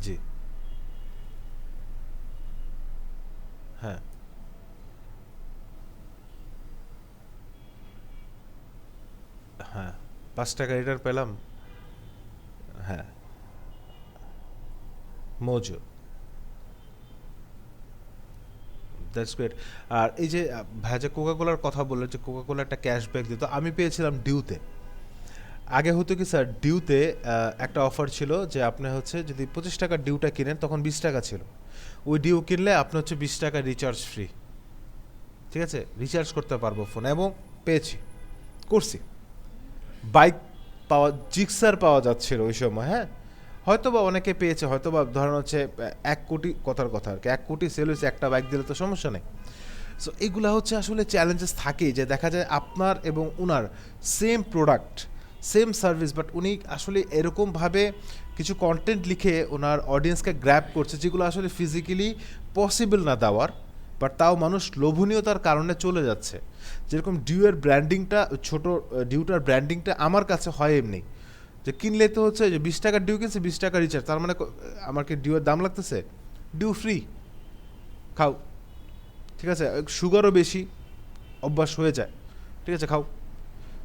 জি, হ্যাঁ, হ্যাঁ, 5 টাকা রিটার্ন পেলাম। হ্যাঁ, মোজো, দ্যাটস গ্রেট। আর এই যে ভাই যে কোকাকোলার কথা বললেন যে কোকাকোলা একটা ক্যাশব্যাক দিত, আমি পেয়েছিলাম ডিউতে। আগে হতো কি স্যার, ডিউতে একটা অফার ছিল যে আপনি হচ্ছে যদি 25 টাকার ডিউটা কিনেন তখন 20 টাকা ছিল, ওই ডিউ কিনলে আপনি হচ্ছে 20 টাকা রিচার্জ ফ্রি। ঠিক আছে, রিচার্জ করতে পারবো ফোন, এবং পেয়েছি, করছি। বাইক পাওয়া, জিক্সার পাওয়া যাচ্ছিল ওই সময়, হ্যাঁ, হয়তো বা অনেকে পেয়েছে, হয়তো বা ধরেন হচ্ছে 1 কোটি, কথার কথা আর কি, 1 কোটি সেল হয়েছে, একটা বাইক দিলে তো সমস্যা নেই। সো এইগুলা হচ্ছে আসলে চ্যালেঞ্জেস থাকেই, যে দেখা যায় আপনার এবং উনার same product, same service, but উনি আসলে এরকমভাবে কিছু কন্টেন্ট লিখে ওনার অডিয়েন্সকে গ্র্যাব করছে যেগুলো আসলে ফিজিক্যালি পসিবল না দেওয়ার, বাট তাও মানুষ লোভনীয়তার কারণে চলে যাচ্ছে। যেরকম ডিউয়ের ব্র্যান্ডিংটা, ছোট ডিউটার ব্র্যান্ডিংটা আমার কাছে হয় এমনি, যে কিনলে তো হচ্ছে যে 20 টাকার ডিউ কিনছে, 20 টাকা রিচার্জ, তার মানে আমার কি ডিউয়ের দাম লাগতেছে? ডিউ ফ্রি, খাও। ঠিক আছে, সুগারও বেশি, অভ্যাস হয়ে যায়, ঠিক আছে, খাও।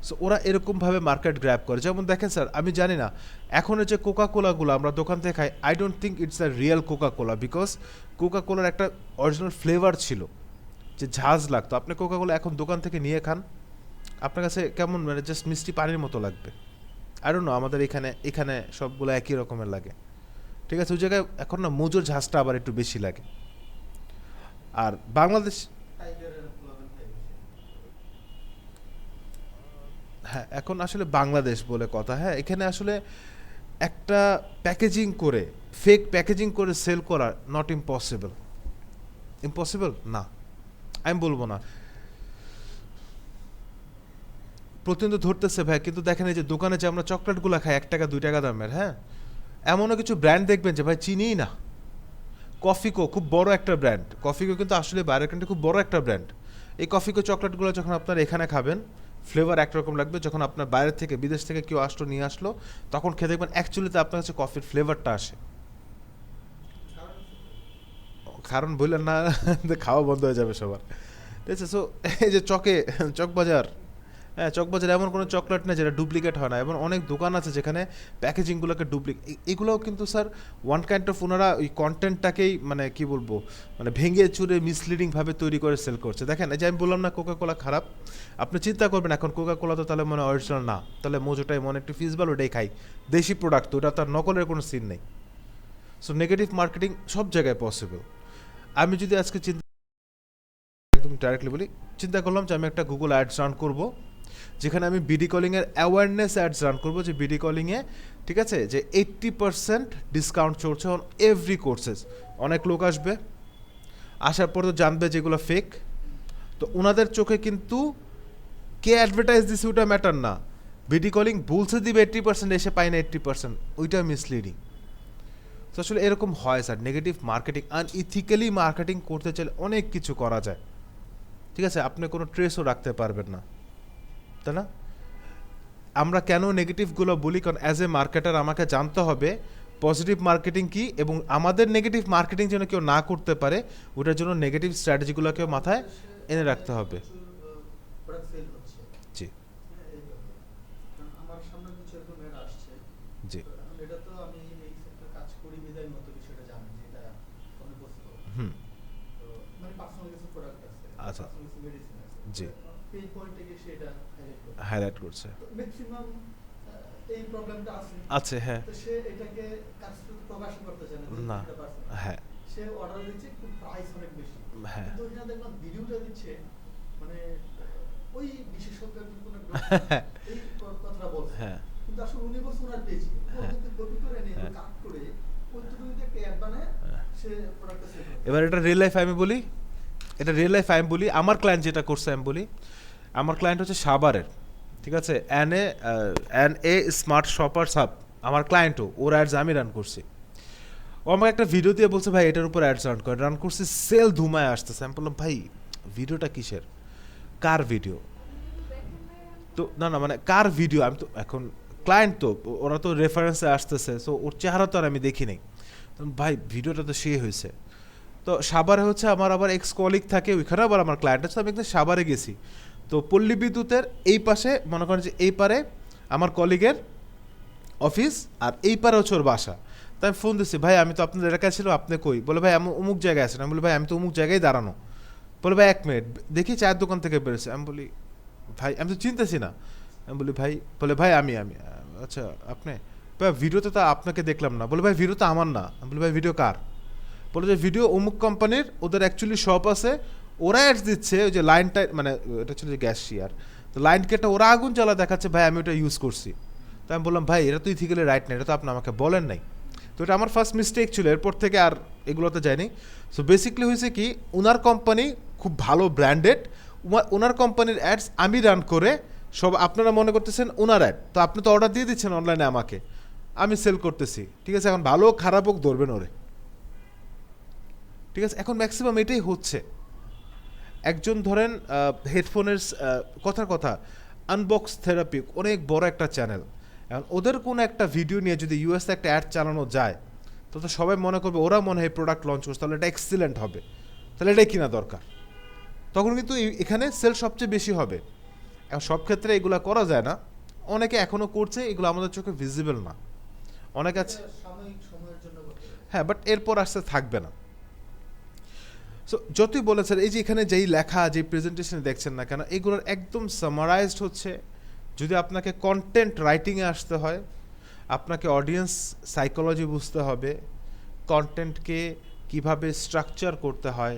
সো ওরা এরকমভাবে মার্কেট গ্র্যাব করে। যেমন দেখেন স্যার, আমি জানি না এখন যে কোকা কোলাগুলো আমরা দোকান থেকে খাই, I don't think it's a real Coca Cola, because Coca কোলার একটা অরিজিনাল ফ্লেভার ছিল, যে ঝাঁজ লাগতো। আপনি কোকা কোলা এখন দোকান থেকে নিয়ে খান, আপনার কাছে কেমন, মানে জাস্ট মিষ্টি পানির মতো লাগবে। আই ডোন্ট নো, আমাদের এখানে সবগুলো একই রকমের লাগে। ঠিক আছে, ওই জায়গায় এখন না মজুর ঝাঁজটা আবার একটু বেশি লাগে। আর বাংলাদেশ, হ্যাঁ, এখন আসলে বাংলাদেশ বলে কথা, হ্যাঁ, এখানে আসলে একটা প্যাকেজিং করে, ফেক প্যাকেজিং করে সেল করা নট ইম্পসিবল। ইম্পসিবল না, আমি বলবো না, প্রতিদিন তো ধরতেছে ভাই। কিন্তু দেখেন এই যে দোকানে যে আমরা চকলেটগুলো খাই 1 টাকা 2 টাকা দামের, হ্যাঁ, এমনও কিছু ব্র্যান্ড দেখবেন যে ভাই চিনিই না। কফিকো খুব বড় একটা ব্র্যান্ড, কফিকো কিন্তু আসলে বাইরের কান্ট্রি খুব বড় একটা ব্র্যান্ড। এই কফিকো চকলেটগুলো যখন আপনার এখানে খাবেন, ফ্লেভার একরকম লাগবে, যখন আপনার বাইরে থেকে, বিদেশ থেকে কেউ আসলো, নিয়ে আসলো, তখন খেয়ে দেখবেন অ্যাকচুয়ালিতে আপনার কাছে কফির ফ্লেভারটা আসে। কারণ বললেন না, খাওয়া বন্ধ হয়ে যাবে সবার। ঠিক আছে, সো এই যে চকবাজার, হ্যাঁ, চকবাজার এমন কোনো চকলেট নেই যেটা ডুপ্লিকেট হয় না, এবং অনেক দোকান আছে যেখানে প্যাকেজিংগুলোকে ডুপ্লিকেট, এগুলোও কিন্তু স্যার ওয়ান কাইন্ড অফ ওনারা ওই কন্টেন্টটাকেই মানে কি বলবো, মানে ভেঙে চুরে মিসলিডিংভাবে তৈরি করে সেল করছে। দেখেন এই যে আমি বললাম না কোকা কোলা খারাপ, আপনি চিন্তা করবেন এখন কোকা কোলা তো তাহলে মনে অরিজিনাল না, তাহলে মোজোটাই মনে একটু ফিজবাল, ওটাই খাই, দেশি প্রোডাক্ট তো, ওটা তার নকলের কোনো সিন নেই। সো নেগেটিভ মার্কেটিং সব জায়গায় পসিবল। আমি যদি আজকে একদম ডাইরেক্টলি বলি, চিন্তা করলাম যে আমি একটা গুগল অ্যাডস রান করব, যেখানে আমি বিডি কলিংয়ের অ্যাওয়ারনেস অ্যাডস রান করবো, যে বিডি কলিংয়ে, ঠিক আছে, যে 80% ডিসকাউন্ট চলছে অন এভরি কোর্সেস। অনেক লোক আসবে, আসার পর তো জানবে যেগুলো ফেক, তো ওনাদের চোখে কিন্তু কে অ্যাডভার্টাইজ দিচ্ছে ওটা ম্যাটার না, বিডি কলিং বলছে দিবে 80%, এসে পায় না 80%, ওইটা মিসলিডিং। তো আসলে এরকম হয় স্যার, নেগেটিভ মার্কেটিং, আনইথিক্যালি মার্কেটিং করতে চাইলে অনেক কিছু করা যায়। ঠিক আছে, আপনি কোনো ট্রেসও রাখতে পারবেন না, তাই না? আমরা কেন নেগেটিভগুলো বলি, কারণ অ্যাজ এ মার্কেটার আমাকে জানতে হবে পজিটিভ মার্কেটিং কী, এবং আমাদের নেগেটিভ মার্কেটিং যেন কেউ না করতে পারে, ওটার জন্য নেগেটিভ স্ট্র্যাটেজিগুলোকেও মাথায় এনে রাখতে হবে। জি জি, হুম, আচ্ছা, জি, হাইলাইট করছে, আছে, হ্যাঁ, না, হ্যাঁ, হ্যাঁ, হ্যাঁ, এবার এটা রিয়েল লাইফ আমি বলি, এটা রিয়েল লাইফ আমি বলি, আমার ক্লায়েন্ট যেটা করছে আমি বলি। আমার ক্লায়েন্ট হচ্ছে সাভারের, ঠিক আছে, N a smart shoppers hub, আমার ক্লায়েন্টও, ওর অ্যাডস আমি রান করছি। ও আমাকে একটা ভিডিও দিয়ে বলছে ভাই এটার উপর অ্যাডস রান করছি, সেল ধুমায় আসতেছে। আমি বললাম ভাই ভিডিওটা কিসের, কার ভিডিও? তো না না, মানে কার ভিডিও? আমি তো এখন ক্লায়েন্ট, তো ওরা তো রেফারেন্সে আসতেছে, সো ওর চেহারা তো আর আমি দেখি নাই। ভাই ভিডিওটা তো সে হয়েছে। তো সাভারে হচ্ছে আমার আবার এক্স কলিগ থাকে, ওইখানে আবার আমার ক্লায়েন্ট আছে, আমি একদিন সাভারে গেছি। তো পল্লী বিদ্যুতের এই পাশে মনে করেন যে এই পারে আমার কলিগের অফিস, আর এই পারে হচ্ছে ওর বাসা। তো আমি ফোন দিচ্ছি, ভাই আমি তো আপনাদের এলাকায় ছিল, আপনি কই? বলে ভাই আমি অমুক জায়গায় আছেন। আমি বলি ভাই আমি তো অমুক জায়গায় দাঁড়ানো। বলে ভাই 1 মিনিট, দেখি চায়ের দোকান থেকে বেরোছে। আমি বলি ভাই, আমি তো চিনতেছি না। আমি বলি ভাই, বলে ভাই আমি আচ্ছা আপনি, ভাই ভিডিওতে তো আপনাকে দেখলাম না। বলে ভাই ভিডিও তো আমার না। আমি বলি ভাই ভিডিও কার? বলে যে ভিডিও অমুক কোম্পানির, ওদের অ্যাকচুয়ালি শপ আছে, ওরা অ্যাডস দিচ্ছে ওই যে লাইনটা, মানে এটা ছিল যে গ্যাস শেয়ার, তো লাইন কেটে ওরা আগুন জ্বালা দেখাচ্ছে, ভাই আমি ওটা ইউজ করছি। তো আমি বললাম ভাই এটা তো ইথিক্যালি রাইট না, এটা তো আপনি আমাকে বলেন নাই। তো এটা আমার ফার্স্ট মিস্টেক ছিল, এরপর থেকে আর এগুলোতে যায়নি। সো বেসিক্যালি হয়েছে কি, ওনার কোম্পানি খুব ভালো ব্র্যান্ডেড, ওনার কোম্পানির অ্যাডস আমি রান করে, সব আপনারা মনে করতেছেন ওনার অ্যাড, তো আপনি তো অর্ডার দিয়ে দিচ্ছেন অনলাইনে আমাকে, আমি সেল করতেছি, ঠিক আছে? এখন ভালো খারাপ হোক ধরবেন ওরে, ঠিক আছে? এখন ম্যাক্সিমাম এটাই হচ্ছে। একজন ধরেন হেডফোনের কথার কথা, আনবক্স থেরাপি অনেক বড় একটা চ্যানেল, এখন ওদের কোনো একটা ভিডিও নিয়ে যদি ইউএসে একটা অ্যাড চালানো যায়, তো সবাই মনে করবে ওরা মনে হয় প্রোডাক্ট লঞ্চ করছে, তাহলে এটা এক্সিলেন্ট হবে, তাহলে এটাই কিনা দরকার। তখন কিন্তু এখানে সেল সবচেয়ে বেশি হবে। এখন সব ক্ষেত্রে এগুলো করা যায় না, অনেকে এখনও করছে, এগুলো আমাদের চোখে ভিজিবল না, অনেক আছে। হ্যাঁ, বাট এরপর আসতে থাকবে না। সো যতই বলেছেন, এই যে এখানে যেই লেখা, যে প্রেজেন্টেশনে দেখছেন না কেন, এগুলোর একদম সামারাইজড হচ্ছে, যদি আপনাকে কন্টেন্ট রাইটিংয়ে আসতে হয়, আপনাকে অডিয়েন্স সাইকোলজি বুঝতে হবে, কন্টেন্টকে কিভাবে স্ট্রাকচার করতে হয়,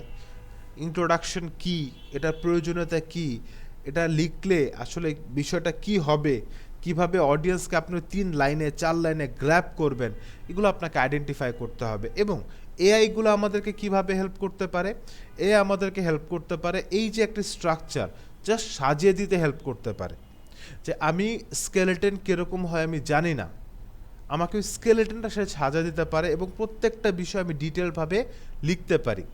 ইন্ট্রোডাকশন কি, এটার প্রয়োজনীয়তা কি, এটা লিখলে আসলে বিষয়টা কি হবে, কিভাবে অডিয়েন্সকে আপনি 3 লাইনে 4 লাইনে গ্র্যাব করবেন, এগুলো আপনাকে আইডেন্টিফাই করতে হবে। এবং এআইগুলো আমাদেরকে কিভাবে হেল্প করতে পারে, এআই আমাদেরকে হেল্প করতে পারে এই যে একটা স্ট্রাকচার জাস্ট সাজিয়ে দিতে হেল্প করতে পারে। যে আমি স্কেলেটন কীরকম হয় আমি জানি না, আমাকে ওই স্কেলেটনটা সে সাজা দিতে পারে এবং প্রত্যেকটা বিষয় আমি ডিটেলভাবে লিখতে পারি।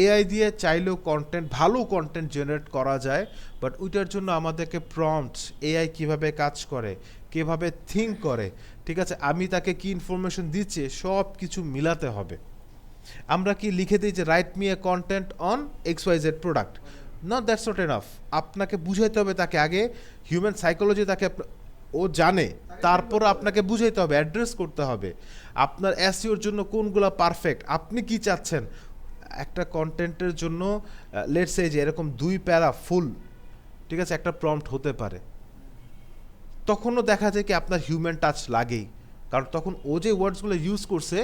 এআই দিয়ে চাইলেও কন্টেন্ট, ভালো কন্টেন্ট জেনারেট করা যায়, বাট ওইটার জন্য আমাদেরকে প্রম্পটস, এআই কীভাবে কাজ করে, কীভাবে থিঙ্ক করে, ঠিক আছে, আমি তাকে কি ইনফরমেশন দিচ্ছি, সব কিছু মিলাতে হবে। আমরা কি লিখে দিই যে write me a content on XYZ product, not that's not enough. আপনাকে বুঝাইতে হবে তাকে আগে, হিউম্যান সাইকোলজি তাকে ও জানে, তারপর আপনাকে বুঝাইতে হবে, অ্যাড্রেস করতে হবে আপনার এসইওর জন্য কোনগুলো পারফেক্ট, আপনি কি চাচ্ছেন একটা কন্টেন্টের জন্য। লেটস সে যে এরকম 2 প্যারা ফুল, ঠিক আছে, একটা প্রম্পট হতে পারে, তখনও দেখা যায় কি আপনার হিউম্যান টাচ লাগেই, কারণ তখন ও যে ওয়ার্ডসগুলো ইউজ করছে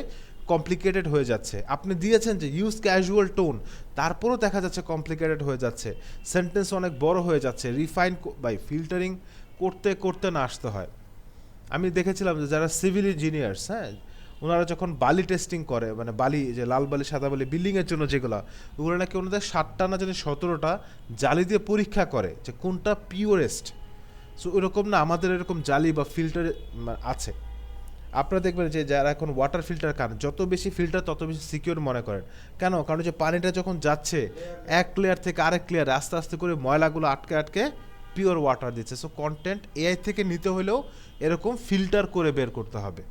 কমপ্লিকেটেড হয়ে যাচ্ছে। আপনি দিয়েছেন যে ইউজ ক্যাজুয়াল টোন, তারপরও দেখা যাচ্ছে কমপ্লিকেটেড হয়ে যাচ্ছে, সেন্টেন্স অনেক বড় হয়ে যাচ্ছে, রিফাইন বাই ফিল্টারিং করতে করতে না আসতে হয়। আমি দেখেছিলাম যে যারা সিভিল ইঞ্জিনিয়ার্স, হ্যাঁ, ওনারা যখন বালি টেস্টিং করে, মানে বালি, যে লাল বালি সাদা বালি বিল্ডিংয়ের জন্য যেগুলো, ওগুলো নাকি ওনাদের 7টা না জানি 17টা জালি দিয়ে পরীক্ষা করে যে কোনটা পিওরেস্ট। সো এরকম না, আমাদের এরকম জালি বা ফিল্টার আছে। আপনারা দেখবেন যে যারা এখন ওয়াটার ফিল্টার খান, যত বেশি ফিল্টার তত বেশি সিকিউর মনে করেন। কেন? কারণ যে পানিটা যখন যাচ্ছে এক লেয়ার থেকে আরেক লেয়ারে আস্তে আস্তে করে ময়লাগুলো আটকে আটকে পিওর ওয়াটার দিচ্ছে। সো কন্টেন্ট এআই থেকে নিতে হলেও এরকম ফিল্টার করে বের করতে হবে।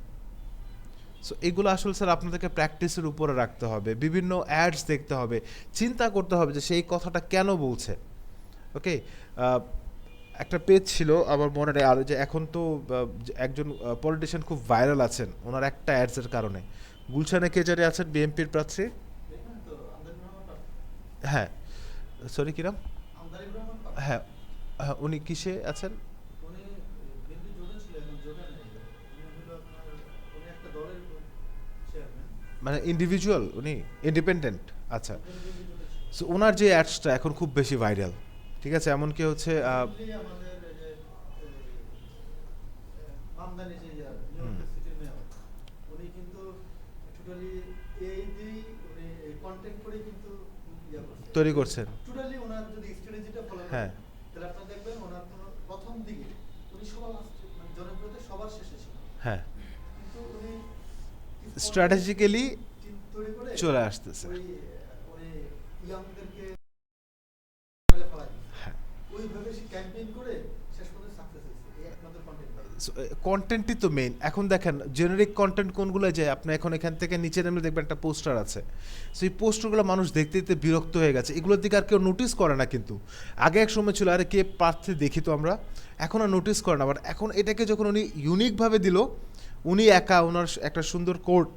সো এগুলো আসলে স্যার আপনাদেরকে প্র্যাকটিসের উপরে রাখতে হবে, বিভিন্ন অ্যাডস দেখতে হবে, চিন্তা করতে হবে যে সেই কথাটা কেন বলছে। ওকে, একটা পেজ ছিল আমার মনে নেই, আর যে এখন তো একজন পলিটিশিয়ান খুব ভাইরাল আছেন ওনার একটা অ্যাডসের কারণে, গুলশানে কে জানি আছেন বিএনপির প্রার্থী, হ্যাঁ সরি কিরাম, হ্যাঁ হ্যাঁ উনি কিসে আছেন? মানে ইন্ডিভিজুয়াল, উনি ইন্ডিপেন্ডেন্ট, আচ্ছা। সো ওনার যে অ্যাডসটা এখন খুব বেশি ভাইরাল, ঠিক আছে, এমনকি হচ্ছে তৈরি করছেন, হ্যাঁ হ্যাঁ, স্ট্র্যাটেজিক্যালি চলে আসতেছে। কন্টেন্টই তো মেইন। এখন দেখেন জেনারিক কন্টেন্ট কোনগুলো, যে আপনি এখন এখান থেকে নিচে নামলে দেখবেন একটা পোস্টার আছে, সেই পোস্টারগুলো মানুষ দেখতে দেখতে বিরক্ত হয়ে গেছে, এগুলোর দিকে আর কেউ নোটিস করে না। কিন্তু আগে এক সময় ছিল আরে কে প্রার্থী দেখি তো আমরা, এখন আর নোটিস করে না। বাট এখন এটাকে যখন উনি ইউনিকভাবে দিল, উনি একা ওনার একটা সুন্দর কোট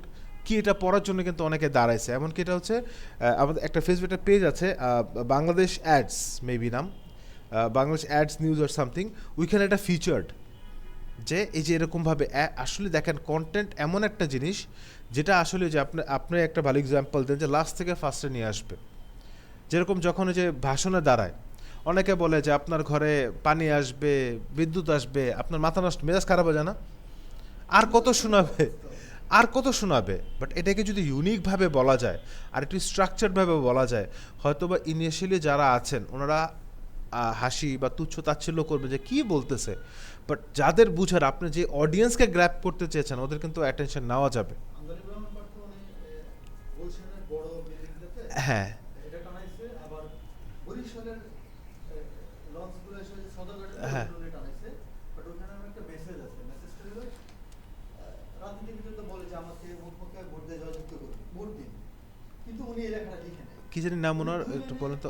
কি এটা পড়ার জন্য কিন্তু অনেকে দাঁড়াইছে। এমনকি এটা হচ্ছে আমাদের একটা ফেসবুকে পেজ আছে বাংলাদেশ অ্যাডস মেবি নাম, Bangladesh ads news or something, ওইখানে এটা ফিচার্ড যে এই যে এরকমভাবে আসলে দেখেন কন্টেন্ট এমন একটা জিনিস যেটা আসলে যে আপনি একটা ভালো এক্সাম্পল দেন যে লাস্ট থেকে ফার্স্টে নিয়ে আসবে। যেরকম যখন ওই যে ভাষণে দাঁড়ায় অনেকে বলে যে আপনার ঘরে পানি আসবে, বিদ্যুৎ আসবে, আপনার মাথা নষ্ট, মেজাজ খারাপ হয়ে যায় না? আর কত শোনাবে, আর কত শোনাবে। বাট এটাকে যদি ইউনিকভাবে বলা যায় আর একটু স্ট্রাকচারডভাবে বলা যায়, হয়তো বা ইনিশিয়ালি যারা আছেন ওনারা হাসি বা তুচ্ছ তাচ্ছিল্য করবে যে কী বলতেছে, বাট যাদের বুঝার আপনি যে অডিয়েন্সকে গ্র্যাপ করতে চেয়েছেন ওদের কিন্তু অ্যাটেনশন নেওয়া যাবে। হ্যাঁ হ্যাঁ কি জানি নাম ওনার, একটু বলেন তো।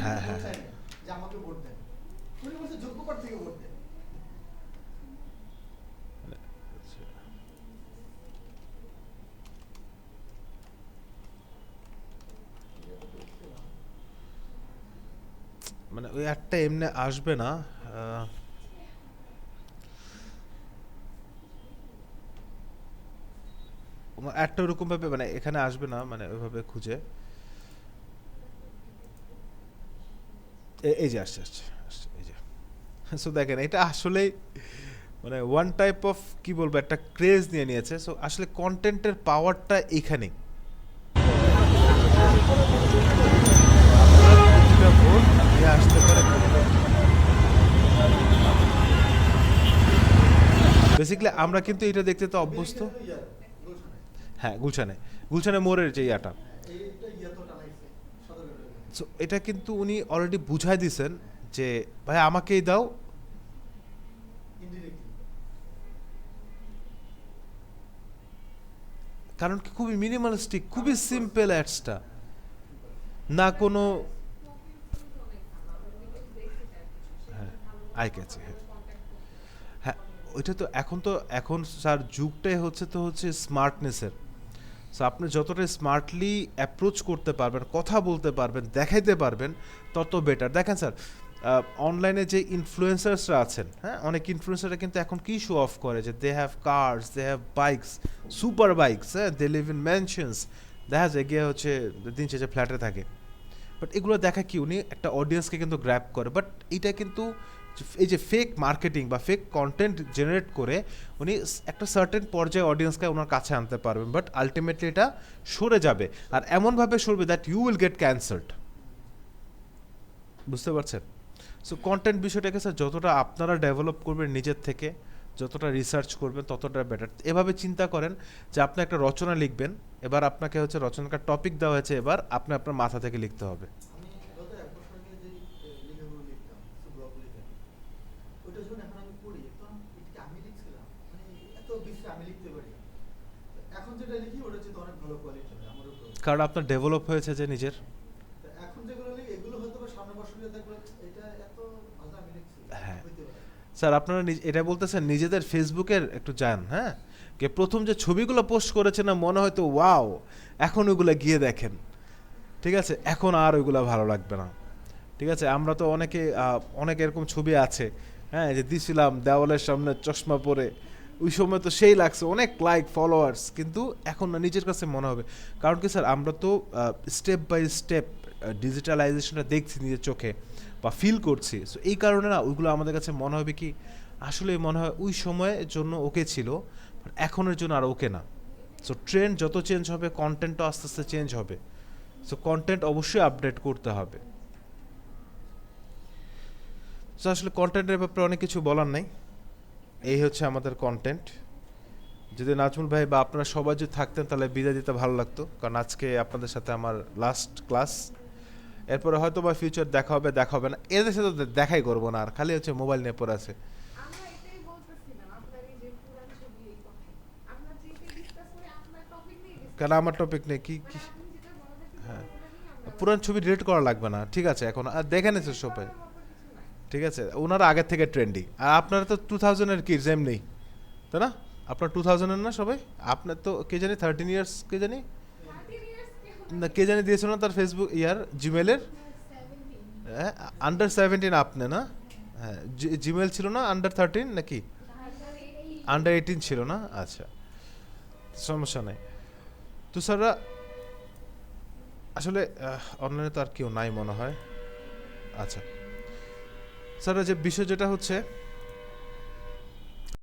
হ্যাঁ হ্যাঁ মানে ওই একটা এমনি আসবে না, একটা ওরকম ভাবে মানে এখানে আসবে না, মানে ওইভাবে খুঁজে এই যে আসছে আসছে আসছে এই যে। সো দেখেন এটা আসলেই মানে ওয়ান টাইপ অফ কি বলবো একটা ক্রেজ নিয়ে নিয়েছে। সো আসলে কন্টেন্টের পাওয়ারটা এইখানেই। আসতে পারে বেসিক্যালি আমরা কিন্তু এটা দেখতে তো অভ্যস্ত। হ্যাঁ গুলশানে, গুলশানে মোড়ের যে ইয়াটা, সো এটা কিন্তু উনি অলরেডি বুঝাই দিছেন যে ভাই আমাকেই দাও। কারণ কি খুবই মিনিমালিস্টিক, খুবই সিম্পল অ্যাডসটা, না কোনো হ্যাঁ আই ক্যাচি। হ্যাঁ হ্যাঁ ওইটা তো এখন স্যার যুগটাই হচ্ছে স্মার্টনেসের। সো আপনি যতটা স্মার্টলি অ্যাপ্রোচ করতে পারবেন, কথা বলতে পারবেন, দেখাইতে পারবেন, তত বেটার। দেখেন স্যার অনলাইনে যে ইনফ্লুয়েন্সার্সরা আছেন, হ্যাঁ অনেক ইনফ্লুয়েন্সাররা কিন্তু এখন কি শো অফ করে যে they have cars, they have bikes, super bikes, হ্যাঁ দে লিভ ইন ম্যানশনস, দেখা যায় গিয়ে হচ্ছে দিন শেষে ফ্ল্যাটে থাকে। বাট এগুলো দেখা কি উনি একটা অডিয়েন্সকে কিন্তু গ্র্যাব করে। বাট এটা কিন্তু এই যে ফেক মার্কেটিং বা ফেক কন্টেন্ট জেনারেট করে উনি একটা সার্টেন পর্যায়ে অডিয়েন্সকে ওনার কাছে আনতে পারবেন, বাট আলটিমেটলি এটা সরে যাবে, আর এমনভাবে সরবে that you will get cancelled. বুঝতে পারছেন? সো কন্টেন্ট বিষয়টাকে স্যার যতটা আপনারা ডেভেলপ করবেন নিজের থেকে, যতটা রিসার্চ করবেন ততটা বেটার। এভাবে চিন্তা করেন যে আপনি একটা রচনা লিখবেন, এবার আপনাকে হচ্ছে রচনাকার টপিক দেওয়া হয়েছে, এবার আপনি আপনার মাথা থেকে লিখতে হবে। কারণ আপনার ডেভেলপ হয়েছে যে নিজের। হ্যাঁ স্যার আপনারা এটা বলতেছেন নিজেদের ফেসবুকের একটু যান, হ্যাঁ কে প্রথম যে ছবিগুলো পোস্ট করেছে না মনে হয়তো ওয়াও, এখন ওইগুলো গিয়ে দেখেন, ঠিক আছে এখন আর ওইগুলো ভালো লাগবে না। ঠিক আছে আমরা তো অনেক এরকম ছবি আছে, হ্যাঁ যে দিছিলাম দেওয়ালের সামনে চশমা পরে, ওই সময় তো সেই লাগছে অনেক লাইক ফলোয়ার্স, কিন্তু এখন না নিজের কাছে মনে হবে। কারণ কি স্যার আমরা তো স্টেপ বাই স্টেপ ডিজিটালাইজেশনটা দেখছি নিজের চোখে বা ফিল করছি। সো এই কারণে না ওইগুলো আমাদের কাছে মনে হবে কি আসলে মনে হয় ওই সময়ের জন্য ওকে ছিল, এখনের জন্য আর ওকে না। সো ট্রেন্ড যত চেঞ্জ হবে কন্টেন্টও আস্তে আস্তে চেঞ্জ হবে। সো কন্টেন্ট অবশ্যই আপডেট করতে হবে। সো আসলে কন্টেন্টের ব্যাপারে অনেক কিছু বলার নাই, এই হচ্ছে আমাদের কন্টেন্ট। যদি নাজমুল ভাই বা আপনারা সবাই যদি থাকতেন তাহলে বিদায় দিতে ভালো লাগতো, কারণ আজকে আপনাদের সাথে আমার লাস্ট ক্লাস। এরপরে হয়তো বা ফিউচার দেখা হবে না, এদের সাথে তো দেখাই করবো না, আর খালি হচ্ছে মোবাইল নিয়ে পড়ে আছে। কেন আমার টপিক নেই কি কি? হ্যাঁ পুরান ছবি ডিলিট করা লাগবে না, ঠিক আছে? এখন আর দেখে নিচ্ছে সবাই, ঠিক আছে? ওনারা আগের থেকে ট্রেন্ডি, আর আপনারা তো 2000-এর কিডস এমনি, তাই না? আপনার 2000-এর না সবাই? আপনার তো কে জানি 13 ইয়ার্স কে জানি না কে জানি দিয়েছিল না তার ফেসবুক ইয়ার জিমেলের, হ্যাঁ আন্ডার 17 আপনি না? হ্যাঁ জিমেল ছিল না আন্ডার 13 নাকি আন্ডার 18 ছিল না? আচ্ছা সমস্যা নাই। তো স্যাররা আসলে অনলাইনে তো আর কেউ নাই মনে হয়। আচ্ছা স্যাররা যে বিষয় যেটা হচ্ছে